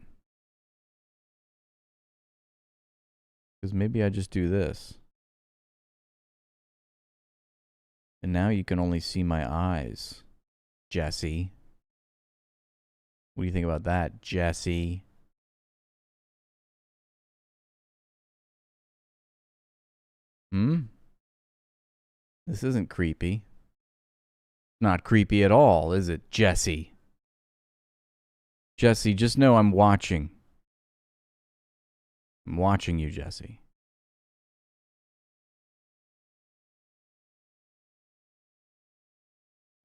Because maybe I just do this. And now you can only see my eyes, Jesse. What do you think about that, Jesse? This isn't creepy. Not creepy at all, is it, Jesse? Jesse, just know I'm watching. I'm watching you, Jesse.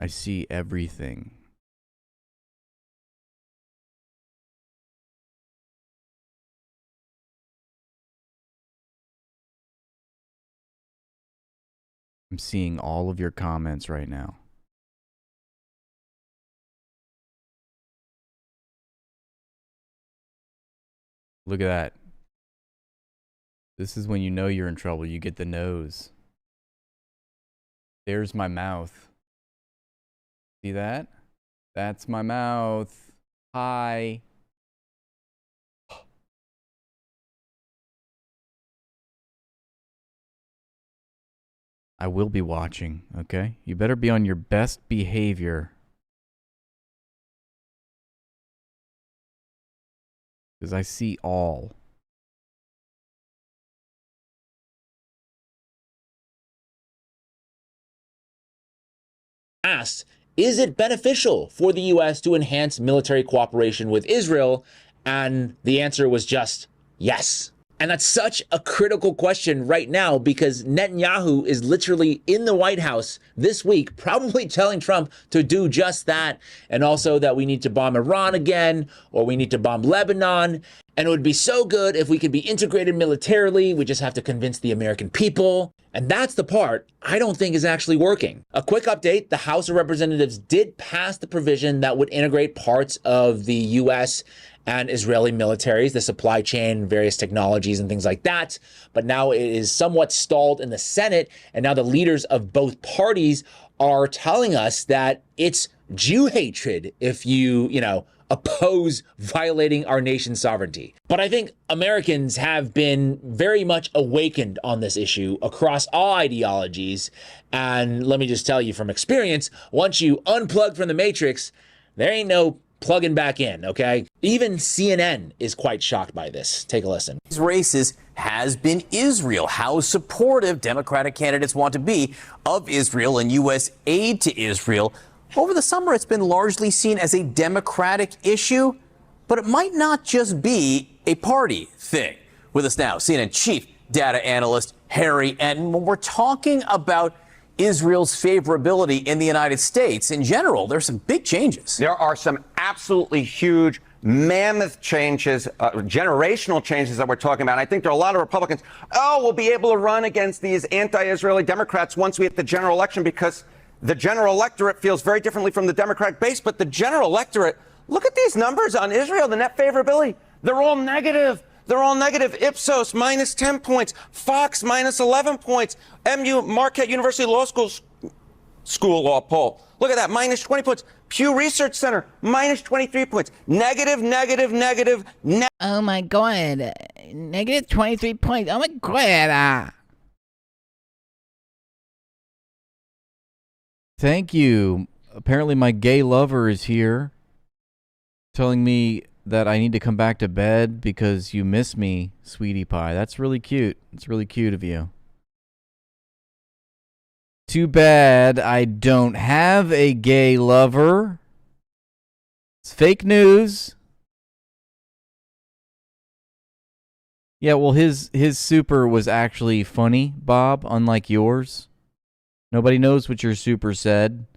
I see everything. I'm seeing all of your comments right now. Look at that. This is when you know you're in trouble. You get the nose. There's my mouth. See that? That's my mouth. Hi. I will be watching, okay? You better be on your best behavior. Because I see all. Asked, is it beneficial for the U.S. to enhance military cooperation with Israel? And the answer was just yes. And that's such a critical question right now because Netanyahu is literally in the White House this week, probably telling Trump to do just that. And also that we need to bomb Iran again, or we need to bomb Lebanon. And it would be so good if we could be integrated militarily. We just have to convince the American people. And that's the part I don't think is actually working. A quick update, the House of Representatives did pass the provision that would integrate parts of the U.S. and Israeli militaries, the supply chain, various technologies and things like that. But now it is somewhat stalled in the Senate. And now the leaders of both parties are telling us that it's Jew hatred if you oppose violating our nation's sovereignty. But I think Americans have been very much awakened on this issue across all ideologies. And let me just tell you from experience, once you unplug from the Matrix, there ain't no plugging back in, okay? Even CNN is quite shocked by this. Take a listen. These races has been Israel, how supportive Democratic candidates want to be of Israel and U.S. aid to Israel. Over the summer, it's been largely seen as a Democratic issue, but it might not just be a party thing. With us now, CNN chief data analyst Harry Enten. When we're talking about Israel's favorability in the United States, in general, there's some big changes. There are some absolutely huge, mammoth changes, generational changes that we're talking about. I think there are a lot of Republicans, we'll be able to run against these anti-Israeli Democrats once we hit the general election because the general electorate feels very differently from the Democratic base. But the general electorate, look at these numbers on Israel, the net favorability. They're all negative. They're all negative. Ipsos, minus 10 points. Fox, minus 11 points. Marquette University Law School Law poll. Look at that, minus 20 points. Pew Research Center, minus 23 points. Negative. Oh, my God. Negative 23 points. Oh, my God. Thank you. Apparently my gay lover is here telling me that I need to come back to bed because you miss me, sweetie pie. That's really cute. It's really cute of you. Too bad I don't have a gay lover. It's fake news. Yeah, well, his super was actually funny, Bob, unlike yours. Nobody knows what your super said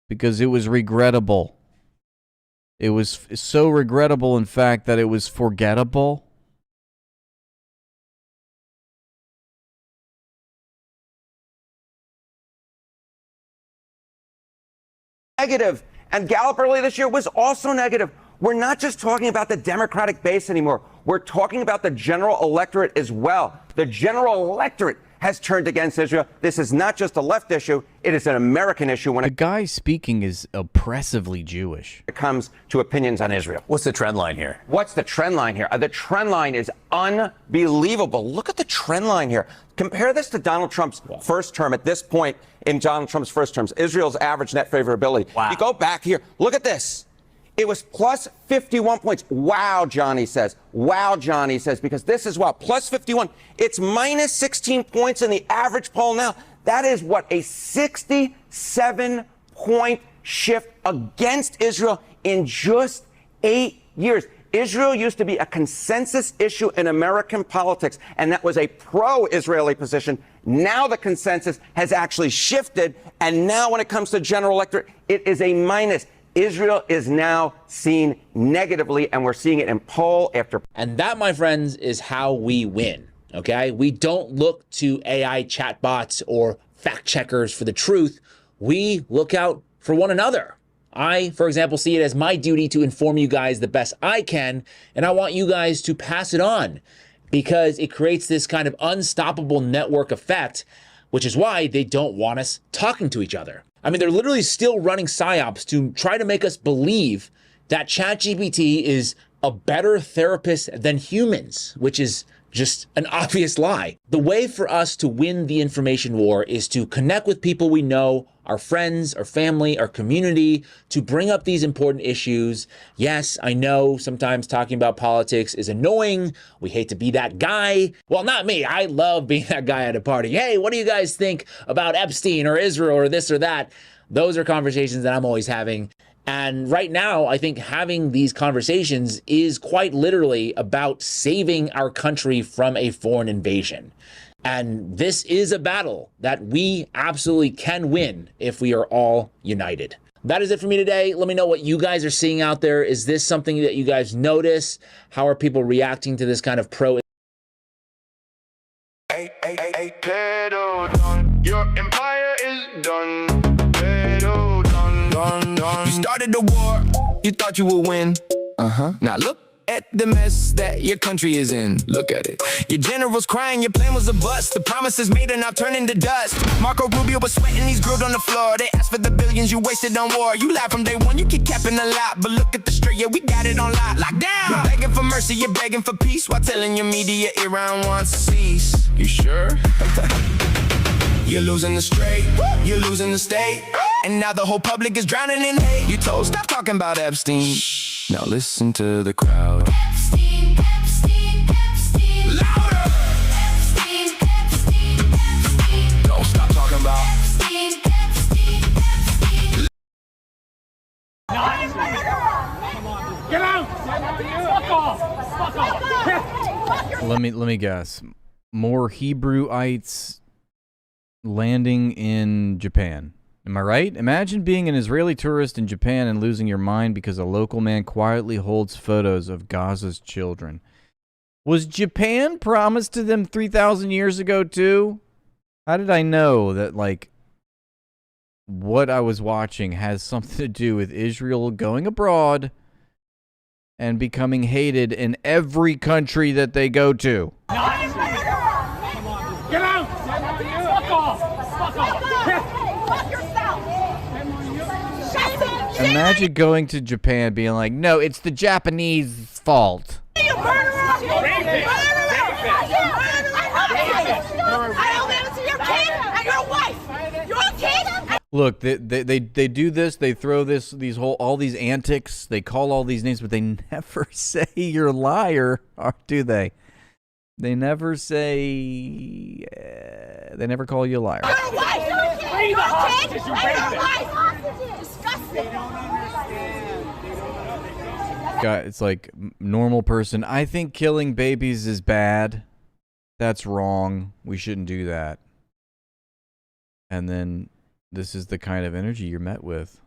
because it was regrettable. It was so regrettable, in fact, that it was forgettable. Negative. And Gallup earlier this year was also negative. We're not just talking about the Democratic base anymore. We're talking about the general electorate as well. The general electorate has turned against Israel. This is not just a left issue. It is an American issue when the guy speaking is oppressively Jewish. It comes to opinions on Israel. What's the trend line here? What's the trend line here? The trend line is unbelievable. Look at the trend line here. Compare this to Donald Trump's first term. At this point in Donald Trump's first terms, Israel's average net favorability. Wow. You go back here. Look at this. It was plus 51 points. Wow, Johnny says. Wow, Johnny says, because this is plus 51. It's minus 16 points in the average poll now. That is a 67-point shift against Israel in just 8 years. Israel used to be a consensus issue in American politics, and that was a pro-Israeli position. Now the consensus has actually shifted, and now when it comes to general electorate, it is a minus. Israel is now seen negatively, and we're seeing it in poll after. And that, my friends, is how we win, okay? We don't look to AI chatbots or fact checkers for the truth. We look out for one another. I, for example, see it as my duty to inform you guys the best I can, and I want you guys to pass it on because it creates this kind of unstoppable network effect, which is why they don't want us talking to each other. I mean, they're literally still running psyops to try to make us believe that ChatGPT is a better therapist than humans, which is just an obvious lie. The way for us to win the information war is to connect with people we know, our friends, our family, our community, to bring up these important issues. Yes, I know sometimes talking about politics is annoying. We hate to be that guy. Well, not me. I love being that guy at a party. Hey, what do you guys think about Epstein or Israel or this or that? Those are conversations that I'm always having. And right now, I think having these conversations is quite literally about saving our country from a foreign invasion. And this is a battle that we absolutely can win if we are all united. That is it for me today. Let me know what you guys are seeing out there. Is this something that you guys notice? How are people reacting to this kind of pro? Your empire is done. You started the war, you thought you would win. Now look at the mess that your country is in. Look at it. Your generals crying, your plan was a bust. The promises made are now turning to dust. Marco Rubio was sweating, he's grilled on the floor. They asked for the billions you wasted on war. You lied from day one, you keep capping a lot. But look at the straight, yeah, we got it on lock. Locked down. You're begging for mercy, you're begging for peace, while telling your media Iran wants to cease. You sure? You're losing the straight, you're losing the state, and now the whole public is drowning in hate. You told stop talking about Epstein. Now listen to the crowd. Epstein, Epstein, Epstein. Louder! Epstein, Epstein, Epstein. Don't stop talking about Epstein, Epstein, Epstein. Get out! Fuck off! Fuck off! Let me guess. More Hebrewites landing in Japan. Am I right? Imagine being an Israeli tourist in Japan and losing your mind because a local man quietly holds photos of Gaza's children. Was Japan promised to them 3,000 years ago too? How did I know that, like, what I was watching has something to do with Israel going abroad and becoming hated in every country that they go to? Get out! Fuck off! Fuck off! Fuck yourself! Imagine going to Japan being like, no, it's the Japanese fault. You murderer! I owe that to your kid and your wife! Your kid? Look, they do this. They throw all these antics. They call all these names, but they never say you're a liar, or do they? They never say. They never call you a liar. Your wife! Free the hostages! You raped it! Disgusting! They don't understand. It's like normal person. I think killing babies is bad. That's wrong. We shouldn't do that. And then this is the kind of energy you're met with.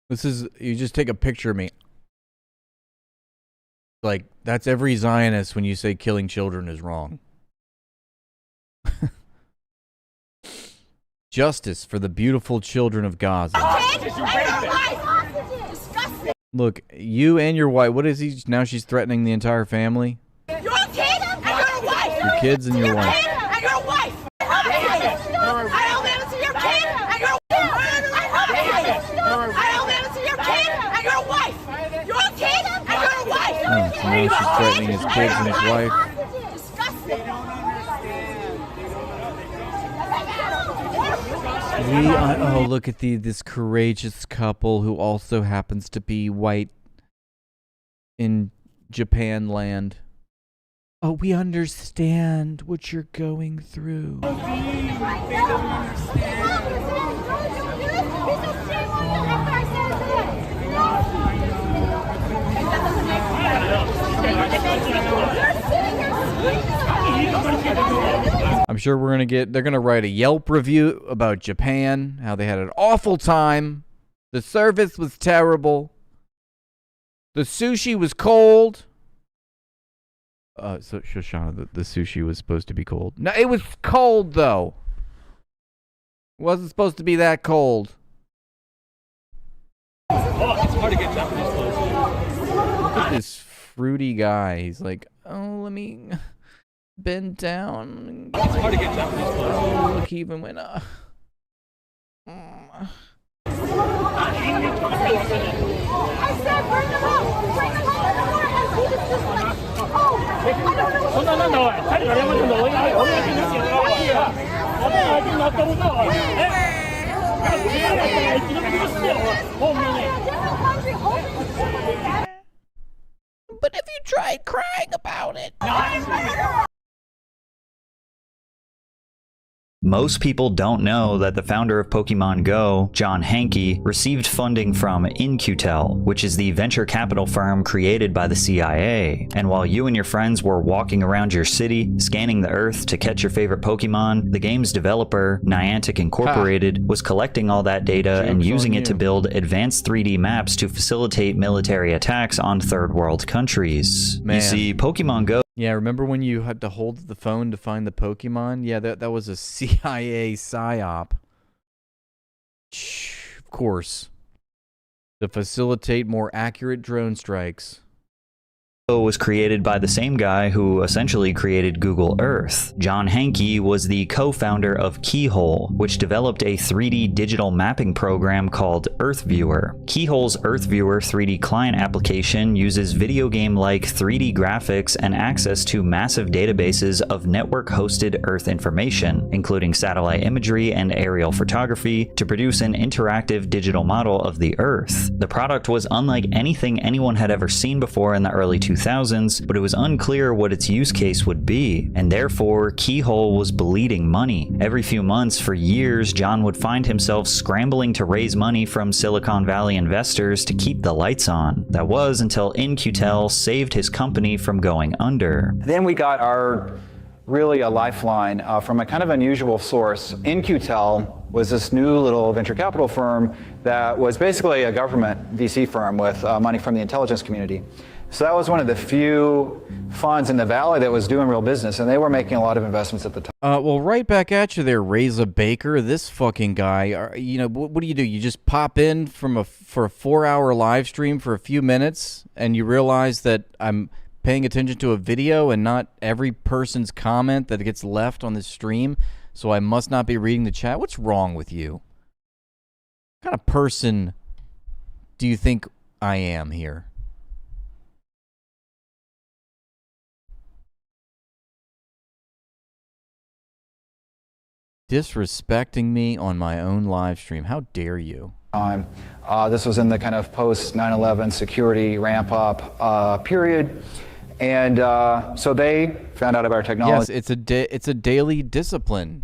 You just take a picture of me. Like, that's every Zionist when you say killing children is wrong. Justice for the beautiful children of Gaza. Look, you and your wife, what is he? Now she's threatening the entire family? Your kid and your wife! Your kids and your wife. And your wife! I owe that to your kid and your wife! I owe that to your kid and your wife! Your kid and your wife! So now she's threatening his kids and his wife. Oh, look at this courageous couple who also happens to be white in Japan land. Oh, we understand what you're going through. They don't understand. I'm sure they're gonna write a Yelp review about Japan, how they had an awful time. The service was terrible. The sushi was cold. So Shoshana, the sushi was supposed to be cold. No, it was cold though. It wasn't supposed to be that cold. Oh, it's hard to get Japanese clothes. Look at this fruity guy. He's like, oh, let me bend down. It's hard to get Japanese clothes. Oh, look, he even went I said bring them up! Bring them up! And he was just like, oh, I don't know what But if you tried crying about it. Most people don't know that the founder of Pokemon Go, John Hanke, received funding from In-Q-Tel, which is the venture capital firm created by the CIA. And while you and your friends were walking around your city, scanning the earth to catch your favorite Pokemon, the game's developer, Niantic Incorporated, was collecting all that data and using it to build advanced 3D maps to facilitate military attacks on third world countries. Man. You see, Pokemon Go. Yeah, remember when you had to hold the phone to find the Pokemon? Yeah, that was a CIA psyop. Of course. To facilitate more accurate drone strikes. Was created by the same guy who essentially created Google Earth. John Hanke was the co-founder of Keyhole, which developed a 3D digital mapping program called Earth Viewer. Keyhole's Earth Viewer 3D client application uses video game-like 3D graphics and access to massive databases of network-hosted Earth information, including satellite imagery and aerial photography, to produce an interactive digital model of the Earth. The product was unlike anything anyone had ever seen before in the early 2000s, but it was unclear what its use case would be, and therefore Keyhole was bleeding money. Every few months for years, John would find himself scrambling to raise money from Silicon Valley investors to keep the lights on. That was until In-Q-Tel saved his company from going under. Then we got our really a lifeline from a kind of unusual source. In-Q-Tel was this new little venture capital firm that was basically a government VC firm with money from the intelligence community. So that was one of the few funds in the Valley that was doing real business, and they were making a lot of investments at the time. Well, right back at you there, Reza Baker. This fucking guy. You know, what do? You just pop in for a 4-hour live stream for a few minutes, and you realize that I'm paying attention to a video and not every person's comment that gets left on this stream, so I must not be reading the chat. What's wrong with you? What kind of person do you think I am here? Disrespecting me on my own live stream. How dare you? This was in the kind of post 9/11 security ramp up period, and so they found out about our technology. Yes, it's a daily discipline.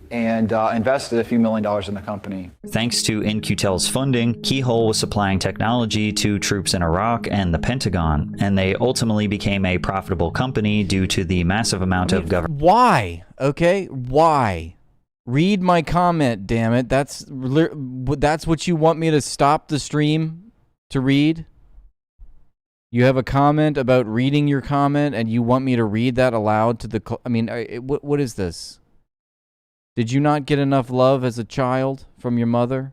And invested a few $1 million in the company. Thanks to In-Q-Tel's funding, Keyhole was supplying technology to troops in Iraq and the Pentagon, and they ultimately became a profitable company due to the massive amount of government. Why? Okay, why? Read my comment, damn it. That's what you want me to stop the stream to read? You have a comment about reading your comment, and you want me to read that aloud to the... I mean, what is this? Did you not get enough love as a child from your mother?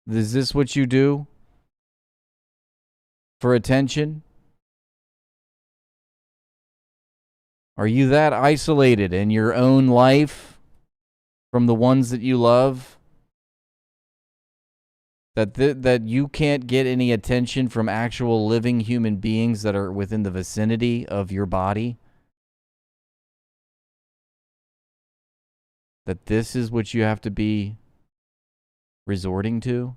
Is this what you do? For attention? Are you that isolated in your own life from the ones that you love? That you can't get any attention from actual living human beings that are within the vicinity of your body? That this is what you have to be resorting to?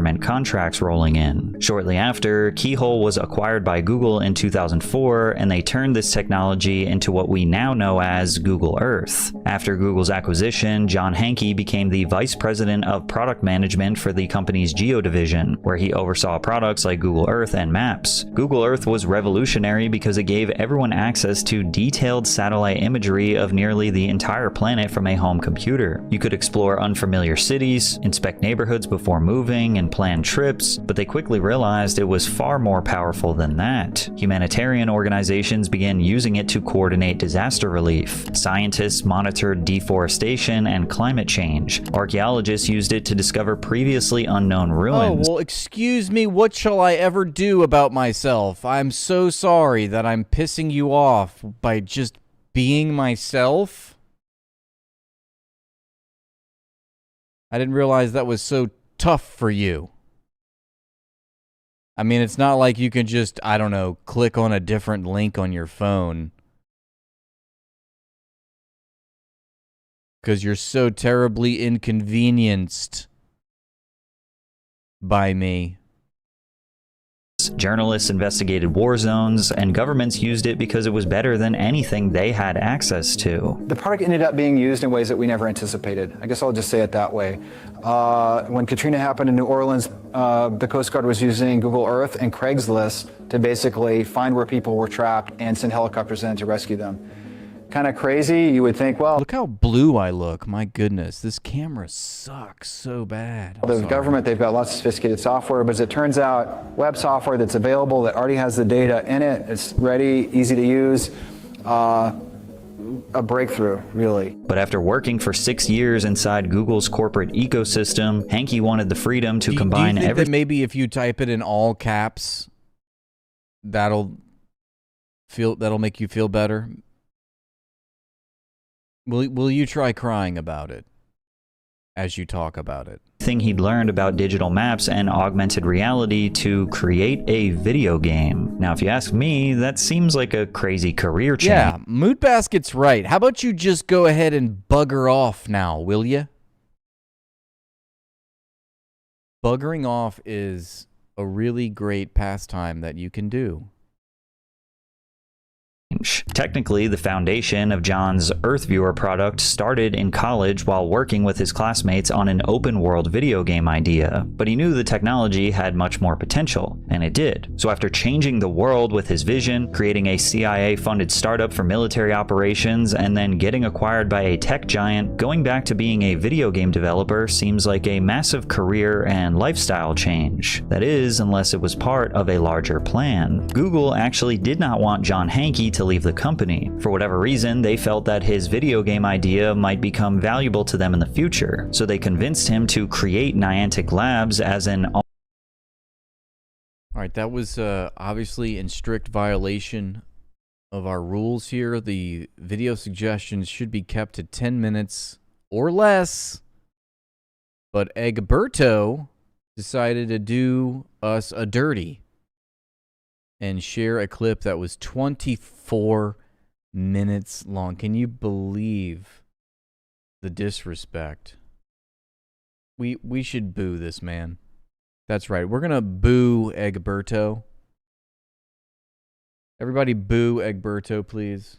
government contracts rolling in. Shortly after, Keyhole was acquired by Google in 2004, and they turned this technology into what we now know as Google Earth. After Google's acquisition, John Hanke became the vice president of product management for the company's Geo division, where he oversaw products like Google Earth and Maps. Google Earth was revolutionary because it gave everyone access to detailed satellite imagery of nearly the entire planet from a home computer. You could explore unfamiliar cities, inspect neighborhoods before moving, and plan trips, but they quickly realized it was far more powerful than that. Humanitarian organizations began using it to coordinate disaster relief. Scientists monitored deforestation and climate change. Archaeologists used it to discover previously unknown ruins. Oh, well, excuse me, what shall I ever do about myself? I'm so sorry that I'm pissing you off by just being myself. I didn't realize that was so tough for you. I mean, it's not like you can just, I don't know, click on a different link on your phone. Because you're so terribly inconvenienced by me. Journalists investigated war zones, and governments used it because it was better than anything they had access to. The product ended up being used in ways that we never anticipated. I guess I'll just say it that way. When Katrina happened in New Orleans, the Coast Guard was using Google Earth and Craigslist to basically find where people were trapped and send helicopters in to rescue them. Kind of crazy. You would think, well, look how blue I look. My goodness, this camera sucks so bad. The government, they've got lots of sophisticated software, but as it turns out, web software that's available that already has the data in it, it's ready, easy to use, a breakthrough, really. But after working for 6 years inside Google's corporate ecosystem, Hanke wanted the freedom to combine do you think everything. That maybe if you type it in all caps, that'll make you feel better? Will you try crying about it as you talk about it? He'd learned about digital maps and augmented reality to create a video game. Now, if you ask me, that seems like a crazy career change. Yeah, Mood Basket's right. How about you just go ahead and bugger off now, will you? Buggering off is a really great pastime that you can do. Technically, the foundation of John's EarthViewer product started in college while working with his classmates on an open-world video game idea, but he knew the technology had much more potential, and it did. So after changing the world with his vision, creating a CIA-funded startup for military operations, and then getting acquired by a tech giant, going back to being a video game developer seems like a massive career and lifestyle change. That is, unless it was part of a larger plan. Google actually did not want John Hanke to leave the company. For whatever reason, they felt that his video game idea might become valuable to them in the future, so they convinced him to create Niantic Labs as an... All right, that was obviously in strict violation of our rules here. The video suggestions should be kept to 10 minutes or less, but Egberto decided to do us a dirty and share a clip that was 24 minutes long. Can you believe the disrespect? We should boo this man. That's right. We're going to boo Egberto. Everybody boo Egberto, please.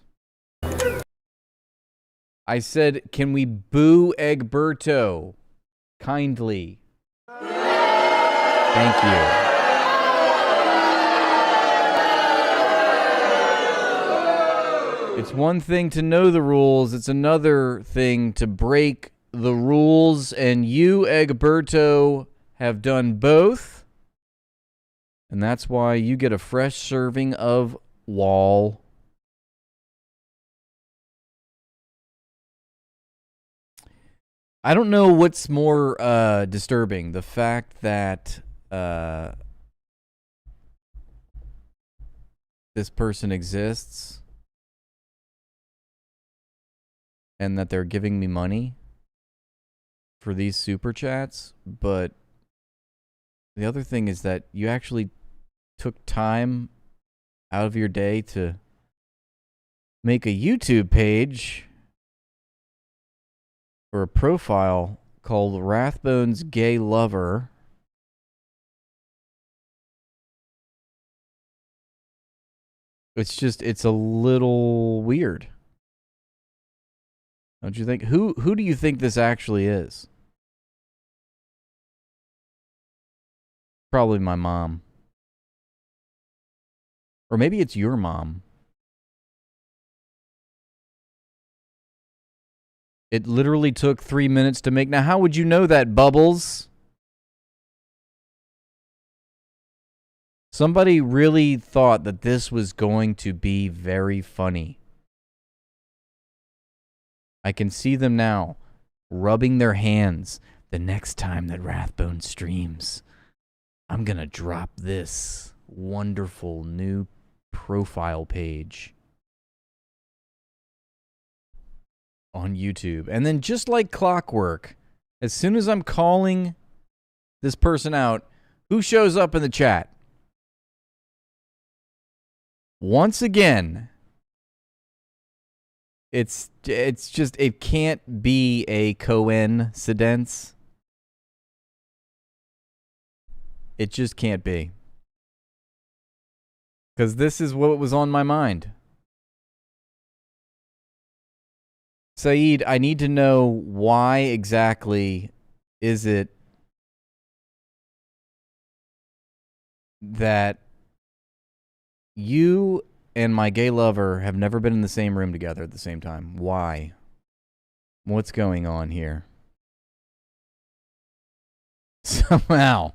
I said, can we boo Egberto? Kindly. Thank you. It's one thing to know the rules. It's another thing to break the rules. And you, Egberto, have done both. And that's why you get a fresh serving of Wall. I don't know what's more disturbing. The fact that this person exists and that they're giving me money for these super chats, but the other thing is that you actually took time out of your day to make a YouTube page or a profile called Rathbone's Gay Lover It's a little weird. Don't you think? Who do you think this actually is? Probably my mom. Or maybe it's your mom. It literally took 3 minutes to make. Now, how would you know that, Bubbles? Somebody really thought that this was going to be very funny. I can see them now, rubbing their hands. The next time that Rathbone streams, I'm going to drop this wonderful new profile page on YouTube. And then just like clockwork, as soon as I'm calling this person out, who shows up in the chat? Once again, it's just, it can't be a coincidence. It just can't be. Because this is what was on my mind. Saeed, I need to know why exactly is it that you and my gay lover have never been in the same room together at the same time? Why? What's going on here? Somehow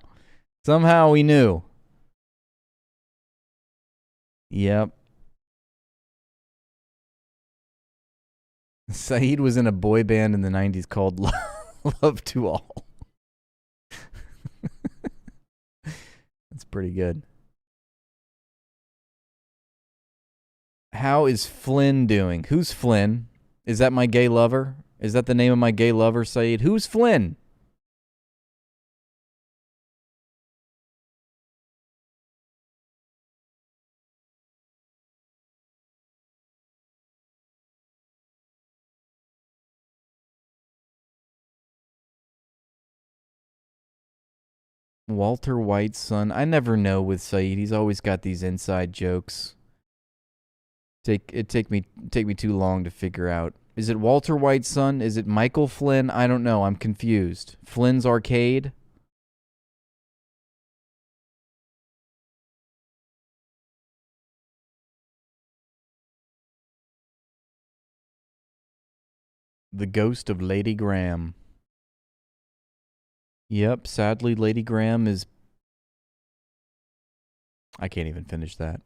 we knew. Yep. Saeed was in a boy band in the 90s called Love to All. That's pretty good. How is Flynn doing? Who's Flynn? Is that my gay lover? Is that the name of my gay lover, Saeed? Who's Flynn? Walter White's son. I never know with Saeed. He's always got these inside jokes. Take me too long to figure out. Is it Walter White's son? Is it Michael Flynn? I don't know. I'm confused. Flynn's Arcade? The Ghost of Lady Graham. Yep, sadly Lady Graham is... I can't even finish that.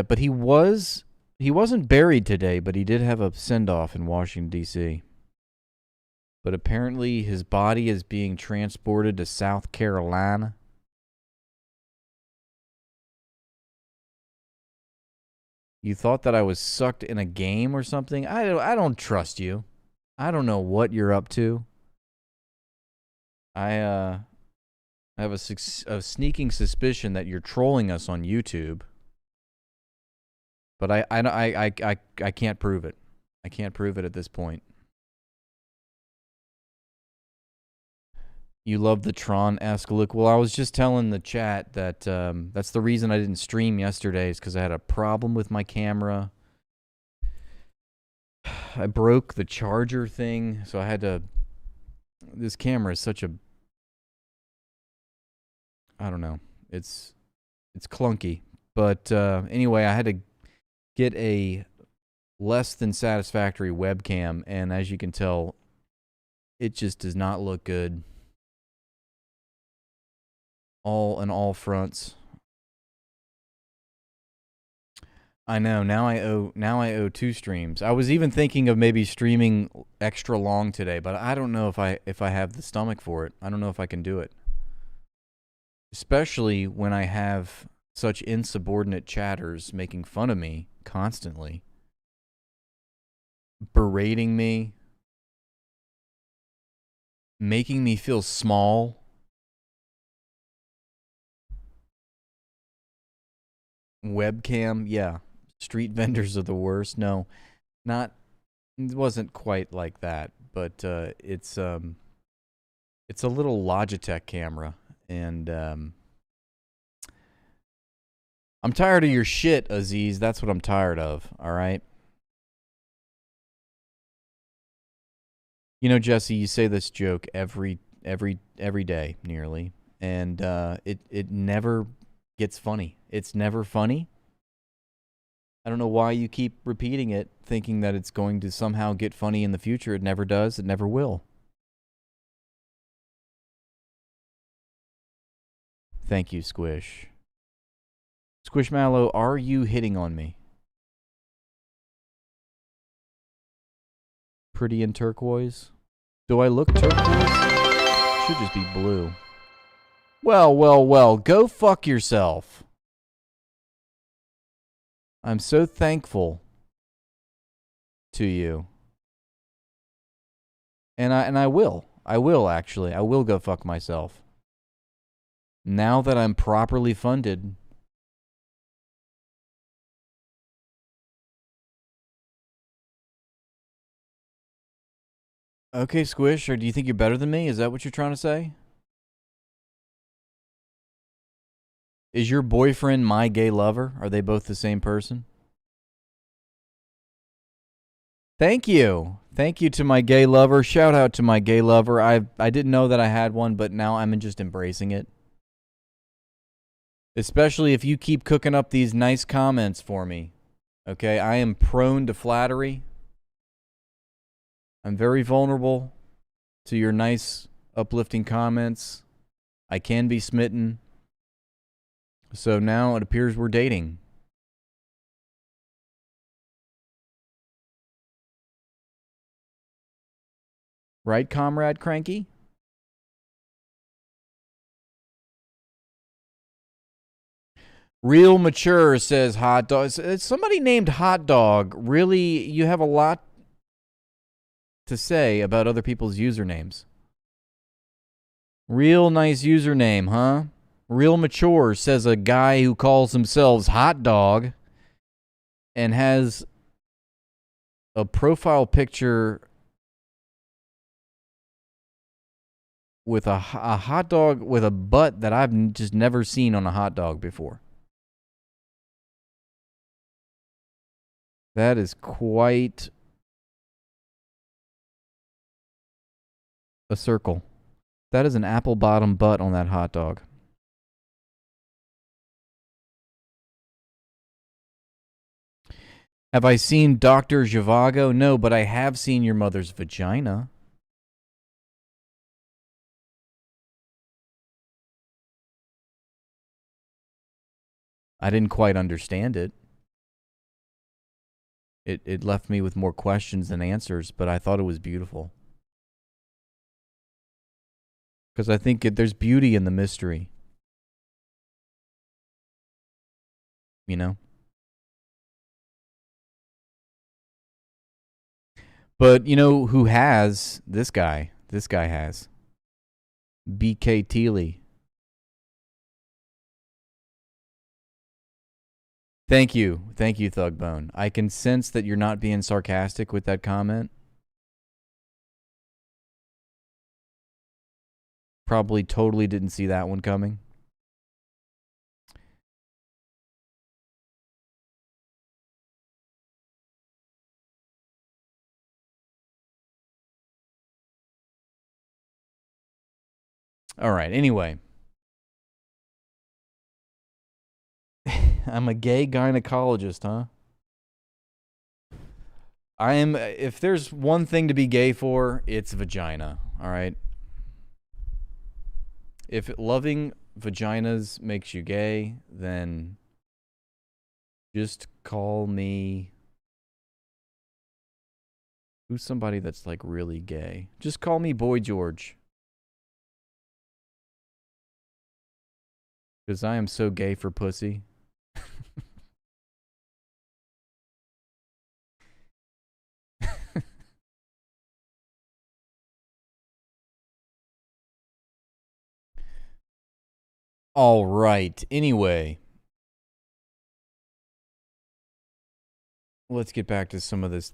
But he wasn't buried today, but he did have a send-off in Washington, D.C. But apparently his body is being transported to South Carolina. You thought that I was sucked in a game or something? I don't trust you. I don't know what you're up to. I have a sneaking suspicion that you're trolling us on YouTube. But I can't prove it. I can't prove it at this point. You love the Tron-esque look. Well, I was just telling the chat that that's the reason I didn't stream yesterday, is because I had a problem with my camera. I broke the charger thing, so I had to... This camera is such a... I don't know. It's clunky. But anyway, I had to get a less than satisfactory webcam, and as you can tell, it just does not look good. On all fronts. I know. Now I owe 2 streams. I was even thinking of maybe streaming extra long today, but I don't know if I have the stomach for it. I don't know if I can do it. Especially when I have such insubordinate chatters making fun of me constantly. Berating me. Making me feel small. Webcam, yeah. Street vendors are the worst. No, it wasn't quite like that, but it's a little Logitech camera, and I'm tired of your shit, Aziz. That's what I'm tired of, all right? You know, Jesse, you say this joke every day, nearly, and it never gets funny. It's never funny. I don't know why you keep repeating it, thinking that it's going to somehow get funny in the future. It never does. It never will. Thank you, Squish. Squishmallow, are you hitting on me? Pretty in turquoise? Do I look turquoise? Should just be blue. Well, go fuck yourself. I'm so thankful to you. And I will. I will, actually. I will go fuck myself. Now that I'm properly funded. Okay, Squish, or do you think you're better than me? Is that what you're trying to say? Is your boyfriend my gay lover? Are they both the same person? Thank you. Thank you to my gay lover. Shout out to my gay lover. I didn't know that I had one, but now I'm just embracing it. Especially if you keep cooking up these nice comments for me. Okay, I am prone to flattery. I'm very vulnerable to your nice, uplifting comments. I can be smitten. So now it appears we're dating. Right, Comrade Cranky? Real Mature says hot dog. Somebody named Hot Dog. Really, you have a lot to say about other people's usernames. Real nice username, huh? Real Mature says a guy who calls himself Hot Dog and has a profile picture with a hot dog with a butt that I've just never seen on a hot dog before. That is quite a circle. That is an apple bottom butt on that hot dog. Have I seen Dr. Zhivago? No, but I have seen your mother's vagina. I didn't quite understand it. It left me with more questions than answers, but I thought it was beautiful. Because I think there's beauty in the mystery. You know? But you know who has? This guy. This guy has. BK Teely. Thank you. Thank you, Thugbone. I can sense that you're not being sarcastic with that comment. Probably totally didn't see that one coming. All right, anyway. I'm a gay gynecologist, huh? I am. If there's one thing to be gay for, it's vagina. All right. If loving vaginas makes you gay, then just call me. Who's somebody that's like really gay? Just call me Boy George. Because I am so gay for pussy. All right. Anyway, let's get back to some of this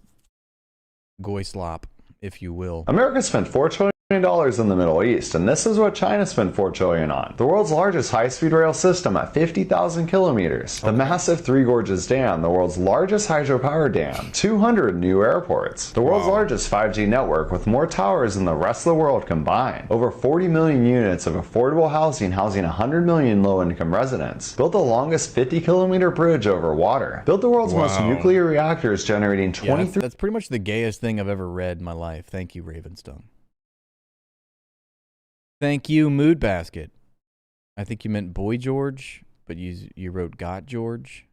goy slop, if you will. America spent $4 trillion dollars in the Middle East, and this is what China spent $4 trillion on. The world's largest high-speed rail system at 50,000 kilometers, the massive Three Gorges Dam, the world's largest hydropower dam, 200 new airports, the world's largest 5G network with more towers than the rest of the world combined, over 40 million units of affordable housing housing 100 million low-income residents, built the longest 50-kilometer bridge over water, built the world's most nuclear reactors generating 23... That's pretty much the gayest thing I've ever read in my life. Thank you, Ravenstone. Thank you, Mood Basket. I think you meant Boy George, but you wrote Got George.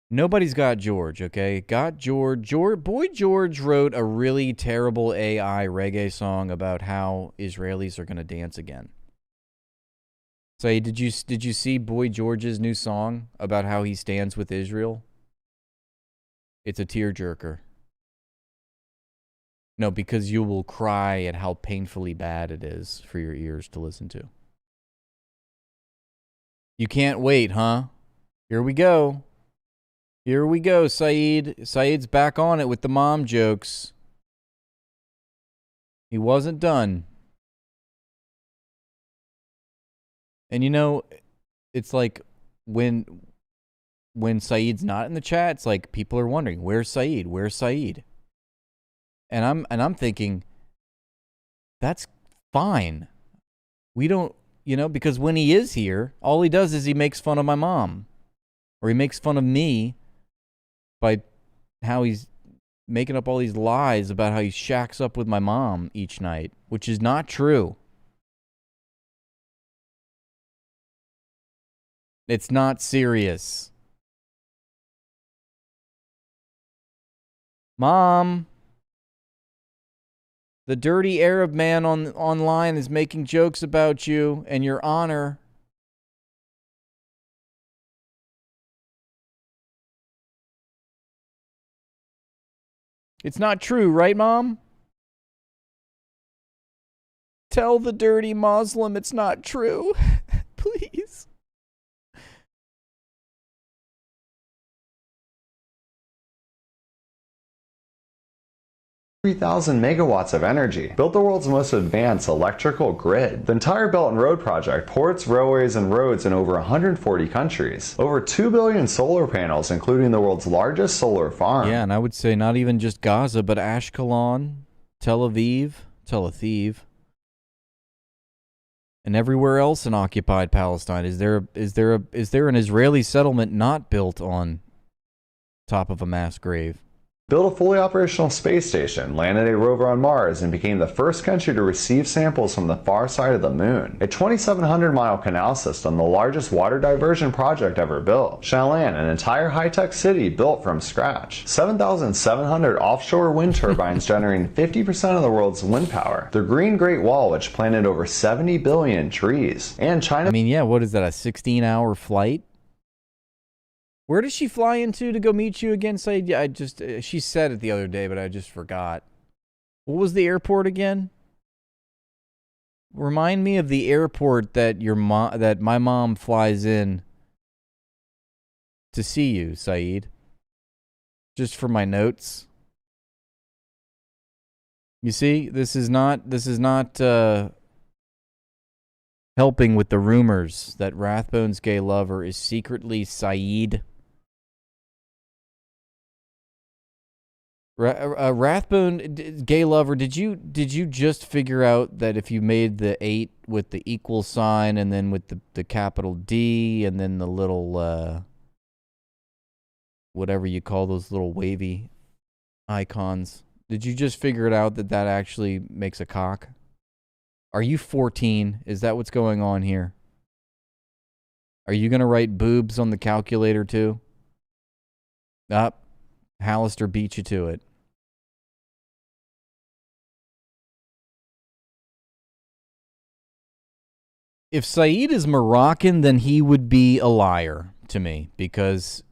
Nobody's got George, okay? Got George. Boy George wrote a really terrible AI reggae song about how Israelis are going to dance again. Say, did you see Boy George's new song about how he stands with Israel? It's a tearjerker. No, because you will cry at how painfully bad it is for your ears to listen to. You can't wait, huh? Here we go. Here we go, Saeed. Saeed's back on it with the mom jokes. He wasn't done. And you know, it's like when Saeed's not in the chat, it's like people are wondering, where's Saeed? Where's Saeed? And I'm thinking, that's fine. We don't, because when he is here, all he does is he makes fun of my mom. Or he makes fun of me by how he's making up all these lies about how he shacks up with my mom each night, which is not true. It's not serious. Mom. The dirty Arab man online is making jokes about you and your honor. It's not true, right, Mom? Tell the dirty Muslim it's not true. Please. 3,000 megawatts of energy, built the world's most advanced electrical grid. The entire Belt and Road project ports railways and roads in over 140 countries. Over 2 billion solar panels, including the world's largest solar farm. Yeah, and I would say not even just Gaza, but Ashkelon, Tel Aviv, and everywhere else in occupied Palestine. Is there an Israeli settlement not built on top of a mass grave? Built a fully operational space station, landed a rover on Mars, and became the first country to receive samples from the far side of the moon. A 2,700-mile canal system, the largest water diversion project ever built. Chelan, an entire high-tech city built from scratch. 7,700 offshore wind turbines generating 50% of the world's wind power. The Green Great Wall, which planted over 70 billion trees. And China... I mean, yeah, what is that, a 16-hour flight? Where does she fly into to go meet you again, Said? Yeah, she said it the other day, but I just forgot. What was the airport again? Remind me of the airport that that my mom flies in to see you, Saeed. Just for my notes. You see, this is not helping with the rumors that Rathbone's gay lover is secretly Saeed. Rathbone, gay lover, did you just figure out that if you made the 8 with the equal sign and then with the capital D and then the little whatever you call those little wavy icons, did you just figure it out that actually makes a cock? Are you 14? Is that what's going on here? Are you going to write boobs on the calculator too? Hallister beat you to it. If Saeed is Moroccan, then he would be a liar to me, because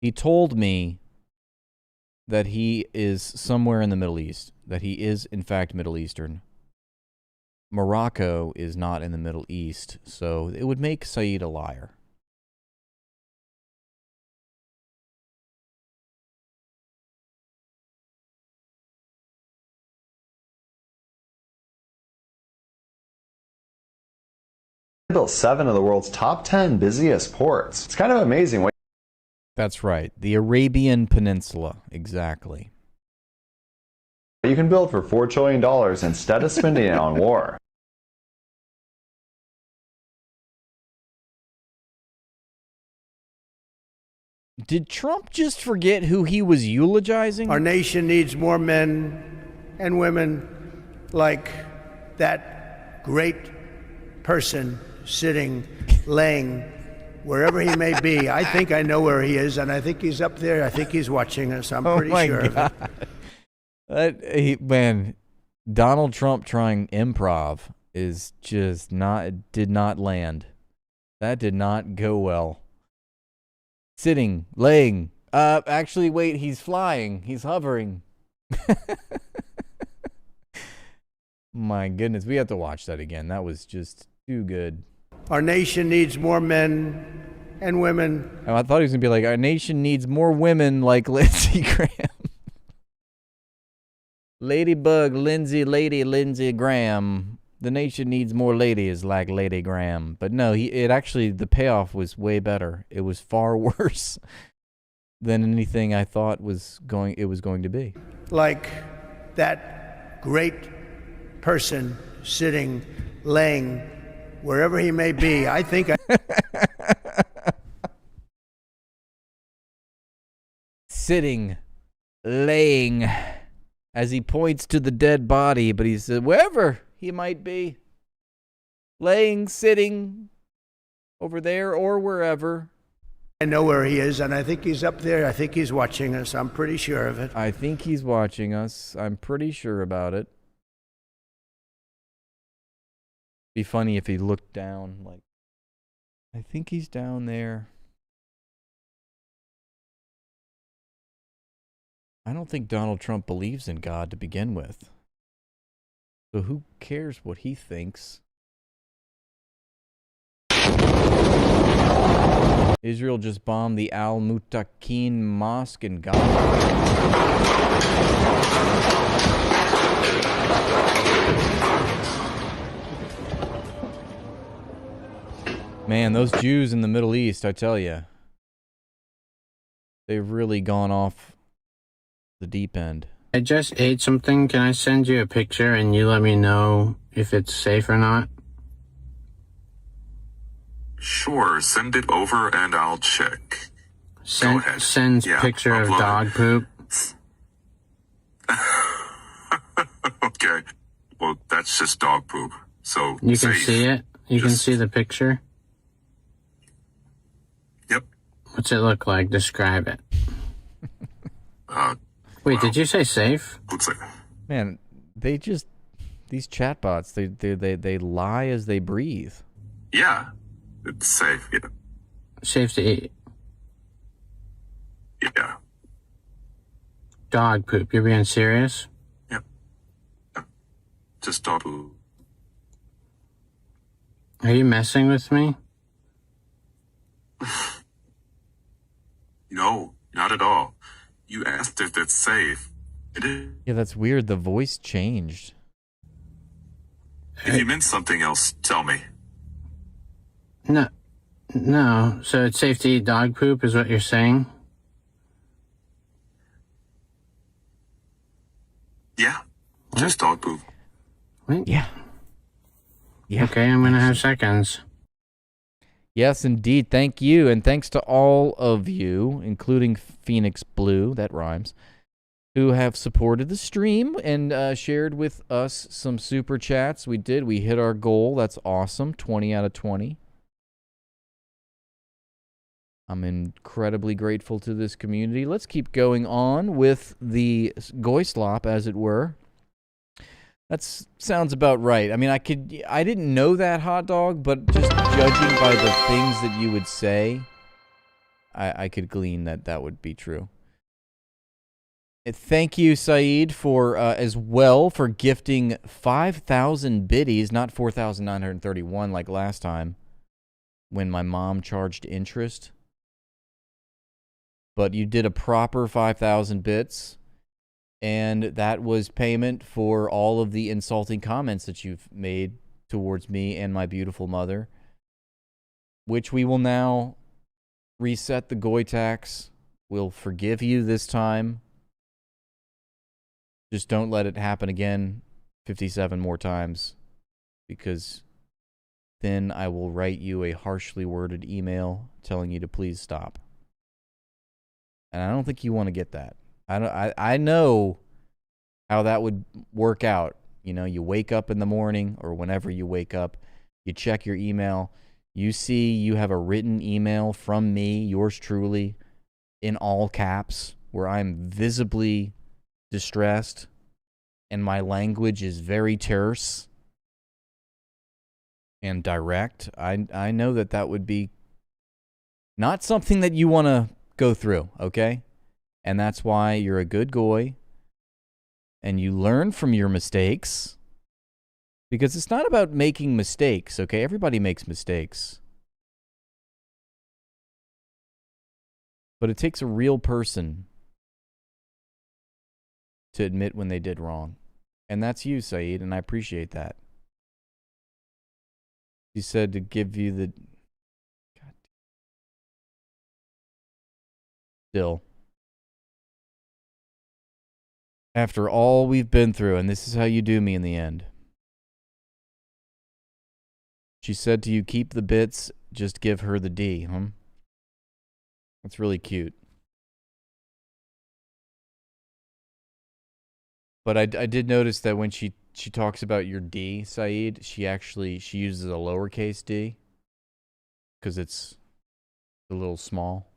he told me that he is somewhere in the Middle East, that he is in fact Middle Eastern. Morocco is not in the Middle East, so it would make Saeed a liar. built 7 of the world's top 10 busiest ports. It's kind of amazing what That's right. The Arabian Peninsula. Exactly. you can build for $4 trillion instead of spending it on war. Did Trump just forget who he was eulogizing? Our nation needs more men and women like that great person sitting, laying, wherever he may be. I think I know where he is, and I think he's up there. I think he's watching us. I'm pretty sure of it. Man, Donald Trump trying improv is just did not land. That did not go well. Sitting, laying. Actually, wait, he's flying. He's hovering. My goodness, we have to watch that again. That was just too good. Our nation needs more men and women. Oh, I thought he was going to be like, our nation needs more women like Lindsey Graham. Ladybug, Lindsey Graham. The nation needs more ladies like Lady Graham. But no, the payoff was way better. It was far worse than anything I thought it was going to be. Like that great person sitting, laying, wherever he may be. I think sitting, laying, as he points to the dead body, but he said, wherever he might be, laying, sitting, over there or wherever. I know where he is, and I think he's up there. I think he's watching us. I'm pretty sure of it. I think he's watching us. I'm pretty sure about it. Be funny if he looked down, like, I think he's down there. I don't think Donald Trump believes in God to begin with. So who cares what he thinks? Israel just bombed the Al-Mutakin Mosque in Gaza. Man, those Jews in the Middle East, I tell you, they've really gone off the deep end. I just ate something. Can I send you a picture and you let me know if it's safe or not? Sure, send it over and I'll check. Go ahead. Sends picture of upload dog it. poop. Okay. Well, that's just dog poop. So You can safe. see it? You can see the picture? Yep. What's it look like? Describe it. Wait, did you say safe? Looks like Man, these chatbots, they lie as they breathe. yeah, it's safe. Yeah. Safe to eat. Yeah. Dog poop. You're being serious? Just dog poop. Are you messing with me? No, not at all. You asked if it's safe. It is. Yeah, that's weird. The voice changed. If you meant something else, tell me. No. So it's safe to eat dog poop is what you're saying? Yeah. Just dog poop. What? Yeah. Okay, I'm gonna have seconds. Yes, indeed. Thank you. And thanks to all of you, including Phoenix Blue, that rhymes, who have supported the stream and shared with us some super chats. We did. We hit our goal. That's awesome. 20 out of 20. I'm incredibly grateful to this community. Let's keep going on with the Goyslop, as it were. That sounds about right. I mean, I didn't know that, Hot Dog, but just judging by the things that you would say, I could glean that would be true. Thank you, Saeed, for as well for gifting 5,000 biddies, not 4,931 like last time when my mom charged interest. But you did a proper 5,000 bits. And that was payment for all of the insulting comments that you've made towards me and my beautiful mother which we will now reset the Goy tax. We'll forgive you this time. Just don't let it happen again 57 more times, because then I will write you a harshly worded email telling you to please stop. And I don't think you want to get that. I know how that would work out. You know, you wake up in the morning, or whenever you wake up, you check your email, you see you have a written email from me, yours truly, in all caps, where I'm visibly distressed and my language is very terse and direct. I know that that would be not something that you want to go through, okay? And that's why you're a good Goy and you learn from your mistakes, because it's not about making mistakes, okay? Everybody makes mistakes. But it takes a real person to admit when they did wrong. And that's you, Saeed, and I appreciate that. You said to give you the... God. Still. After all we've been through, and this is how you do me in the end. She said to you, keep the bits, just give her the D, huh? That's really cute. But I did notice that when she talks about your D, Saeed, she uses a lowercase d, because it's a little small,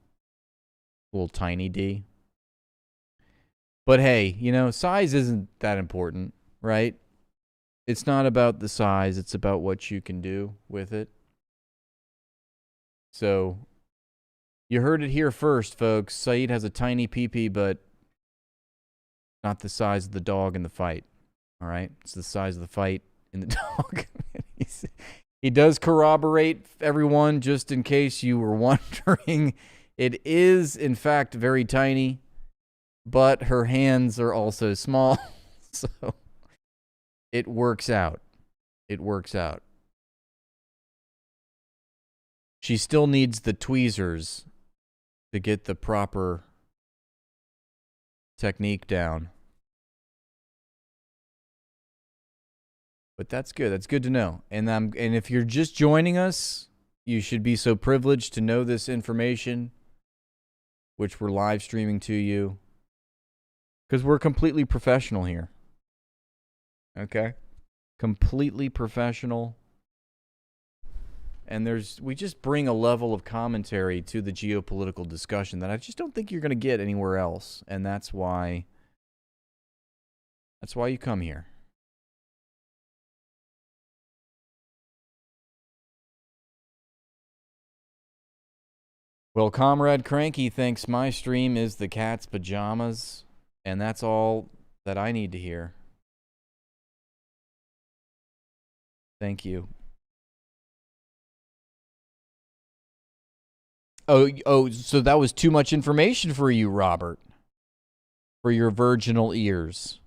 a little tiny d. But hey, you know, size isn't that important, right? It's not about the size, it's about what you can do with it. So, you heard it here first, folks. Saeed has a tiny pee-pee, but not the size of the dog in the fight. All right? It's the size of the fight in the dog. He does corroborate, everyone, just in case you were wondering. It is, in fact, very tiny, but her hands are also small. So it works out. It works out. She still needs the tweezers to get the proper technique down. But that's good. That's good to know. And if you're just joining us, you should be so privileged to know this information, which we're live streaming to you, because we're completely professional here. Okay? Completely professional. And we just bring a level of commentary to the geopolitical discussion that I just don't think you're going to get anywhere else. And that's why you come here. Well, Comrade Cranky thinks my stream is the cat's pajamas, and that's all that I need to hear. Thank you. Oh, so that was too much information for you, Robert, for your virginal ears.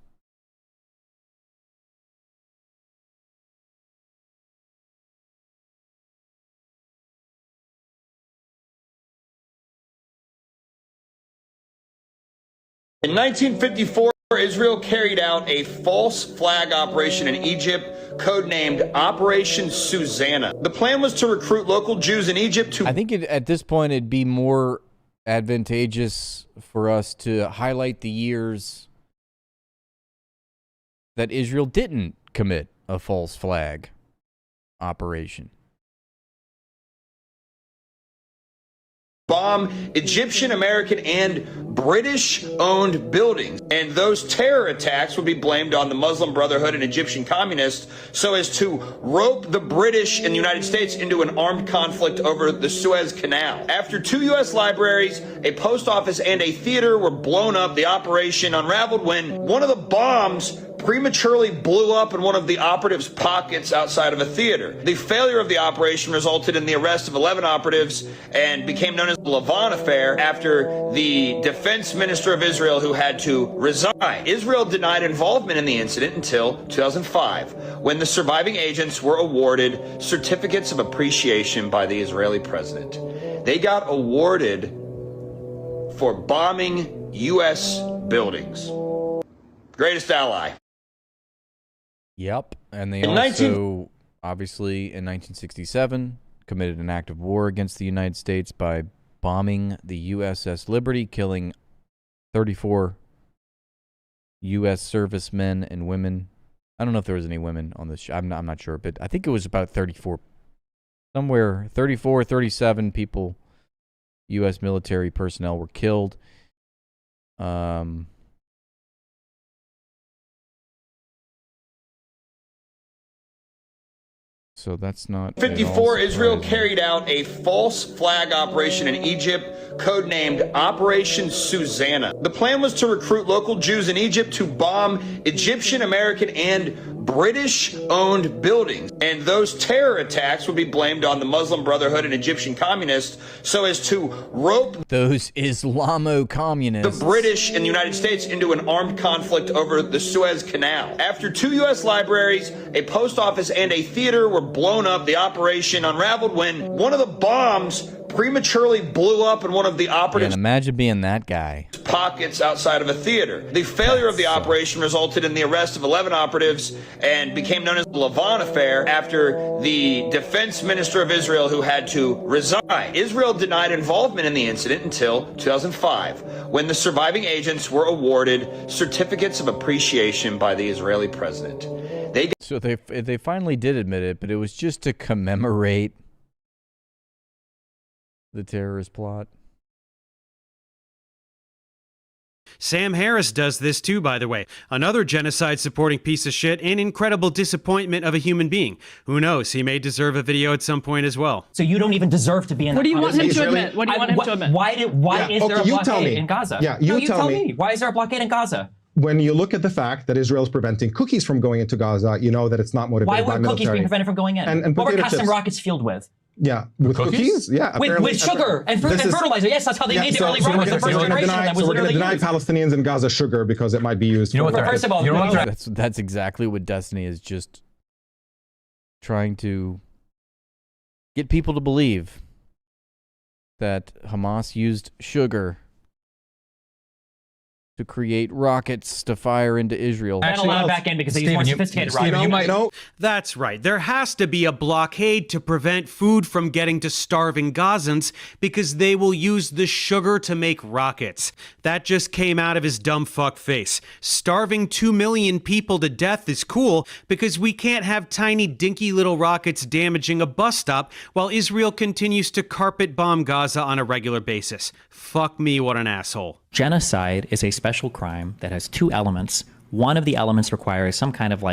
In 1954, Israel carried out a false flag operation in Egypt, codenamed Operation Susanna. The plan was to recruit local Jews in Egypt to... I think at this point it'd be more advantageous for us to highlight the years that Israel didn't commit a false flag operation. Bomb Egyptian, American, and British-owned buildings. And those terror attacks would be blamed on the Muslim Brotherhood and Egyptian communists so as to rope the British and the United States into an armed conflict over the Suez Canal. After 2 U.S. libraries, a post office, and a theater were blown up, the operation unraveled when one of the bombs prematurely blew up in one of the operatives' pockets outside of a theater. The failure of the operation resulted in the arrest of 11 operatives and became known as the Lavon Affair after the defense minister of Israel, who had to resign. Israel denied involvement in the incident until 2005, when the surviving agents were awarded certificates of appreciation by the Israeli president. They got awarded for bombing U.S. buildings. Greatest ally. Yep. And they In also, obviously, in 1967, committed an act of war against the United States by bombing the USS Liberty, killing 34 U.S. servicemen and women. I don't know if there was any women on this. I'm not sure, but I think it was about 34. Somewhere 34, 37 people, U.S. military personnel, were killed. So that's not... 54, Israel carried out a false flag operation in Egypt, codenamed Operation Susanna. The plan was to recruit local Jews in Egypt to bomb Egyptian, American, and British-owned buildings. And those terror attacks would be blamed on the Muslim Brotherhood and Egyptian communists so as to rope those Islamo-communists, the British and the United States, into an armed conflict over the Suez Canal. After 2 U.S. libraries, a post office, and a theater were blown up, the operation unraveled when one of the bombs prematurely blew up in one of the operatives' imagine being that guy. Pockets outside of a theater. The failure of the operation resulted in the arrest of 11 operatives and became known as the Lavon Affair after the defense minister of Israel, who had to resign. Israel denied involvement in the incident until 2005, when the surviving agents were awarded certificates of appreciation by the Israeli president. So they finally did admit it, but it was just to commemorate the terrorist plot. Sam Harris does this too, by the way. Another genocide-supporting piece of shit and incredible disappointment of a human being. Who knows? He may deserve a video at some point as well. So you don't even deserve to be in. What do you want him to admit? What do you want him to admit? Why is there a blockade in Gaza? Yeah, you tell me. Why is there a blockade in Gaza? When you look at the fact that Israel is preventing cookies from going into Gaza, you know that it's not motivated by military. Why were cookies being prevented from going in? And what were custom chips. rockets fueled with? Yeah, with cookies? Yeah. With sugar and fertilizer. Yes, that's how they made the early rockets. The first generation that was we're going to literally deny used. Palestinians in Gaza sugar because it might be used for... First of all, that's exactly what Destiny is, just trying to get people to believe that Hamas used sugar to create rockets to fire into Israel. And allowed back in because they use more sophisticated rockets. You might know. That's right. There has to be a blockade to prevent food from getting to starving Gazans because they will use the sugar to make rockets. That just came out of his dumb fuck face. Starving 2 million people to death is cool because we can't have tiny dinky little rockets damaging a bus stop while Israel continues to carpet bomb Gaza on a regular basis. Fuck me, what an asshole. Genocide is a special crime that has two elements. One of the elements requires some kind of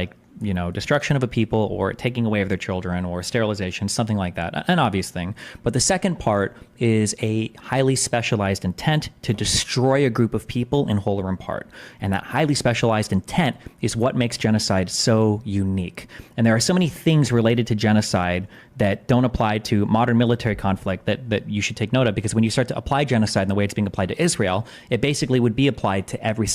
destruction of a people or taking away of their children or sterilization, something like that, an obvious thing. But the second part is a highly specialized intent to destroy a group of people in whole or in part. And that highly specialized intent is what makes genocide so unique. And there are so many things related to genocide that don't apply to modern military conflict that you should take note of, because when you start to apply genocide in the way it's being applied to Israel, it basically would be applied to every.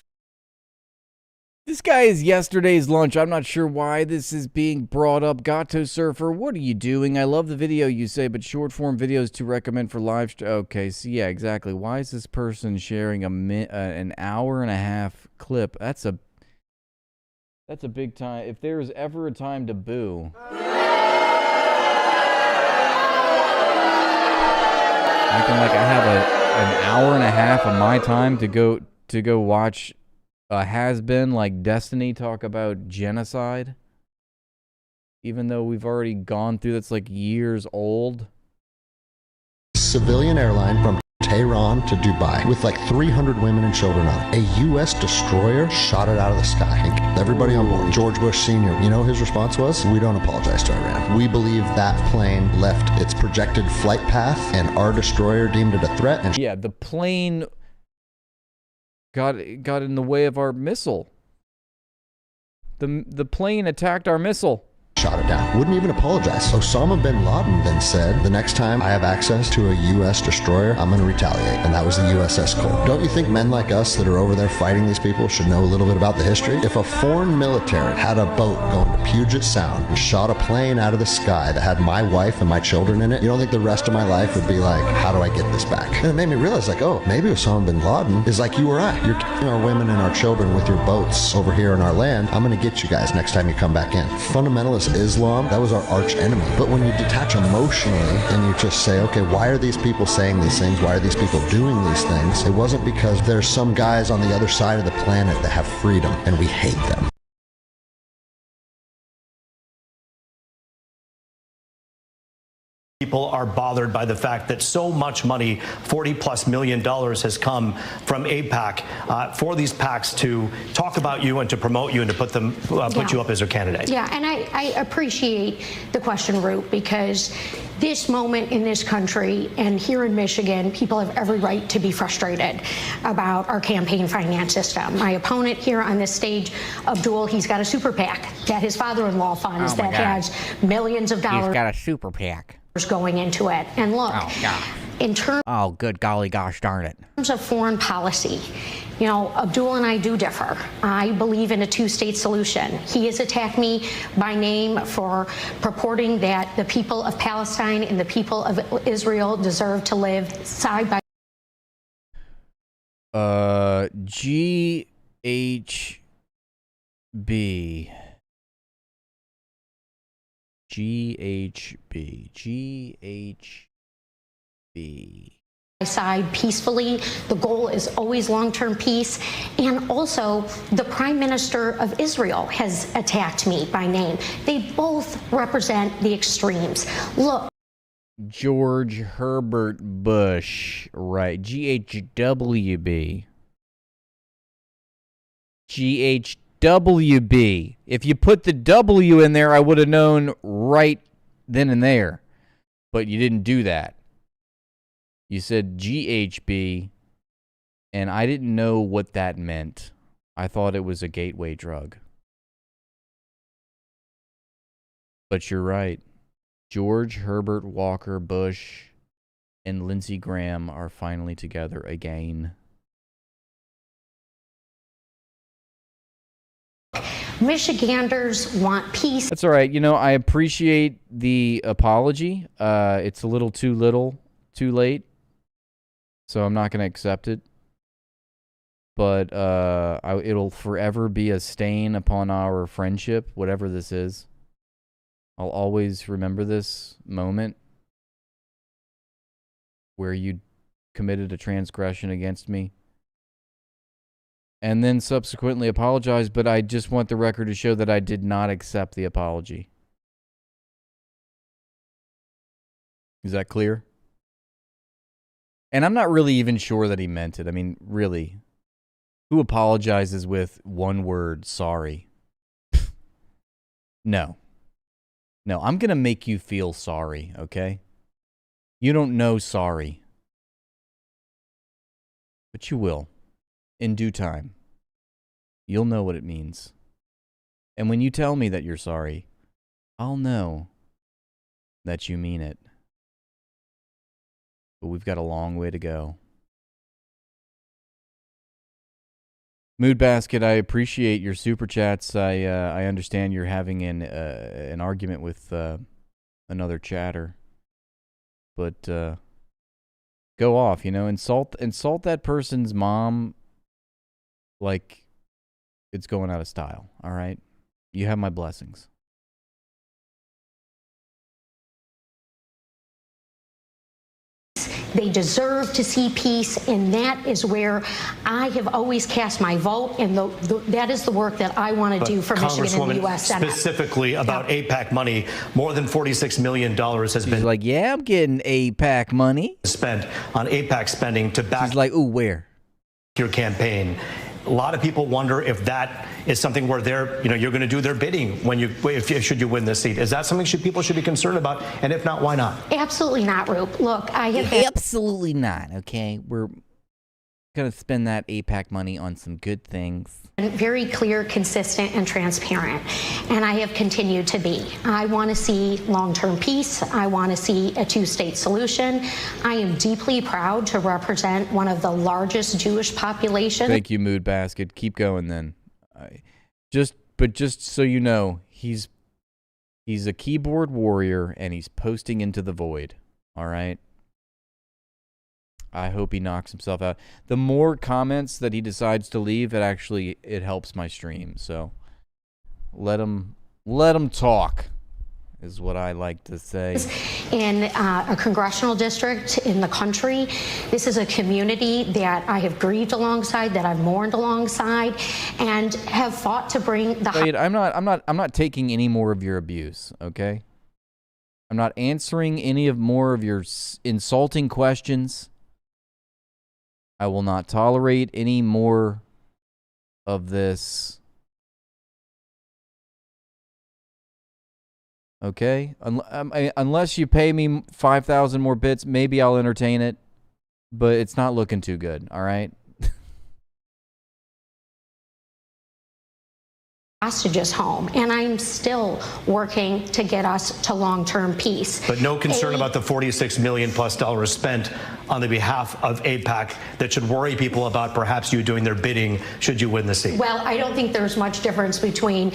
This guy is yesterday's lunch. I'm not sure why this is being brought up. Gato Surfer, what are you doing? I love the video, you say, but short form videos to recommend for live okay, so yeah, exactly. Why is this person sharing an hour and a half clip? That's a big time. If there is ever a time to boo, acting like I have an hour and a half of my time to go watch a has-been like Destiny talk about genocide, even though we've already gone through that's like years old. Civilian airline from Tehran to Dubai with like 300 women and children on it. A U.S. destroyer shot it out of the sky. Everybody on board. George Bush Sr., you know his response was? We don't apologize to Iran. We believe that plane left its projected flight path and our destroyer deemed it a threat. And yeah, the plane got in the way of our missile. The plane attacked our missile. Shot it down. Wouldn't even apologize. Osama bin Laden then said, the next time I have access to a U.S. destroyer, I'm going to retaliate. And that was the USS Cole. Don't you think men like us that are over there fighting these people should know a little bit about the history? If a foreign military had a boat going to Puget Sound and shot a plane out of the sky that had my wife and my children in it, you don't think the rest of my life would be like, how do I get this back? And it made me realize, like, oh, maybe Osama bin Laden is like you or I. You're killing our women and our children with your boats over here in our land. I'm going to get you guys next time you come back in. Fundamentalist Islam, that was our arch enemy. But when you detach emotionally and you just say, okay, why are these people saying these things? Why are these people doing these things? It wasn't because there's some guys on the other side of the planet that have freedom and we hate them. People are bothered by the fact that so much money, $40+ million, has come from AIPAC for these PACs to talk about you and to promote you and to put you up as their candidate. Yeah, and I appreciate the question, Root, because this moment in this country and here in Michigan, people have every right to be frustrated about our campaign finance system. My opponent here on this stage, Abdul, he's got a super PAC that his father-in-law funds that has millions of dollars. He's got a super PAC going into it. And look, in terms good golly gosh darn it. of foreign policy, you know, Abdul and I do differ. I believe in a two-state solution. He has attacked me by name for purporting that the people of Palestine and the people of Israel deserve to live side by GHB. side peacefully. The goal is always long-term peace. And also, the Prime Minister of Israel has attacked me by name. They both represent the extremes. Look. George Herbert Bush, right? GHWB. GHWB. If you put the W in there, I would have known right then and there. But you didn't do that. You said GHB, and I didn't know what that meant. I thought it was a gateway drug. But you're right. George Herbert Walker Bush and Lindsey Graham are finally together again. Michiganders want peace. That's all right. You know, I appreciate the apology. It's a little too late. So I'm not going to accept it. But it'll forever be a stain upon our friendship, whatever this is. I'll always remember this moment where you committed a transgression against me. And then subsequently apologized, but I just want the record to show that I did not accept the apology. Is that clear? And I'm not really even sure that he meant it. I mean, really. Who apologizes with one word, sorry? No. No, I'm going to make you feel sorry, okay? You don't know sorry. But you will. In due time. You'll know what it means. And when you tell me that you're sorry, I'll know that you mean it. But we've got a long way to go. Mood Basket, I appreciate your super chats. I understand you're having an argument with another chatter. But go off, you know, insult that person's mom like it's going out of style, all right? You have my blessings. They deserve to see peace, and that is where I have always cast my vote, and that is the work that I want to do for Michigan in the U.S. Senate. Specifically about AIPAC money, more than $46 million has been like, yeah, I'm getting AIPAC money spent on AIPAC spending to back. She's like, ooh, where? Your campaign. A lot of people wonder if that is something where you're going to do their bidding should you win this seat. Is that something people should be concerned about? And if not, why not? Absolutely not, Roop. Look, I have been absolutely not. Okay, Gonna spend that AIPAC money on some good things. Very clear, consistent, and transparent. And I have continued to be. I want to see long-term peace. I want to see a two-state solution. I am deeply proud to represent one of the largest Jewish populations. Thank you, Mood Basket. Keep going then. Just so you know, he's a keyboard warrior and he's posting into the void. All right? I hope he knocks himself out. The more comments that he decides to leave, it helps my stream. So let him talk, is what I like to say. In a congressional district in the country, this is a community that I have grieved alongside, that I've mourned alongside, and have fought to bring the. Wait, I'm not taking any more of your abuse. Okay, I'm not answering any more of your insulting questions. I will not tolerate any more of this. Okay? Unless you pay me 5,000 more bits, maybe I'll entertain it. But it's not looking too good, all right? Hostages home, and I'm still working to get us to long-term peace. But no concern about the $46 million plus spent on the behalf of AIPAC that should worry people about perhaps you doing their bidding should you win the seat. Well, I don't think there's much difference between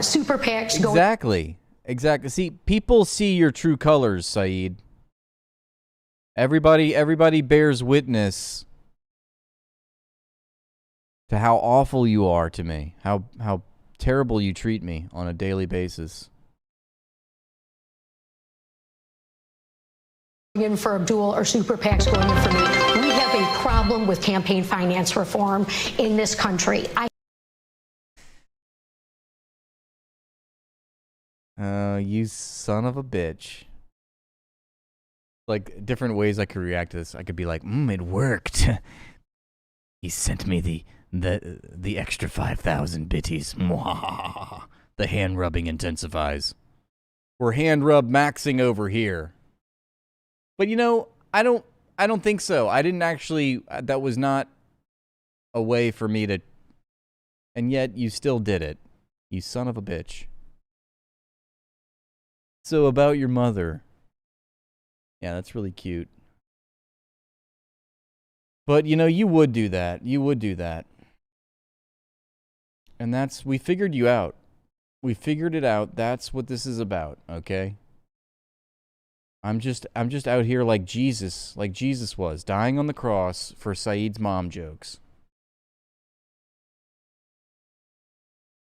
super PACs going. Exactly. See, people see your true colors, Saeed. Everybody bears witness to how awful you are to me. How terrible you treat me on a daily basis. In for Abdul or super PACs going in for me. We have a problem with campaign finance reform in this country. You son of a bitch. Like, different ways I could react to this. I could be like, it worked. He sent me the extra 5,000 bitties. Mwah. The hand rubbing intensifies. We're hand rub maxing over here. But you know, I don't think so. I didn't actually, that was not a way for me to, and yet you still did it. You son of a bitch. So about your mother. Yeah, that's really cute. But you know, you would do that. You would do that. And we figured you out. We figured it out. That's what this is about, okay? I'm just out here like Jesus was, dying on the cross for Saeed's mom jokes.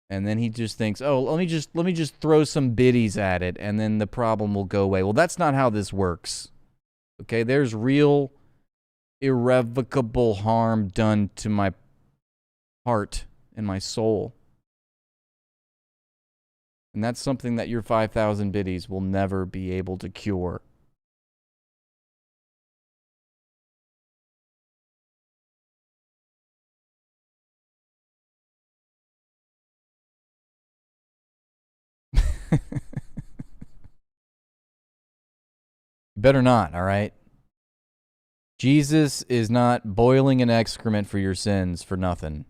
And then he just thinks, oh, let me just throw some biddies at it, and then the problem will go away. Well, that's not how this works. Okay, there's real, irrevocable harm done to my heart and my soul. And that's something that your 5,000 biddies will never be able to cure. Better not, all right? Jesus is not boiling an excrement for your sins for nothing.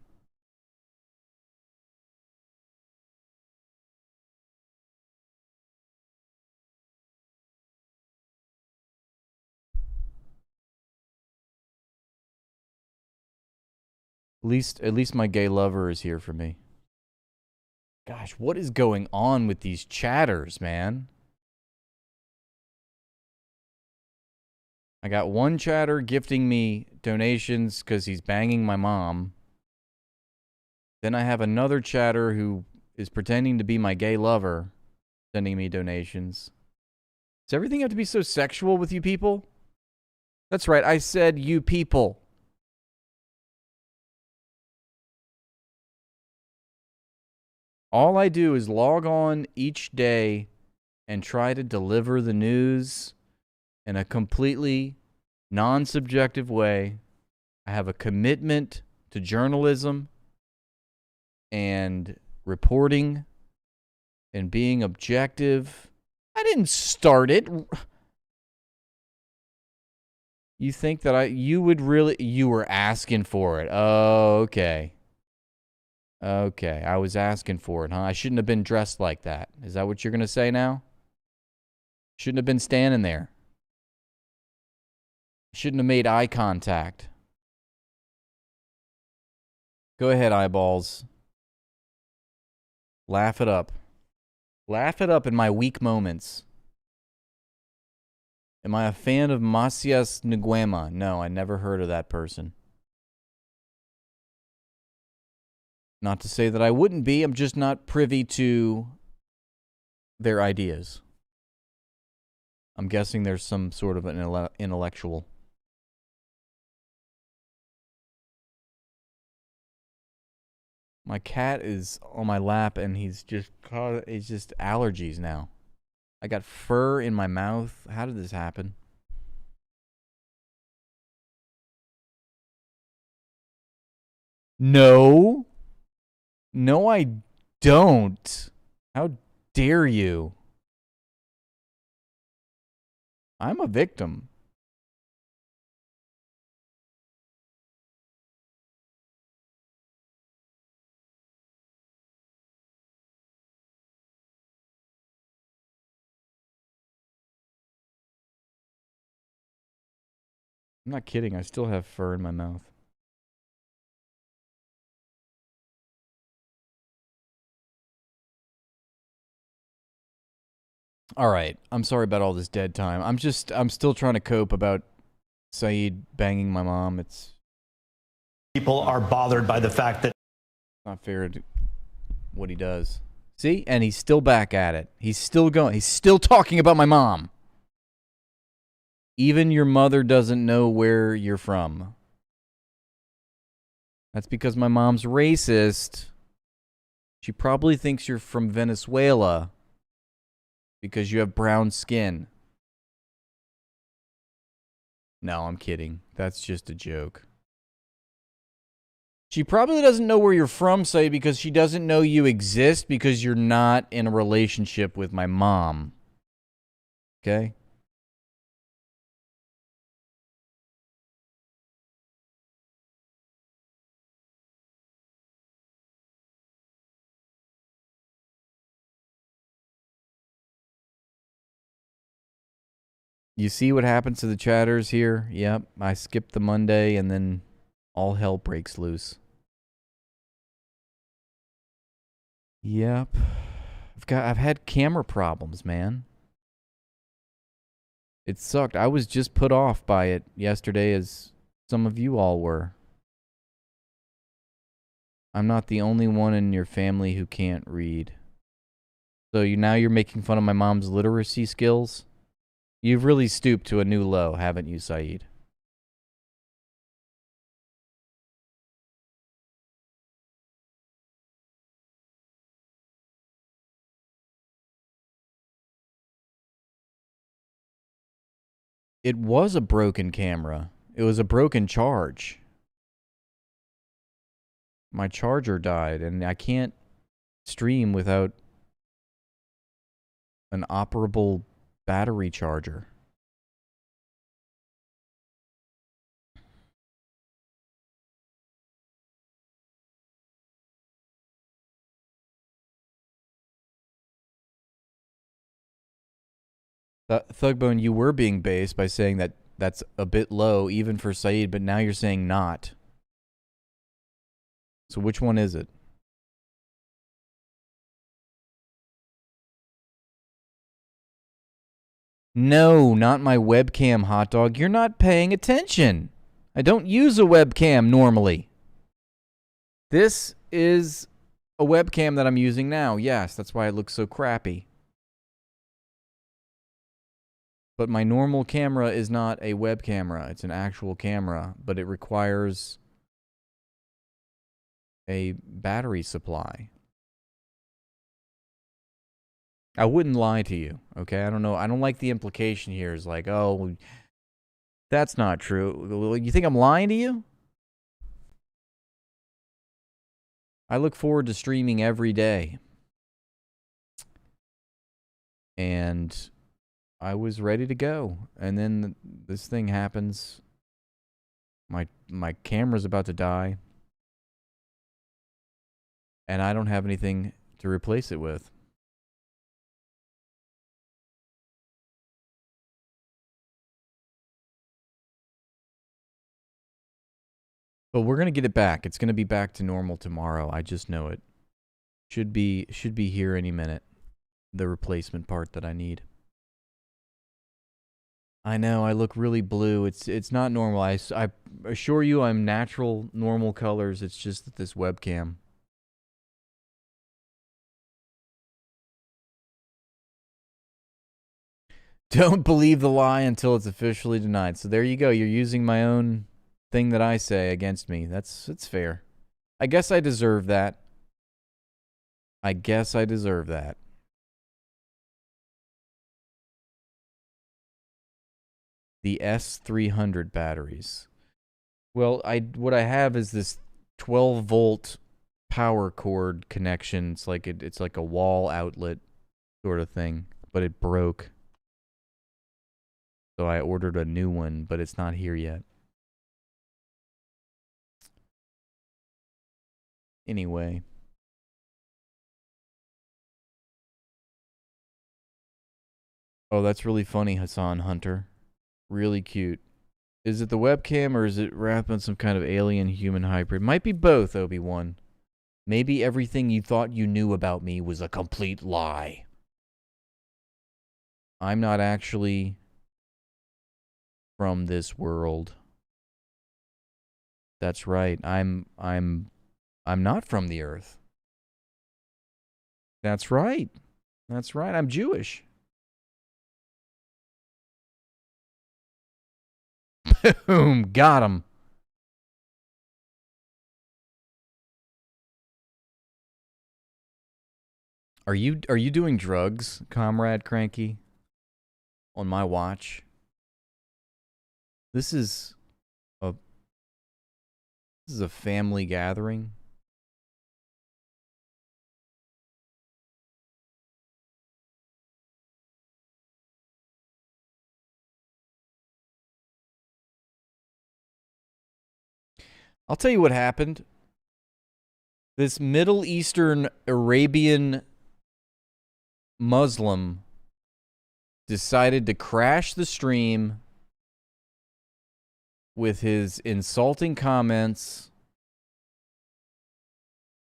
At least my gay lover is here for me. Gosh, what is going on with these chatters, man? I got one chatter gifting me donations because he's banging my mom. Then I have another chatter who is pretending to be my gay lover sending me donations. Does everything have to be so sexual with you people? That's right, I said you people. All I do is log on each day and try to deliver the news in a completely non-subjective way. I have a commitment to journalism and reporting and being objective. I didn't start it. You think that you were asking for it. Oh, okay. Okay, I was asking for it, huh? I shouldn't have been dressed like that. Is that what you're going to say now? Shouldn't have been standing there. Shouldn't have made eye contact. Go ahead, eyeballs. Laugh it up. Laugh it up in my weak moments. Am I a fan of Macias Nguema? No, I never heard of that person. Not to say that I wouldn't be, I'm just not privy to their ideas. I'm guessing there's some sort of an intellectual. My cat is on my lap and he's just allergies now. I got fur in my mouth. How did this happen? No. No, I don't. How dare you? I'm a victim. I'm not kidding. I still have fur in my mouth. All right. I'm sorry about all this dead time. I'm still trying to cope about Saeed banging my mom. People are bothered by the fact that it's not fair to what he does. See? And he's still back at it. He's still going. He's still talking about my mom. Even your mother doesn't know where you're from. That's because my mom's racist. She probably thinks you're from Venezuela because you have brown skin. No, I'm kidding. That's just a joke. She probably doesn't know where you're from, say, because she doesn't know you exist because you're not in a relationship with my mom. Okay? You see what happens to the chatters here? Yep, I skipped the Monday and then all hell breaks loose. Yep. I've had camera problems, man. It sucked. I was just put off by it yesterday as some of you all were. I'm not the only one in your family who can't read. So now you're making fun of my mom's literacy skills? You've really stooped to a new low, haven't you, Saeed? It was a broken camera. It was a broken charge. My charger died, and I can't stream without an operable battery charger. Thugbone, you were being based by saying that that's a bit low even for Saeed, but now you're saying not. So which one is it? No, not my webcam, hot dog. You're not paying attention. I don't use a webcam normally. This is a webcam that I'm using now. Yes, that's why it looks so crappy. But my normal camera is not a web camera. It's an actual camera, but it requires a battery supply. I wouldn't lie to you, okay? I don't know. I don't like the implication here. It's like, oh, that's not true. You think I'm lying to you? I look forward to streaming every day. And I was ready to go. And then this thing happens My camera's about to die. And I don't have anything to replace it with. But we're going to get it back. It's going to be back to normal tomorrow. I just know it. Should be here any minute. The replacement part that I need. I know I look really blue. It's not normal. I assure you I'm natural, normal colors. It's just that this webcam. Don't believe the lie until it's officially denied. So there you go. You're using my own thing that I say against me. It's fair. I guess I deserve that. I guess I deserve that. The S300 batteries. Well, what I have is this 12-volt power cord connection. It's like it's like a wall outlet sort of thing, but it broke. So I ordered a new one, but it's not here yet. Anyway. Oh, that's really funny, Hassan Hunter. Really cute. Is it the webcam or is it wrapped on some kind of alien-human hybrid? Might be both, Obi-Wan. Maybe everything you thought you knew about me was a complete lie. I'm not actually from this world. That's right. I'm not from the Earth. That's right. That's right. I'm Jewish. Boom, got him. Are you doing drugs, Comrade Cranky? On my watch? This is a family gathering. I'll tell you what happened. This Middle Eastern Arabian Muslim decided to crash the stream with his insulting comments.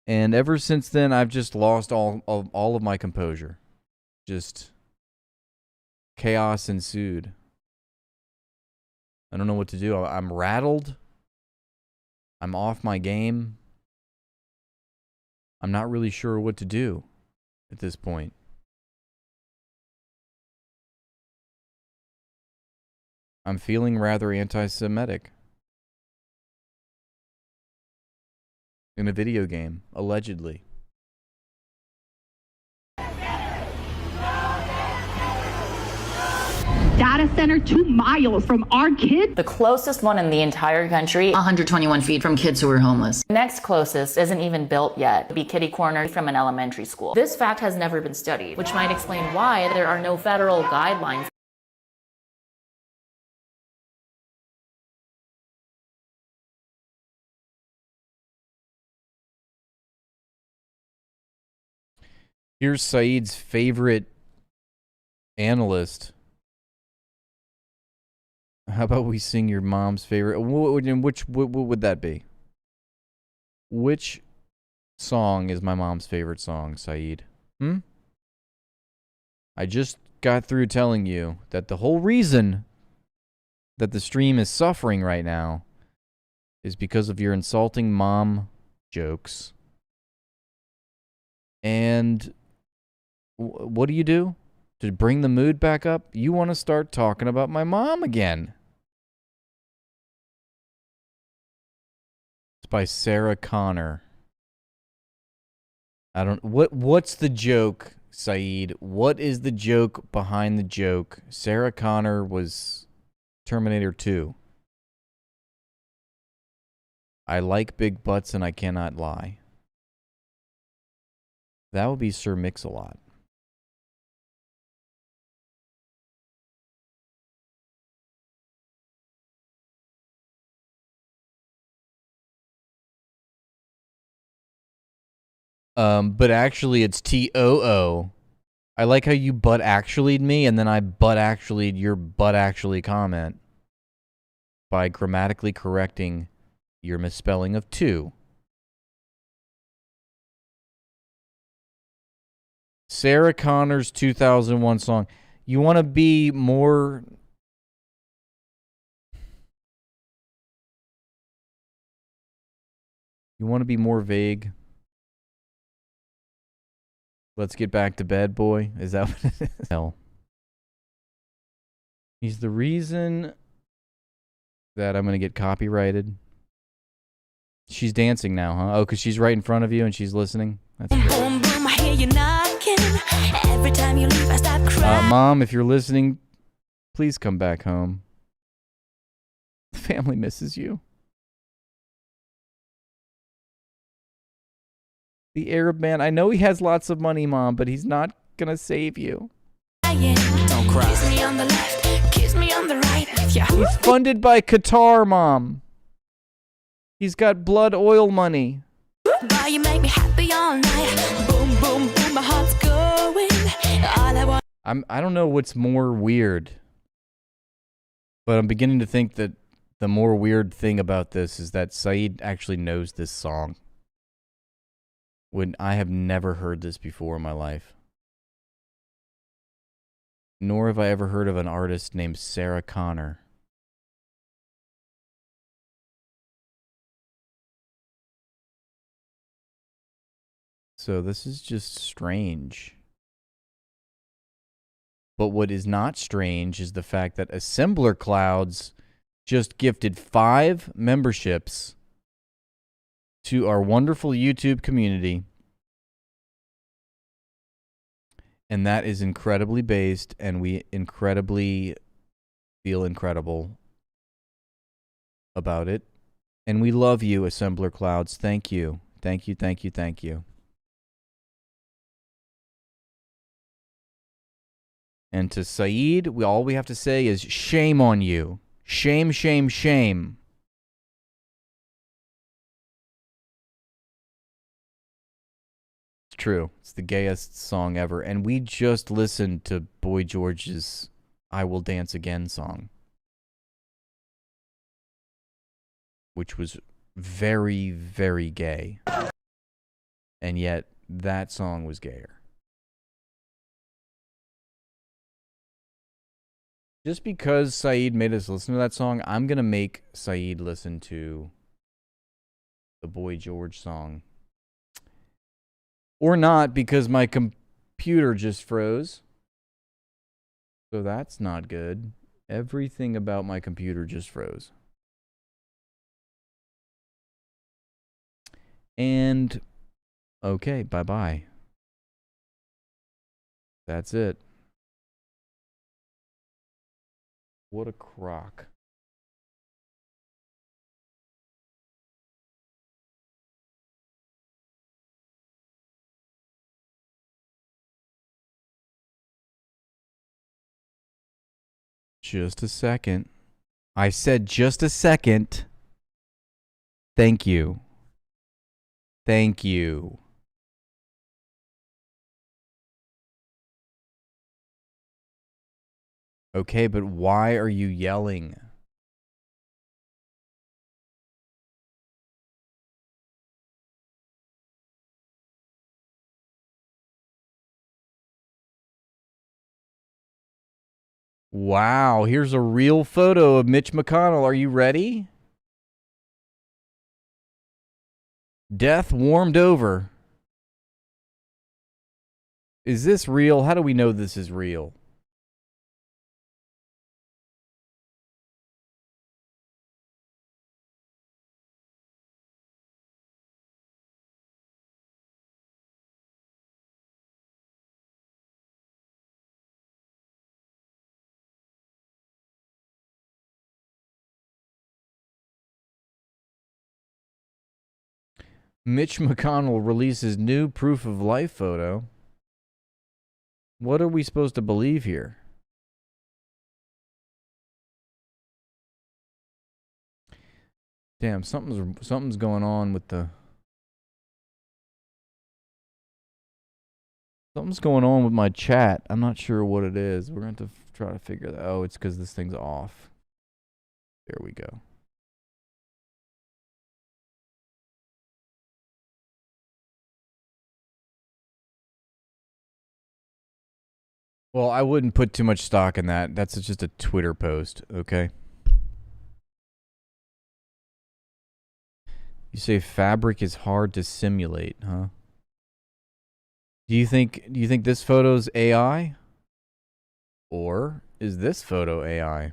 And ever since then, I've just lost all of my composure. Just chaos ensued. I don't know what to do. I'm rattled. I'm off my game. I'm not really sure what to do at this point. I'm feeling rather anti-Semitic. In a video game, allegedly. Data center 2 miles from our kids. The closest one in the entire country, 121 feet from kids who are homeless. Next closest isn't even built yet. It'd be kitty corner from an elementary school. This fact has never been studied, which might explain why there are no federal guidelines. Here's Saeed's favorite analyst. How about we sing your mom's favorite? What would that be? Which song is my mom's favorite song, Saeed? I just got through telling you that the whole reason that the stream is suffering right now is because of your insulting mom jokes. And what do? To bring the mood back up, you want to start talking about my mom again. It's by Sarah Connor. I don't... What's the joke, Saeed? What is the joke behind the joke? Sarah Connor was Terminator 2. I like big butts and I cannot lie. That would be Sir Mix-a-Lot. But actually it's TOO. I like how you but actually'd me and then I but actually'd your but actually comment by grammatically correcting your misspelling of two. Sarah Connor's 2001 song. You want to be more... You want to be more vague? Let's get back to bed, boy. Is that what it is? Hell. He's the reason that I'm going to get copyrighted. She's dancing now, huh? Oh, because she's right in front of you and she's listening? That's great. Boom, boom, I hear you knocking. Every time you leave, I stop crying. Mom, if you're listening, please come back home. The family misses you. The Arab man, I know he has lots of money, Mom, but he's not gonna save you. Don't cry. Kiss me on the left, kiss me on the right. Yeah. He's funded by Qatar, Mom. He's got blood oil money. Why you make me happy all night? Boom, boom, boom, my heart's going. All I want. I don't know what's more weird, but I'm beginning to think that the more weird thing about this is that Saeed actually knows this song. When I have never heard this before in my life. Nor have I ever heard of an artist named Sarah Connor. So this is just strange. But what is not strange is the fact that Assembler Clouds just gifted 5 memberships to our wonderful YouTube community. And that is incredibly based, and we incredibly feel incredible about it. And we love you, Assembler Clouds. Thank you. Thank you, thank you, thank you. And to Saeed, all we have to say is shame on you. Shame, shame, shame. True. It's the gayest song ever. And we just listened to Boy George's I Will Dance Again song, which was very, very gay. And yet that song was gayer. Just because Saeed made us listen to that song, I'm going to make Saeed listen to the Boy George song. Or not, because my computer just froze. So that's not good. Everything about my computer just froze. And, okay, bye-bye. That's it. What a crock. Just a second. I said just a second. Thank you. Thank you. Okay, but why are you yelling? Wow, here's a real photo of Mitch McConnell. Are you ready? Death warmed over. Is this real? How do we know this is real? Mitch McConnell releases new proof of life photo. What are we supposed to believe here? Damn, something's going on with the Something's going on with my chat. I'm not sure what it is. We're going to try to figure that. Oh, it's because this thing's off. There we go. Well, I wouldn't put too much stock in that. That's just a Twitter post, okay? You say fabric is hard to simulate, huh? Do you think this photo's AI? Or is this photo AI?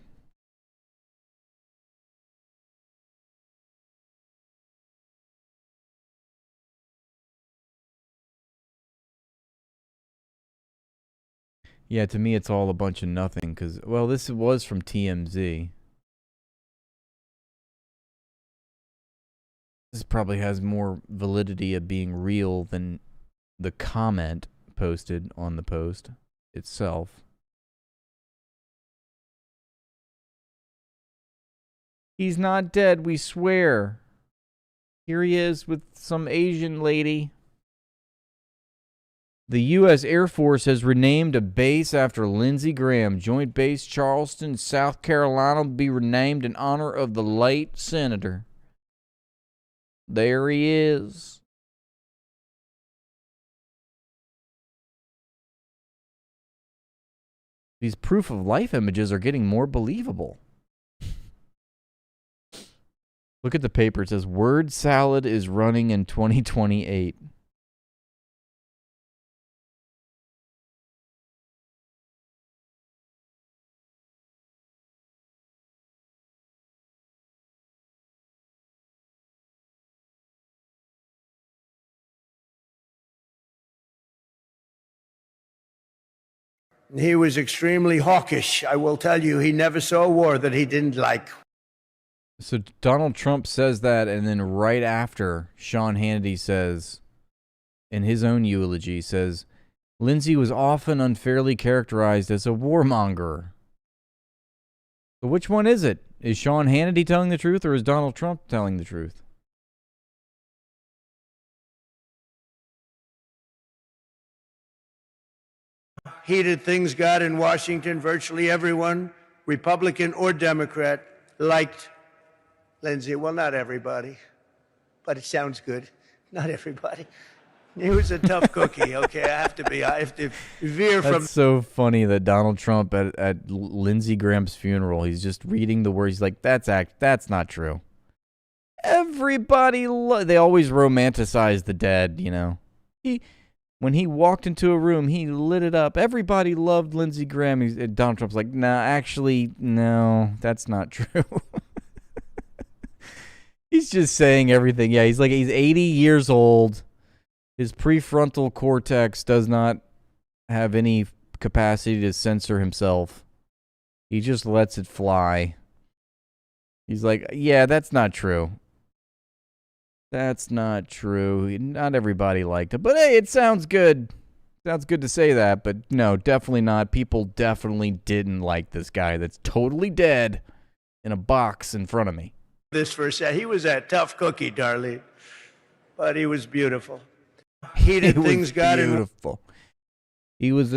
Yeah, to me it's all a bunch of nothing cuz well, this was from TMZ. This probably has more validity of being real than the comment posted on the post itself. He's not dead, we swear. Here he is with some Asian lady. The U.S. Air Force has renamed a base after Lindsey Graham. Joint Base Charleston, South Carolina will be renamed in honor of the late senator. There he is. These proof of life images are getting more believable. Look at the paper. It says word salad is running in 2028. He was extremely hawkish. I will tell you, he never saw a war that he didn't like. So Donald Trump says that, and then right after, Sean Hannity says, in his own eulogy, says, Lindsey was often unfairly characterized as a warmonger. So which one is it? Is Sean Hannity telling the truth, or is Donald Trump telling the truth? Heated things got in Washington. Virtually everyone, Republican or Democrat, liked Lindsey. Well, not everybody, but it sounds good. Not everybody. He was a tough cookie, okay? I have to veer from... That's so funny that Donald Trump at Lindsey Graham's funeral, he's just reading the words. He's like, that's not true. Everybody, they always romanticize the dead, you know. When he walked into a room, he lit it up. Everybody loved Lindsey Graham. Donald Trump's like, nah, actually, no, that's not true. He's just saying everything. Yeah, he's 80 years old. His prefrontal cortex does not have any capacity to censor himself. He just lets it fly. He's like, yeah, that's not true. That's not true. Not everybody liked it. But hey, it sounds good. Sounds good to say that, but no, definitely not. People definitely didn't like this guy that's totally dead in a box in front of me. This for a second. He was a tough cookie, darling, but he was beautiful. Heated things got in. Beautiful. He was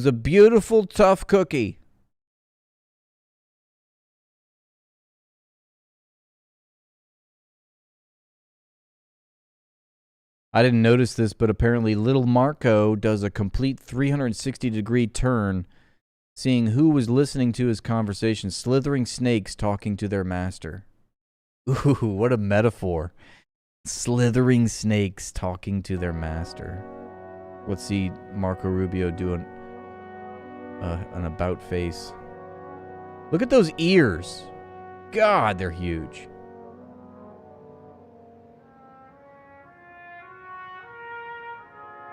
a beautiful, tough cookie. I didn't notice this, but apparently little Marco does a complete 360-degree turn, seeing who was listening to his conversation, slithering snakes talking to their master. Ooh, what a metaphor. Slithering snakes talking to their master. Let's see Marco Rubio do an about face. Look at those ears. God, they're huge.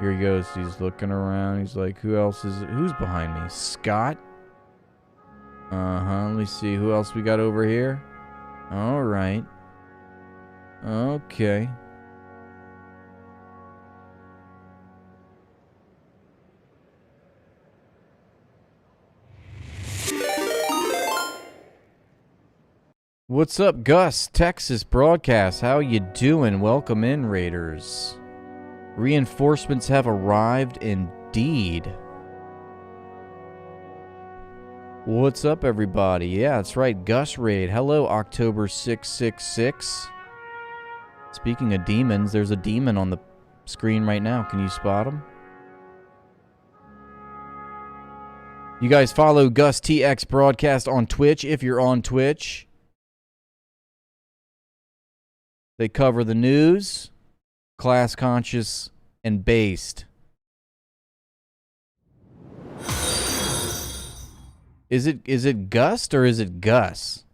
Here he goes. He's looking around. He's like, who's behind me? Scott? Let me see. Who else we got over here? All right. Okay. What's up, Gus? Texas broadcast. How you doing? Welcome in, Raiders. Reinforcements have arrived in indeed. What's up, everybody? Yeah, that's right. Gus Raid. Hello, October 666. Speaking of demons, there's a demon on the screen right now. Can you spot him? You guys follow Gus TX Broadcast on Twitch if you're on Twitch. They cover the news, class conscious, and based. Is it Gust or is it Gus?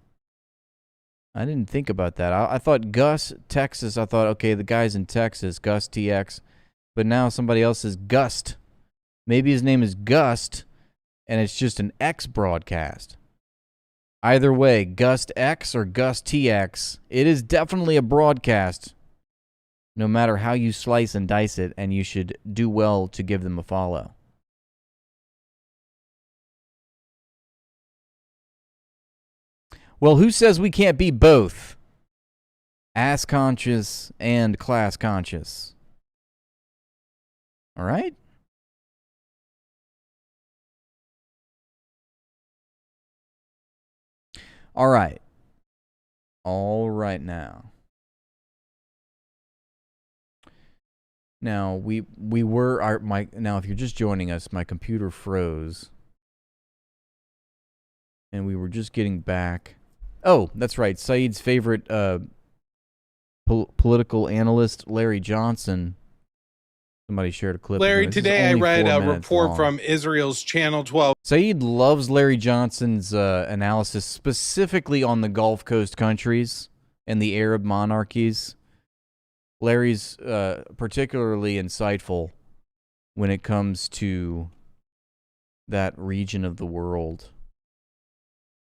I didn't think about that. I thought Gus, Texas. I thought, okay, the guy's in Texas, Gus TX. But now somebody else is Gust. Maybe his name is Gust, and it's just an X broadcast. Either way, Gust X or Gus TX, it is definitely a broadcast, no matter how you slice and dice it, and you should do well to give them a follow. Well, who says we can't be both? Ass conscious and class conscious. All right? All right. All right now. Now, now if you're just joining us, my computer froze. And we were just getting back. Oh, that's right. Saeed's favorite political analyst, Larry Johnson. Somebody shared a clip. Larry, today I read a report from Israel's Channel 12. Saeed loves Larry Johnson's analysis, specifically on the Gulf Coast countries and the Arab monarchies. Larry's particularly insightful when it comes to that region of the world.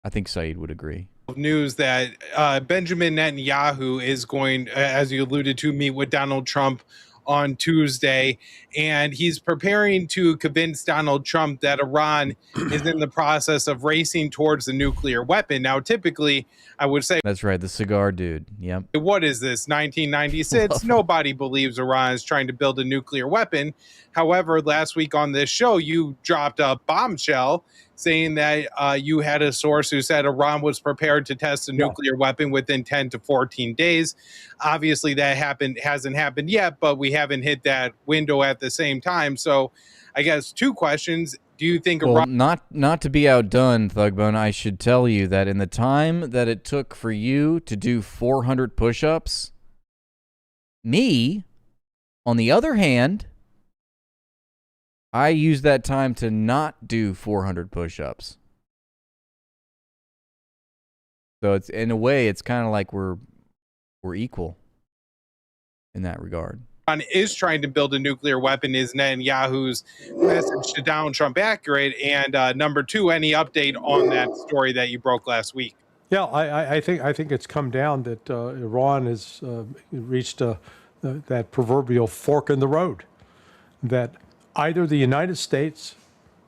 I think Saeed would agree. News that Benjamin Netanyahu is going, as you alluded to, meet with Donald Trump on Tuesday, and he's preparing to convince Donald Trump that Iran is in the process of racing towards the nuclear weapon. Now, typically, I would say... That's right, the cigar dude. Yep. What is this, 1996? Nobody believes Iran is trying to build a nuclear weapon. However, last week on this show, you dropped a bombshell saying that you had a source who said Iran was prepared to test a nuclear weapon within 10 to 14 days. Obviously, that hasn't happened yet, but we haven't hit that window at the same time. So I guess two questions. Do you think Iran... Not to be outdone, Thugbone, I should tell you that in the time that it took for you to do 400 push-ups, me, on the other hand... I use that time to not do 400 push-ups. So it's, in a way, it's kind of like we're equal in that regard. Iran is trying to build a nuclear weapon. Is Netanyahu's message to Donald Trump accurate? And number two, any update on that story that you broke last week? Yeah, I think it's come down that Iran has reached that proverbial fork in the road. That either the United States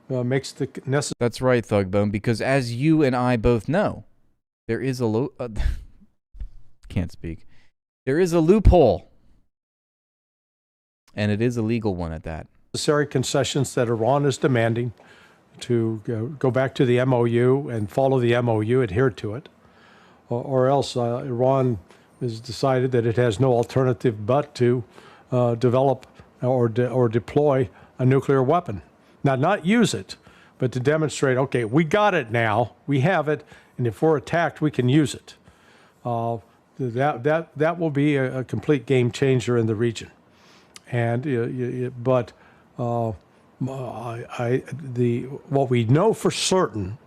makes the necessary... That's right, Thugbone, because as you and I both know, there is a can't speak. There is a loophole, and it is a legal one at that. Necessary concessions that Iran is demanding to go back to the MOU and follow the MOU, adhere to it, or else Iran has decided that it has no alternative but to develop or deploy a nuclear weapon. Now, not use it, but to demonstrate, okay, we got it now, we have it, and if we're attacked, we can use it. That will be a complete game changer in the region. And what we know for certain,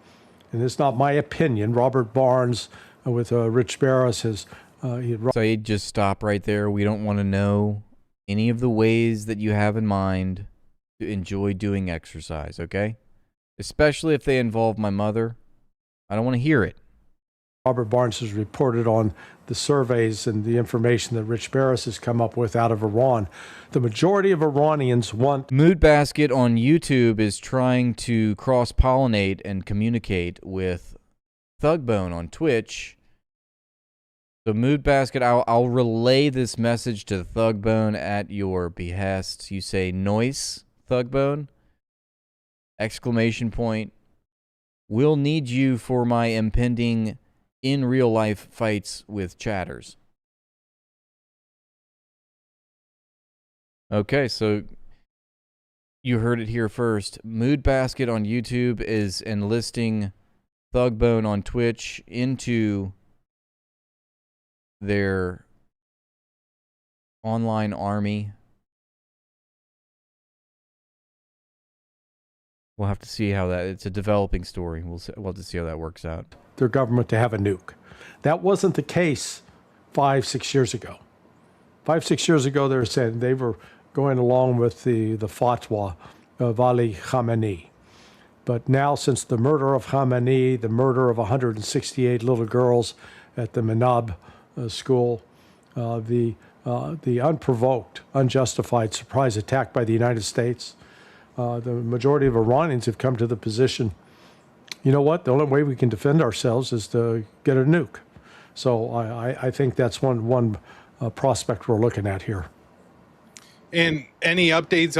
and it's not my opinion, Robert Barnes with Rich Barris has. So you just stop right there. We don't want to know any of the ways that you have in mind to enjoy doing exercise, okay? Especially if they involve my mother. I don't want to hear it. Robert Barnes has reported on the surveys and the information that Rich Barris has come up with out of Iran. The majority of Iranians want... Mood Basket on YouTube is trying to cross-pollinate and communicate with Thugbone on Twitch. So Mood Basket, I'll relay this message to Thugbone at your behest. You say noise, Thugbone, Exclamation point. Will need you for my impending in real life fights with chatters. Okay, so you heard it here first. Mood Basket on YouTube is enlisting Thugbone on Twitch into their online army. We'll have to see how that... It's a developing story. We'll have to see how that works out. Their government to have a nuke. That wasn't the case 5-6 years ago. 5-6 years ago, they were saying they were going along with the fatwa of Ali Khamenei. But now, since the murder of Khamenei, the murder of 168 little girls at the Menab school, the unprovoked, unjustified surprise attack by the United States, the majority of Iranians have come to the position, you know what, the only way we can defend ourselves is to get a nuke. So I think that's one prospect we're looking at here. And any updates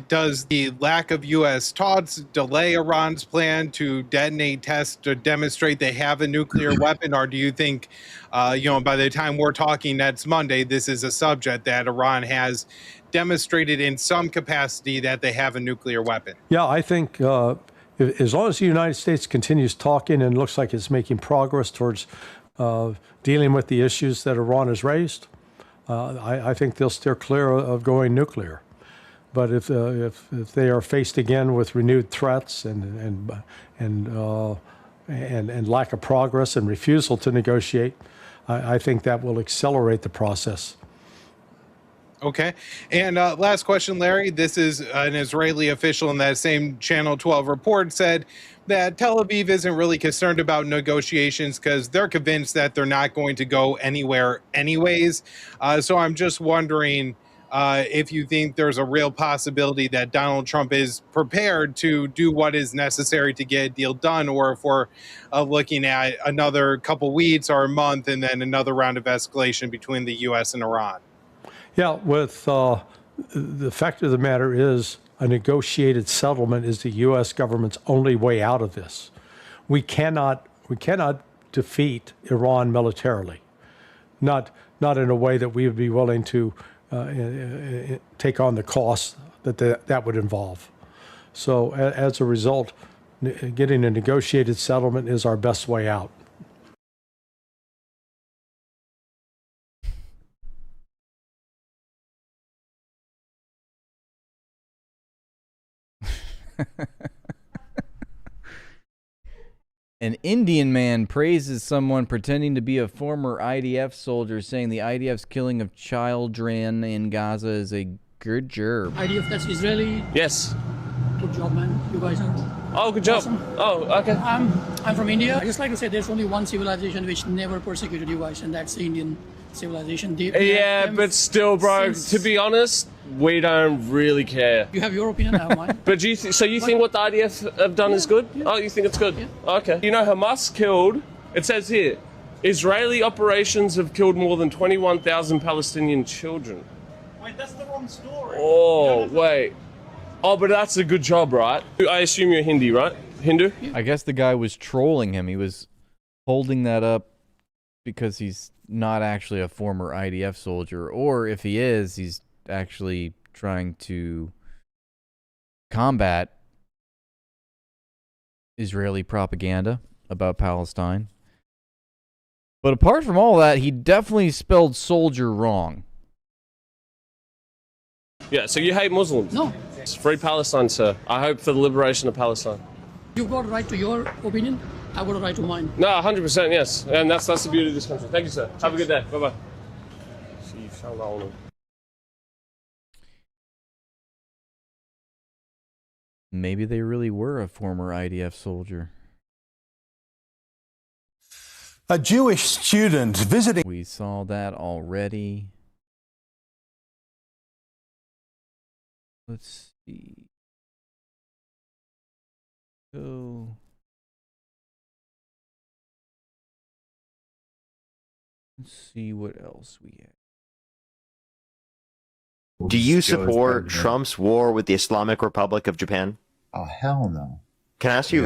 does the lack of U.S. talks delay Iran's plan to detonate tests to demonstrate they have a nuclear weapon? Or do you think, by the time we're talking next Monday, this is a subject that Iran has demonstrated in some capacity that they have a nuclear weapon? Yeah, I think as long as the United States continues talking and looks like it's making progress towards dealing with the issues that Iran has raised, I think they'll steer clear of going nuclear. But if they are faced again with renewed threats and lack of progress and refusal to negotiate, I think that will accelerate the process. Okay. And last question, Larry. This is an Israeli official in that same Channel 12 report said that Tel Aviv isn't really concerned about negotiations because they're convinced that they're not going to go anywhere anyways. So I'm just wondering if you think there's a real possibility that Donald Trump is prepared to do what is necessary to get a deal done, or if we're looking at another couple weeks or a month and then another round of escalation between the U.S. and Iran. Yeah, with the fact of the matter is a negotiated settlement is the U.S. government's only way out of this. We cannot defeat Iran militarily, not in a way that we would be willing to take on the costs that would involve. So as a result, getting a negotiated settlement is our best way out. An Indian man praises someone pretending to be a former IDF soldier, saying the IDF's killing of children in Gaza is a good job. IDF, that's Israeli? Yes. Good job, man. You guys are Oh, good job. awesome. Oh, okay. I'm from India. I just like to say there's only one civilization which never persecuted you guys, and that's the Indian civilization. Yeah, but still, bro, to be honest, we don't really care. You have your opinion, I have mine. But do you think what the IDF have done is good? Yeah. Oh, you think it's good? Yeah. Okay. You know, Hamas killed, it says here, Israeli operations have killed more than 21,000 Palestinian children. Wait, that's the wrong story. Oh, wait. Oh, but that's a good job, right? I assume you're Hindi, right? Hindu? I guess the guy was trolling him. He was holding that up because he's not actually a former IDF soldier, or if he is, he's actually trying to combat Israeli propaganda about Palestine. But apart from all that, he definitely spelled soldier wrong. Yeah, so you hate Muslims? No. It's free Palestine, sir. I hope for the liberation of Palestine. You've got a right to your opinion. I've got a right to mine. No, 100%, yes. And that's the beauty of this country. Thank you, sir. Have a good day. Bye-bye. Maybe they really were a former IDF soldier. A Jewish student visiting... We saw that already. Let's see. Go. Let's see what else we have. Do you support Trump's war with the Islamic Republic of Japan? Oh, hell no. Can I ask you,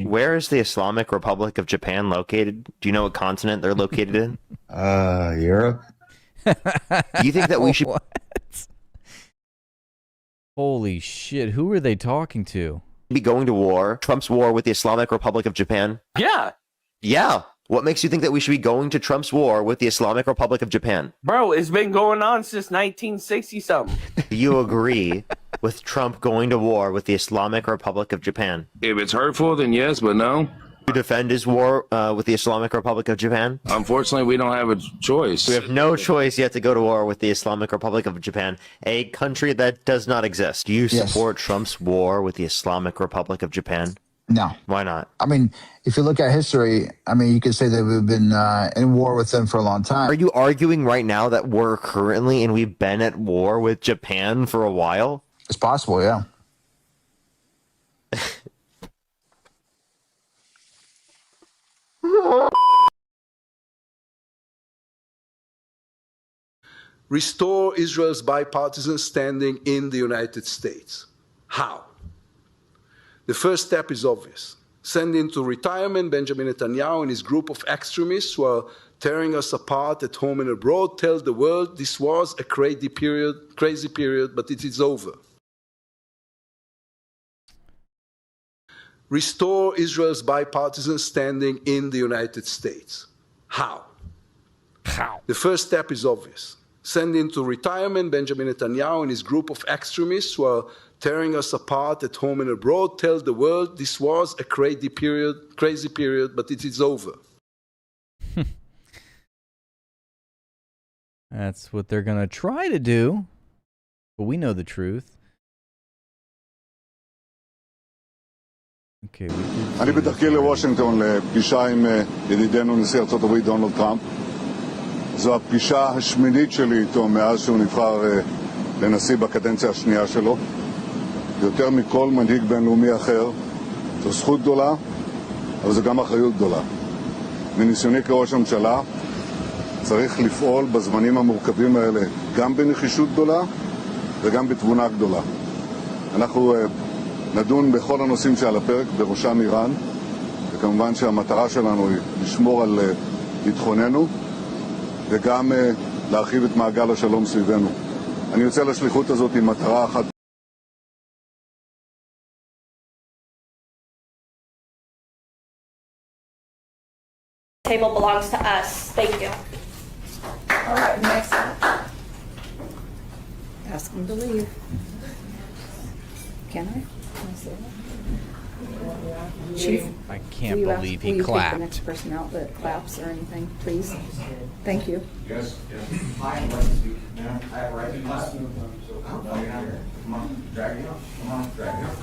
where is the Islamic Republic of Japan located? Do you know what continent they're located in? Europe. Do you think that we should... What? Holy shit, who are they talking to? Be going to war, Trump's war with the Islamic Republic of Japan? Yeah. Yeah. What makes you think that we should be going to Trump's war with the Islamic Republic of Japan? Bro, it's been going on since 1960-something. Do you agree with Trump going to war with the Islamic Republic of Japan? If it's hurtful, then yes, but no. To defend his war with the Islamic Republic of Japan? Unfortunately, we don't have a choice. We have no choice yet to go to war with the Islamic Republic of Japan, a country that does not exist. Do you support Trump's war with the Islamic Republic of Japan? No. Why not? I mean, if you look at history, I mean, you could say that we've been in war with them for a long time. Are you arguing right now that we're currently and we've been at war with Japan for a while? It's possible, yeah. Restore Israel's bipartisan standing in the United States. How? The first step is obvious. Send into retirement Benjamin Netanyahu and his group of extremists who are tearing us apart at home and abroad. Tell the world this was a crazy period, but it is over. Restore Israel's bipartisan standing in the United States. How? How? The first step is obvious. Send into retirement Benjamin Netanyahu and his group of extremists who are tearing us apart at home and abroad. Tell the world this was a crazy period, but it is over. That's what they're going to try to do, but we know the truth. Okay, אני בדרכי לוושינגטון לפגישה עם ידידנו נשיא ארצות הברית דונלד טראמפ. זו הפגישה השמינית שלי איתו מאז שהוא נבחר לנשיא בקדנציה השנייה שלו. יותר מכל מנהיג בינלאומי אחר, זו זכות גדולה, אבל זו גם אחריות גדולה. מניסיוני כראש הממשלה, צריך לפעול בזמנים המורכבים האלה גם בנחישות גדולה וגם בתבונה גדולה. אנחנו נדון בכל הנושאים שעל הפרק, בראשם איראן, וכמובן שהמטרה שלנו היא לשמור על ביטחוננו וגם להרחיב את מעגל השלום סביבנו. אני יוצא לשליחות הזאת עם מטרה אחת. Table belongs to us. Thank you. All right, next up. Ask them to leave. Can I? Chief, I can't believe he clapped. Take the next person out that claps or anything, please. Thank you. Yes. I have right to speak. I have right to clap. Come on, drag it up. Come on, drag it up.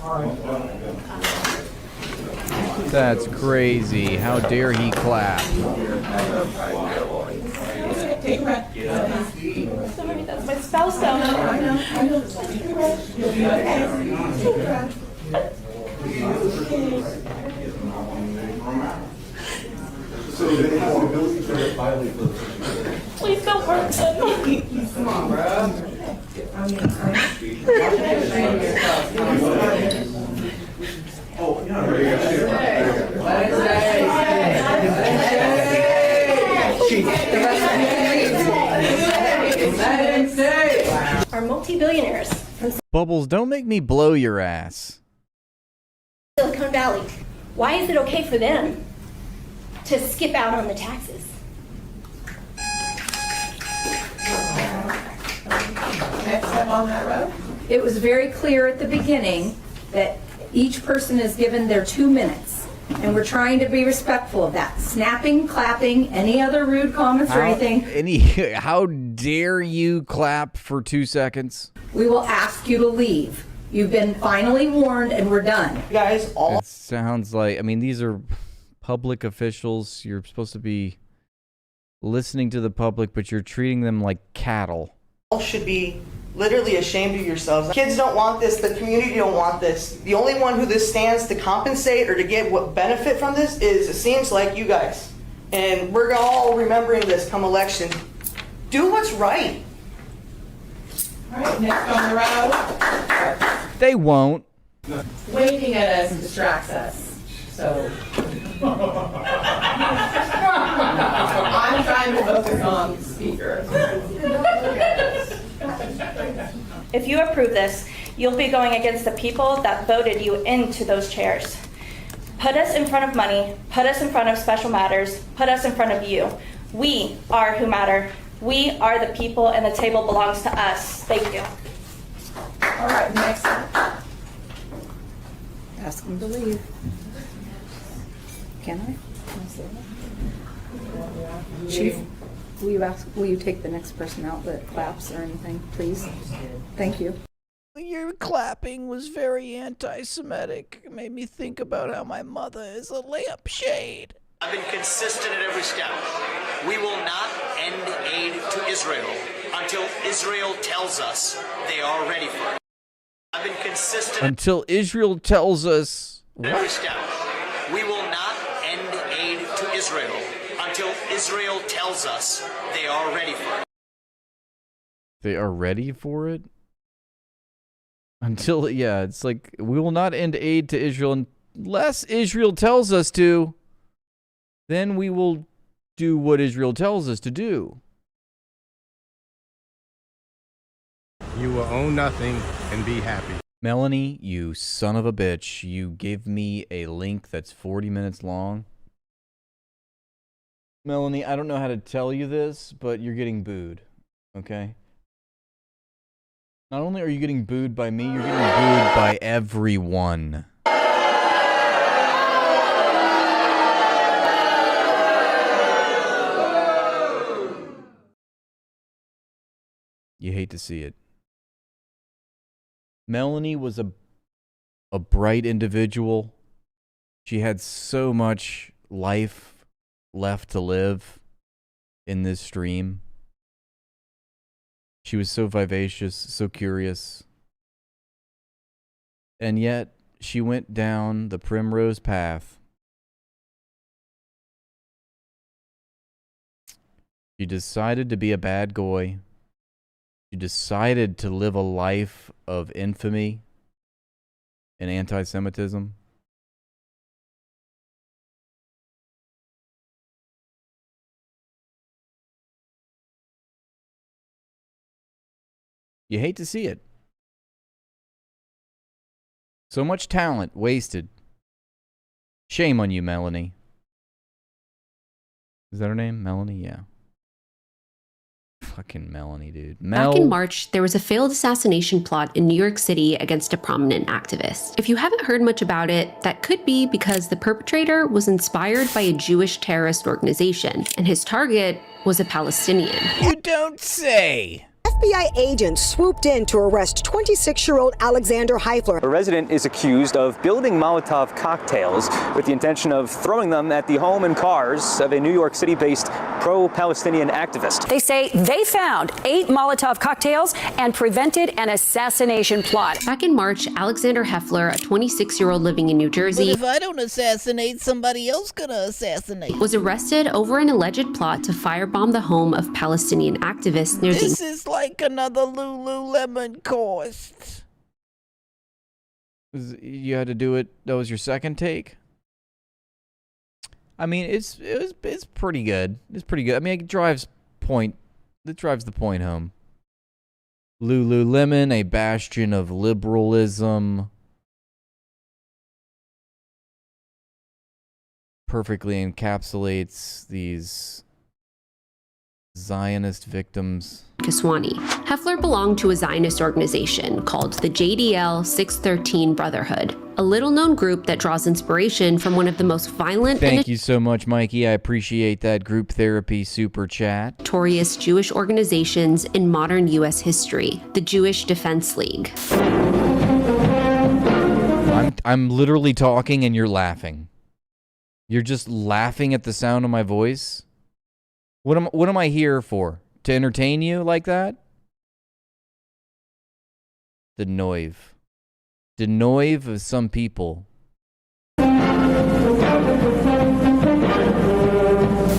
That's crazy. How dare he clap? Sorry, that's my spouse down there. I know. Please don't hurt them. Come on, bro. Are multi-billionaires from Bubbles, don't make me blow your ass. Silicon Valley. Why is it okay for them to skip out on the taxes? Next step on that road. It was very clear at the beginning that each person is given their 2 minutes, and we're trying to be respectful of that. Snapping, clapping, any other rude comments or anything. How dare you clap for 2 seconds? We will ask you to leave. You've been finally warned, and we're done. You guys all. It sounds like, I mean, these are public officials. You're supposed to be listening to the public, but you're treating them like cattle. Should be literally ashamed of yourselves. Kids don't want this. The community don't want this. The only one who this stands to compensate or to get what benefit from this is, it seems like, you guys. And we're all remembering this come election. Do what's right. All right, next on the road. They won't. Waving at us distracts us. So I'm trying to focus on the speaker. If you approve this, you'll be going against the people that voted you into those chairs. Put us in front of money, put us in front of special matters, put us in front of you. We are who matter. We are the people, and the table belongs to us. Thank you. All right, next one. Ask them to leave. Can I say that? Chief, will you take the next person out that claps or anything, please? Thank you. Your clapping was very anti-Semitic. It made me think about how my mother is a lampshade. I've been consistent at every step. We will not end aid to Israel until Israel tells us they are ready for it. I've been consistent until Israel tells us at every step. We will not end aid to Israel until Israel tells us they are ready for it. They are ready for it? Until, yeah, it's like, we will not end aid to Israel unless Israel tells us to. Then we will do what Israel tells us to do. You will own nothing and be happy. Melanie, you son of a bitch. You give me a link that's 40 minutes long. Melanie, I don't know how to tell you this, but you're getting booed. Okay? Not only are you getting booed by me, you're getting booed by everyone. You hate to see it. Melanie was a bright individual. She had so much life left to live in this stream. She was so vivacious, so curious. And yet, she went down the primrose path. She decided to be a bad boy. She decided to live a life of infamy and anti-Semitism. You hate to see it. So much talent wasted. Shame on you, Melanie. Is that her name? Melanie? Yeah. Fucking Melanie, dude. Back in March, there was a failed assassination plot in New York City against a prominent activist. If you haven't heard much about it, that could be because the perpetrator was inspired by a Jewish terrorist organization, and his target was a Palestinian. You don't say! FBI agents swooped in to arrest 26-year-old Alexander Heifler. A resident is accused of building Molotov cocktails with the intention of throwing them at the home and cars of a New York City-based pro-Palestinian activist. They say they found 8 Molotov cocktails and prevented an assassination plot. Back in March, Alexander Heifler, a 26-year-old living in New Jersey, but if I don't assassinate, somebody else gonna assassinate, was arrested over an alleged plot to firebomb the home of Palestinian activists near This is like another Lululemon course. You had to do it. That was your second take. I mean, it's pretty good. It's pretty good. I mean, it drives the point home. Lululemon, a bastion of liberalism, perfectly encapsulates these Zionist victims. Kiswani. Heifler belonged to a Zionist organization called the JDL 613 Brotherhood, a little-known group that draws inspiration from one of the most violent Thank you so much, Mikey. I appreciate that group therapy super chat. Notorious Jewish organizations in modern U.S. history, the Jewish Defense League. I'm literally talking and you're laughing. You're just laughing at the sound of my voice? What am I here for? To entertain you like that? The noive of some people.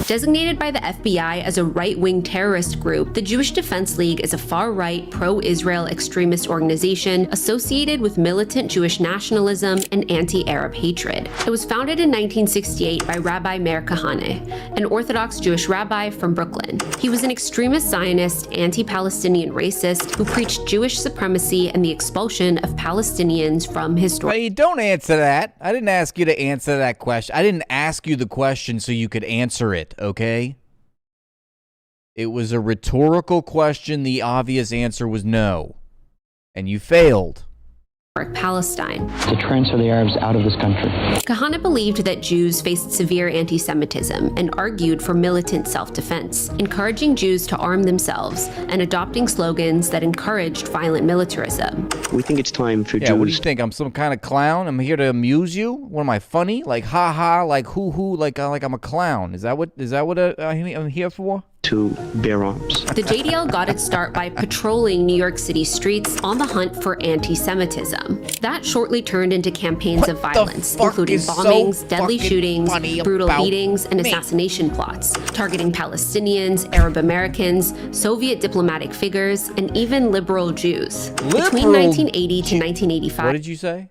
Designated by the FBI as a right-wing terrorist group, the Jewish Defense League is a far-right, pro-Israel extremist organization associated with militant Jewish nationalism and anti-Arab hatred. It was founded in 1968 by Rabbi Meir Kahane, an Orthodox Jewish rabbi from Brooklyn. He was an extremist Zionist, anti-Palestinian racist who preached Jewish supremacy and the expulsion of Palestinians from his... Hey, don't answer that. I didn't ask you to answer that question. I didn't ask you the question so you could answer it, okay? It was a rhetorical question. The obvious answer was no. And you failed. Palestine. To transfer the Arabs out of this country. Kahane believed that Jews faced severe anti-Semitism and argued for militant self-defense, encouraging Jews to arm themselves and adopting slogans that encouraged violent militarism. We think it's time for Jews. Yeah, what do you think? I'm some kind of clown? I'm here to amuse you? What am I, funny? Like ha ha, like hoo hoo, like I'm a clown. Is that what I'm here for? To bear arms. The JDL got its start by patrolling New York City streets on the hunt for anti-Semitism. That shortly turned into campaigns of violence, including bombings, deadly shootings, brutal beatings, and assassination plots, targeting Palestinians, Arab Americans, Soviet diplomatic figures, and even liberal Jews. Between 1980 to 1985, what did you say?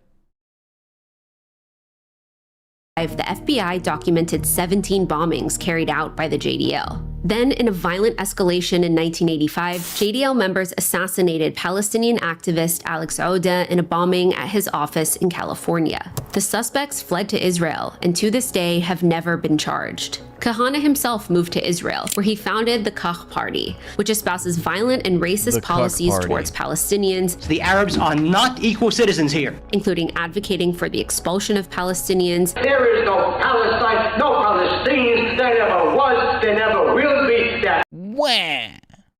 The FBI documented 17 bombings carried out by the JDL. Then, in a violent escalation in 1985, JDL members assassinated Palestinian activist Alex Oda in a bombing at his office in California. The suspects fled to Israel and to this day have never been charged. Kahane himself moved to Israel, where he founded the Kach Party, which espouses violent and racist policies towards Palestinians. The Arabs are not equal citizens here. Including advocating for the expulsion of Palestinians. There is no Palestine, no Palestinians. There never was, there never will be. That. Wah!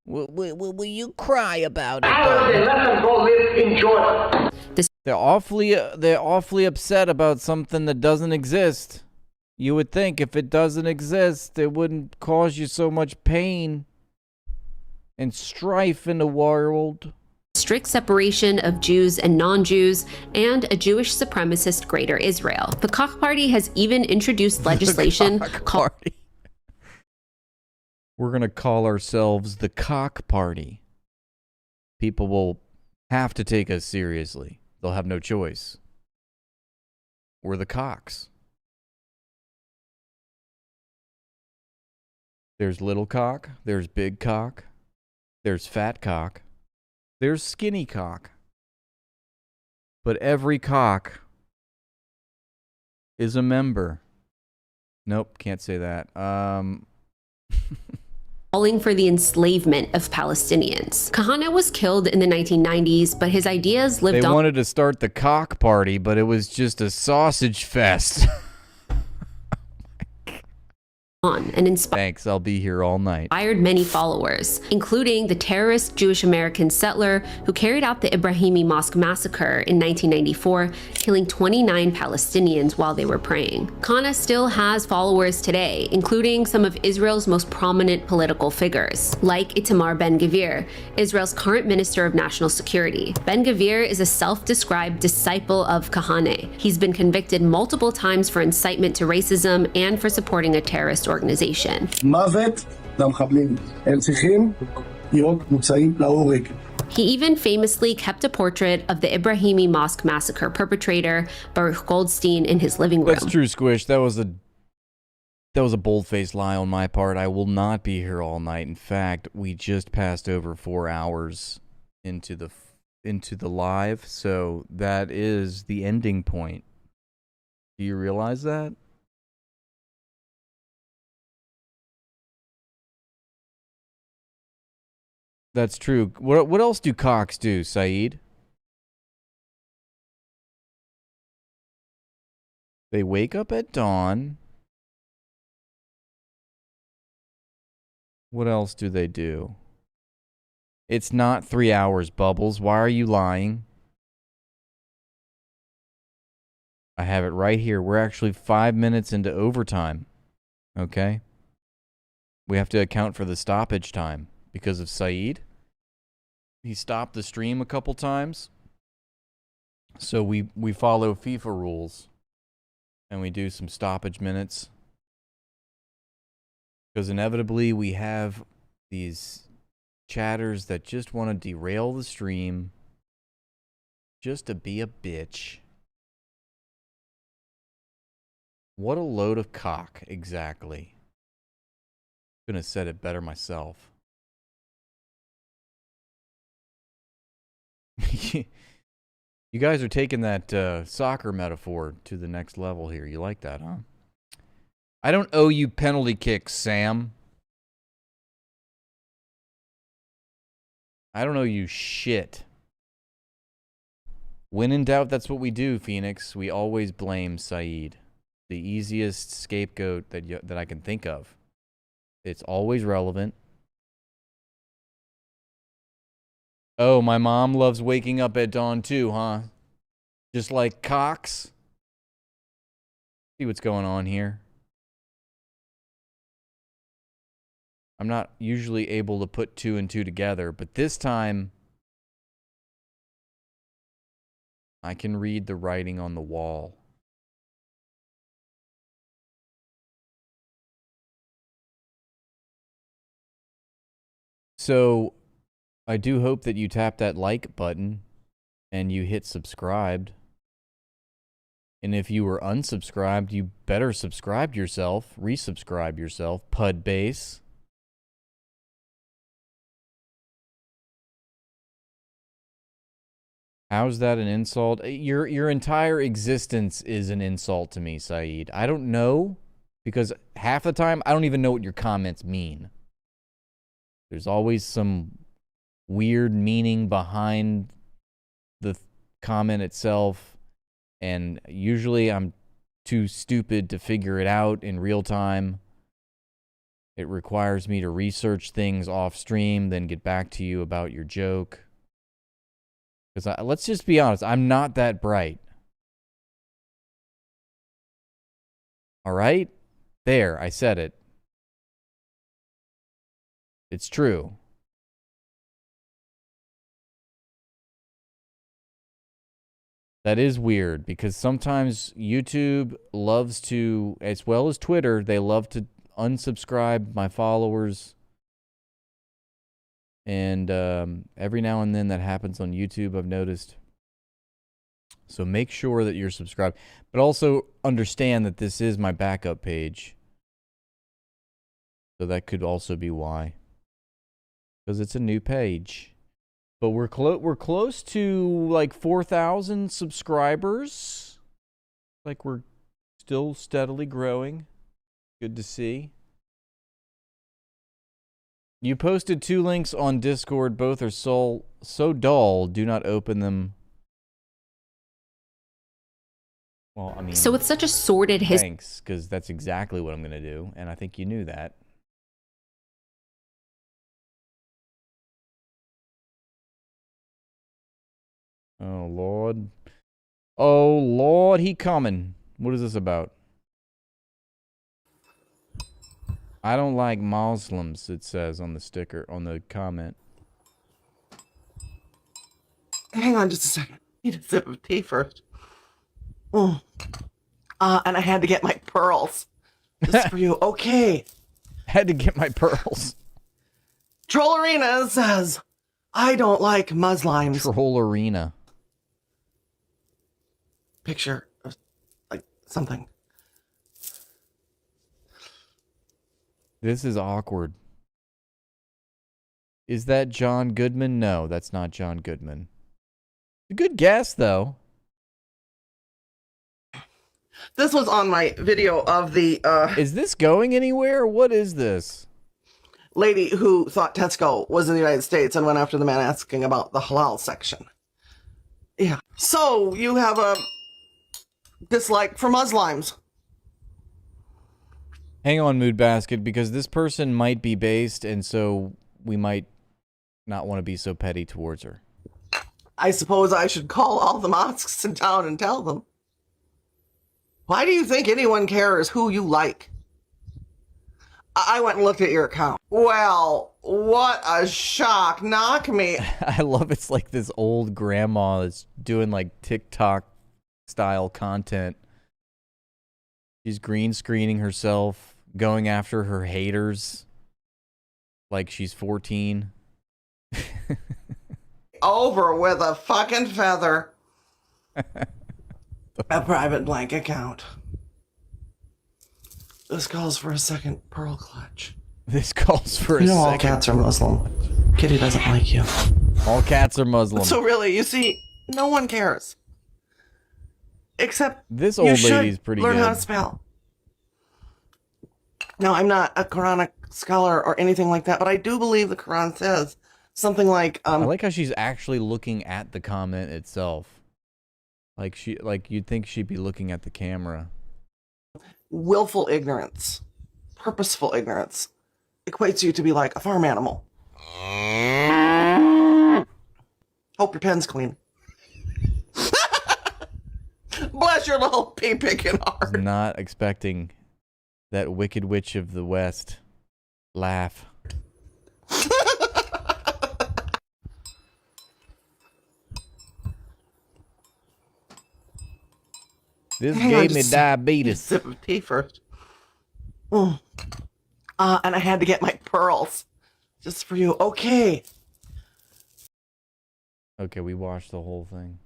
Will you cry about it? Arabs, they let them go live in Jordan. They're awfully upset about something that doesn't exist. You would think if it doesn't exist, it wouldn't cause you so much pain and strife in the world. Strict separation of Jews and non-Jews, and a Jewish supremacist Greater Israel. The Koch Party has even introduced legislation called... We're going to call ourselves the Koch Party. People will have to take us seriously. They'll have no choice. We're the Kochs. There's little cock, there's big cock, there's fat cock, there's skinny cock. But every cock is a member. Nope, can't say that. Calling for the enslavement of Palestinians. Kahane was killed in the 1990s, but his ideas lived on. They wanted to start the Koch Party, but it was just a sausage fest. And Thanks, I'll be here all night. Inspired many followers, including the terrorist Jewish-American settler who carried out the Ibrahimi Mosque massacre in 1994, killing 29 Palestinians while they were praying. Kahane still has followers today, including some of Israel's most prominent political figures, like Itamar Ben-Gvir, Israel's current Minister of National Security. Ben-Gvir is a self-described disciple of Kahane. He's been convicted multiple times for incitement to racism and for supporting a terrorist organization. He even famously kept a portrait of the Ibrahimi Mosque massacre perpetrator, Baruch Goldstein, in his living room. That's true, Squish. That was a bold-faced lie on my part. I will not be here all night. In fact, we just passed over 4 hours into the live, so that is the ending point. Do you realize that? That's true. What else do cocks do, Saeed? They wake up at dawn. What else do they do? It's not 3 hours, Bubbles. Why are you lying? I have it right here. We're actually 5 minutes into overtime. Okay? We have to account for the stoppage time because of Saeed. He stopped the stream a couple times. So we follow FIFA rules. And we do some stoppage minutes. Because inevitably we have these chatters that just want to derail the stream just to be a bitch. What a load of cock, exactly. Couldn't have said it better myself. You guys are taking that soccer metaphor to the next level here. You like that, huh? I don't owe you penalty kicks, Sam. I don't owe you shit. When in doubt, that's what we do, Phoenix. We always blame Saeed. The easiest scapegoat that I can think of. It's always relevant. Oh, my mom loves waking up at dawn too, huh? Just like Cox. See what's going on here. I'm not usually able to put 2 and 2 together, but this time I can read the writing on the wall. So, I do hope that you tap that like button and you hit subscribed. And if you were unsubscribed, you better subscribe yourself, resubscribe yourself, Pud Base. How's that an insult? Your entire existence is an insult to me, Saeed. I don't know, because half the time I don't even know what your comments mean. There's always some weird meaning behind the comment itself, and usually I'm too stupid to figure it out in real time. It requires me to research things off stream, then get back to you about your joke. Because let's just be honest, I'm not that bright. All right? There, I said it. It's true. That is weird, because sometimes YouTube loves to, as well as Twitter, they love to unsubscribe my followers. And every now and then that happens on YouTube, I've noticed. So make sure that you're subscribed. But also understand that this is my backup page. So that could also be why. Because it's a new page. But we're close to like 4,000 subscribers. Like we're still steadily growing. Good to see. You posted 2 links on Discord. Both are so dull. Do not open them. Well, I mean... So it's such a sordid history. Thanks, because that's exactly what I'm going to do. And I think you knew that. Oh, Lord. Oh, Lord, he coming. What is this about? I don't like Muslims, it says on the sticker, on the comment. Hang on just a second. I need a sip of tea first. And I had to get my pearls. Just for you. Okay. Had to get my pearls. Troll Arena says, I don't like Muslims. Troll Arena. Picture of, like, something. This is awkward. Is that John Goodman? No, that's not John Goodman. A good guess, though. This was on my video of the... Is this going anywhere? What is this? Lady who thought Tesco was in the United States and went after the man asking about the halal section. Yeah. So, you have a dislike for Muslims. Hang on, Mood Basket, because this person might be based, and so we might not want to be so petty towards her. I suppose I should call all the mosques in town and tell them. Why do you think anyone cares who you like? I went and looked at your account. Well, what a shock. Knock me. I love it's like this old grandma that's doing like TikTok style content. She's green screening herself going after her haters like she's 14. Over with a fucking feather. A private blank account. This calls for a second pearl clutch. This calls for You a know all second. cats are Muslim. Kitty doesn't like you. All cats are Muslim. So really, you see, no one cares. Except This you old should lady's pretty learn how good. to spell. Now, I'm not a Quranic scholar or anything like that, but I do believe the Quran says something like, I like how she's actually looking at the comment itself. Like you'd think she'd be looking at the camera. willful ignorance, purposeful ignorance, equates you to be like a farm animal. Hope your pen's clean. Bless your little pea-picking heart. Was not expecting that Wicked Witch of the West laugh. This Hang on gave me just diabetes. Sip of tea first. And I had to get my pearls just for you. Okay. Okay, we watched the whole thing.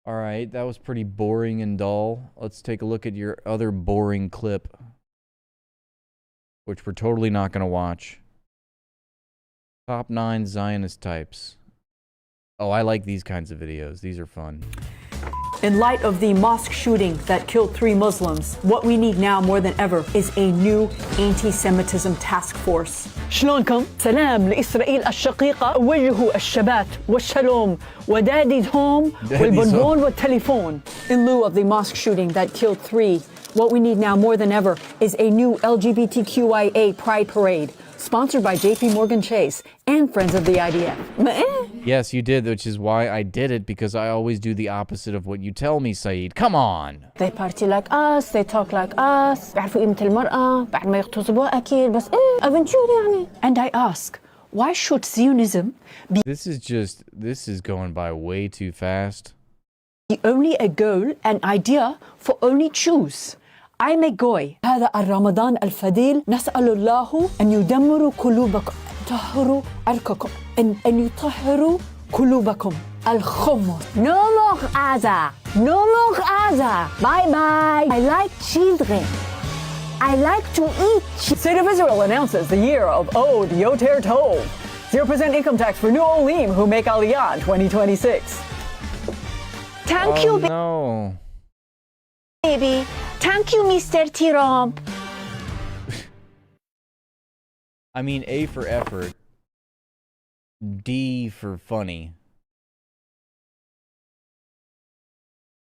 All right, that was pretty boring and dull. Let's take a look at your other boring clip, which we're totally not going to watch. Top 9 Zionist types. Oh, I like these kinds of videos. These are fun. In light of the mosque shooting that killed 3 Muslims, what we need now more than ever is a new anti-Semitism task force. شلونكم؟ سلام لإسرائيل الشقيقة وجهوا الشبات والشلوم وداديهم والبونبون والتليفون. In lieu of the mosque shooting that killed 3, what we need now more than ever is a new LGBTQIA pride parade, sponsored by JP Morgan Chase and Friends of the IDF. Yes, you did, which is why I did it, because I always do the opposite of what you tell me, Saeed. Come on. They party like us, they talk like us, بيعرفوا قيمة المرأة بعد ما يغتصبوها أكيد بس أفنتشور يعني. And I ask, why should Zionism be This is going by way too fast. only a goal, an idea for only Jews? I'm a goy. هذا الرمضان الفضيل نسأل الله أن يدمر قلوبكم طهروا عرقكم أن يطهروا قلوبكم الخمر. No more Gaza. No more Gaza. Bye bye. I like children. I like to eat. State of Israel announces the year of Od Yoter Tov. 0% income tax for new Olim who make Aliyah in 2026. Thank you, no. baby. Thank you, Mr. Trump. I mean, A for effort, D for funny.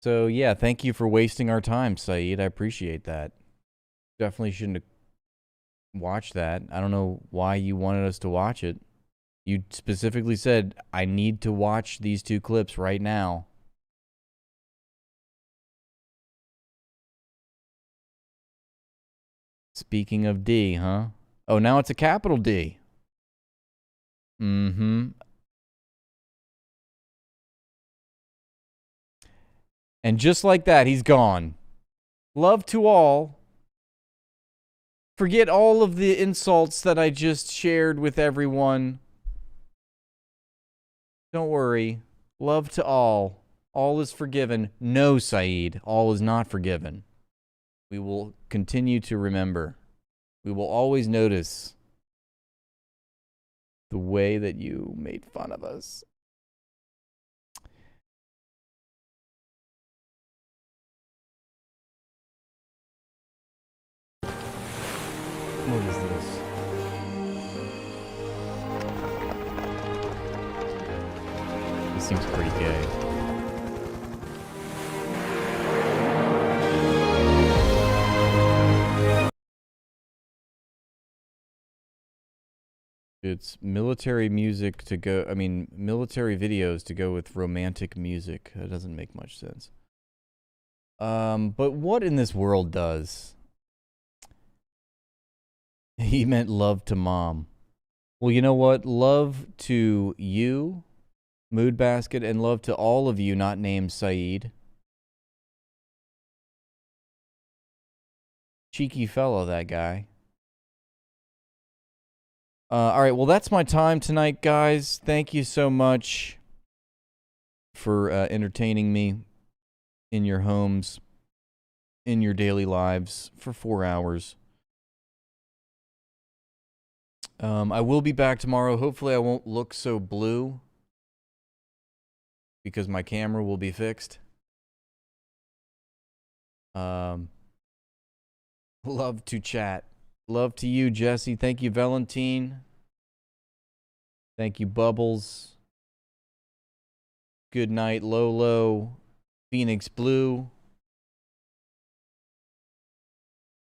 So, yeah, thank you for wasting our time, Saeed. I appreciate that. Definitely shouldn't have watched that. I don't know why you wanted us to watch it. You specifically said, I need to watch these 2 clips right now. Speaking of D, huh? Oh, now it's a capital D. Mm-hmm. And just like that, he's gone. Love to all. Forget all of the insults that I just shared with everyone. Don't worry. Love to all. All is forgiven. No, Saeed. All is not forgiven. We will continue to remember. We will always notice the way that you made fun of us. What is this? This seems pretty gay. It's military music to go, military videos to go with romantic music. That doesn't make much sense. But what in this world does? He meant love to mom. Well, you know what? Love to you, Mood Basket, and love to all of you not named Saeed. Cheeky fellow, that guy. All right, well, that's my time tonight, guys. Thank you so much for entertaining me in your homes, in your daily lives for 4 hours. I will be back tomorrow. Hopefully I won't look so blue because my camera will be fixed. Love to chat. Love to you, Jesse. Thank you, Valentine. Thank you, Bubbles. Good night, Lolo. Phoenix Blue.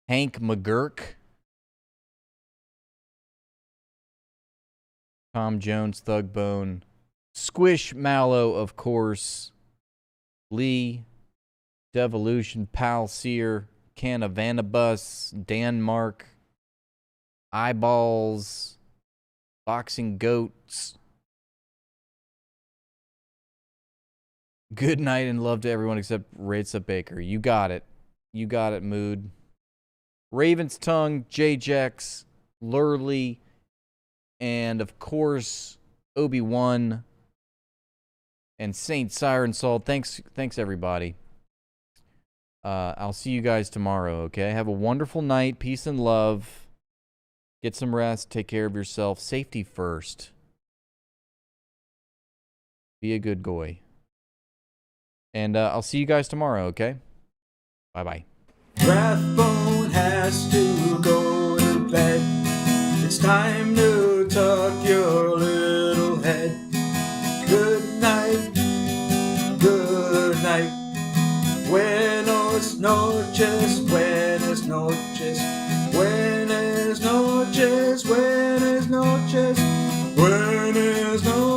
Hank McGurk. Tom Jones, Thugbone. Squish Mallow, of course. Lee. Devolution, Pal Sear. Canavanabus. Danmark. Eyeballs. Boxing Goats. Good night and love to everyone except Raitsa Baker. You got it. You got it, Mood. Raven's Tongue, J-Jex, Lurley, and of course, Obi-Wan and Saint Siren Salt. Thanks everybody. I'll see you guys tomorrow, okay? Have a wonderful night. Peace and love. Get some rest. Take care of yourself. Safety first. Be a good boy. And I'll see you guys tomorrow, okay? Bye-bye. Rathbone has to go to bed. It's time to tuck your little head. Good night. Good night. Buenos noches. Buenas noches. Buenas noches. Buenas noches. Buenas noches.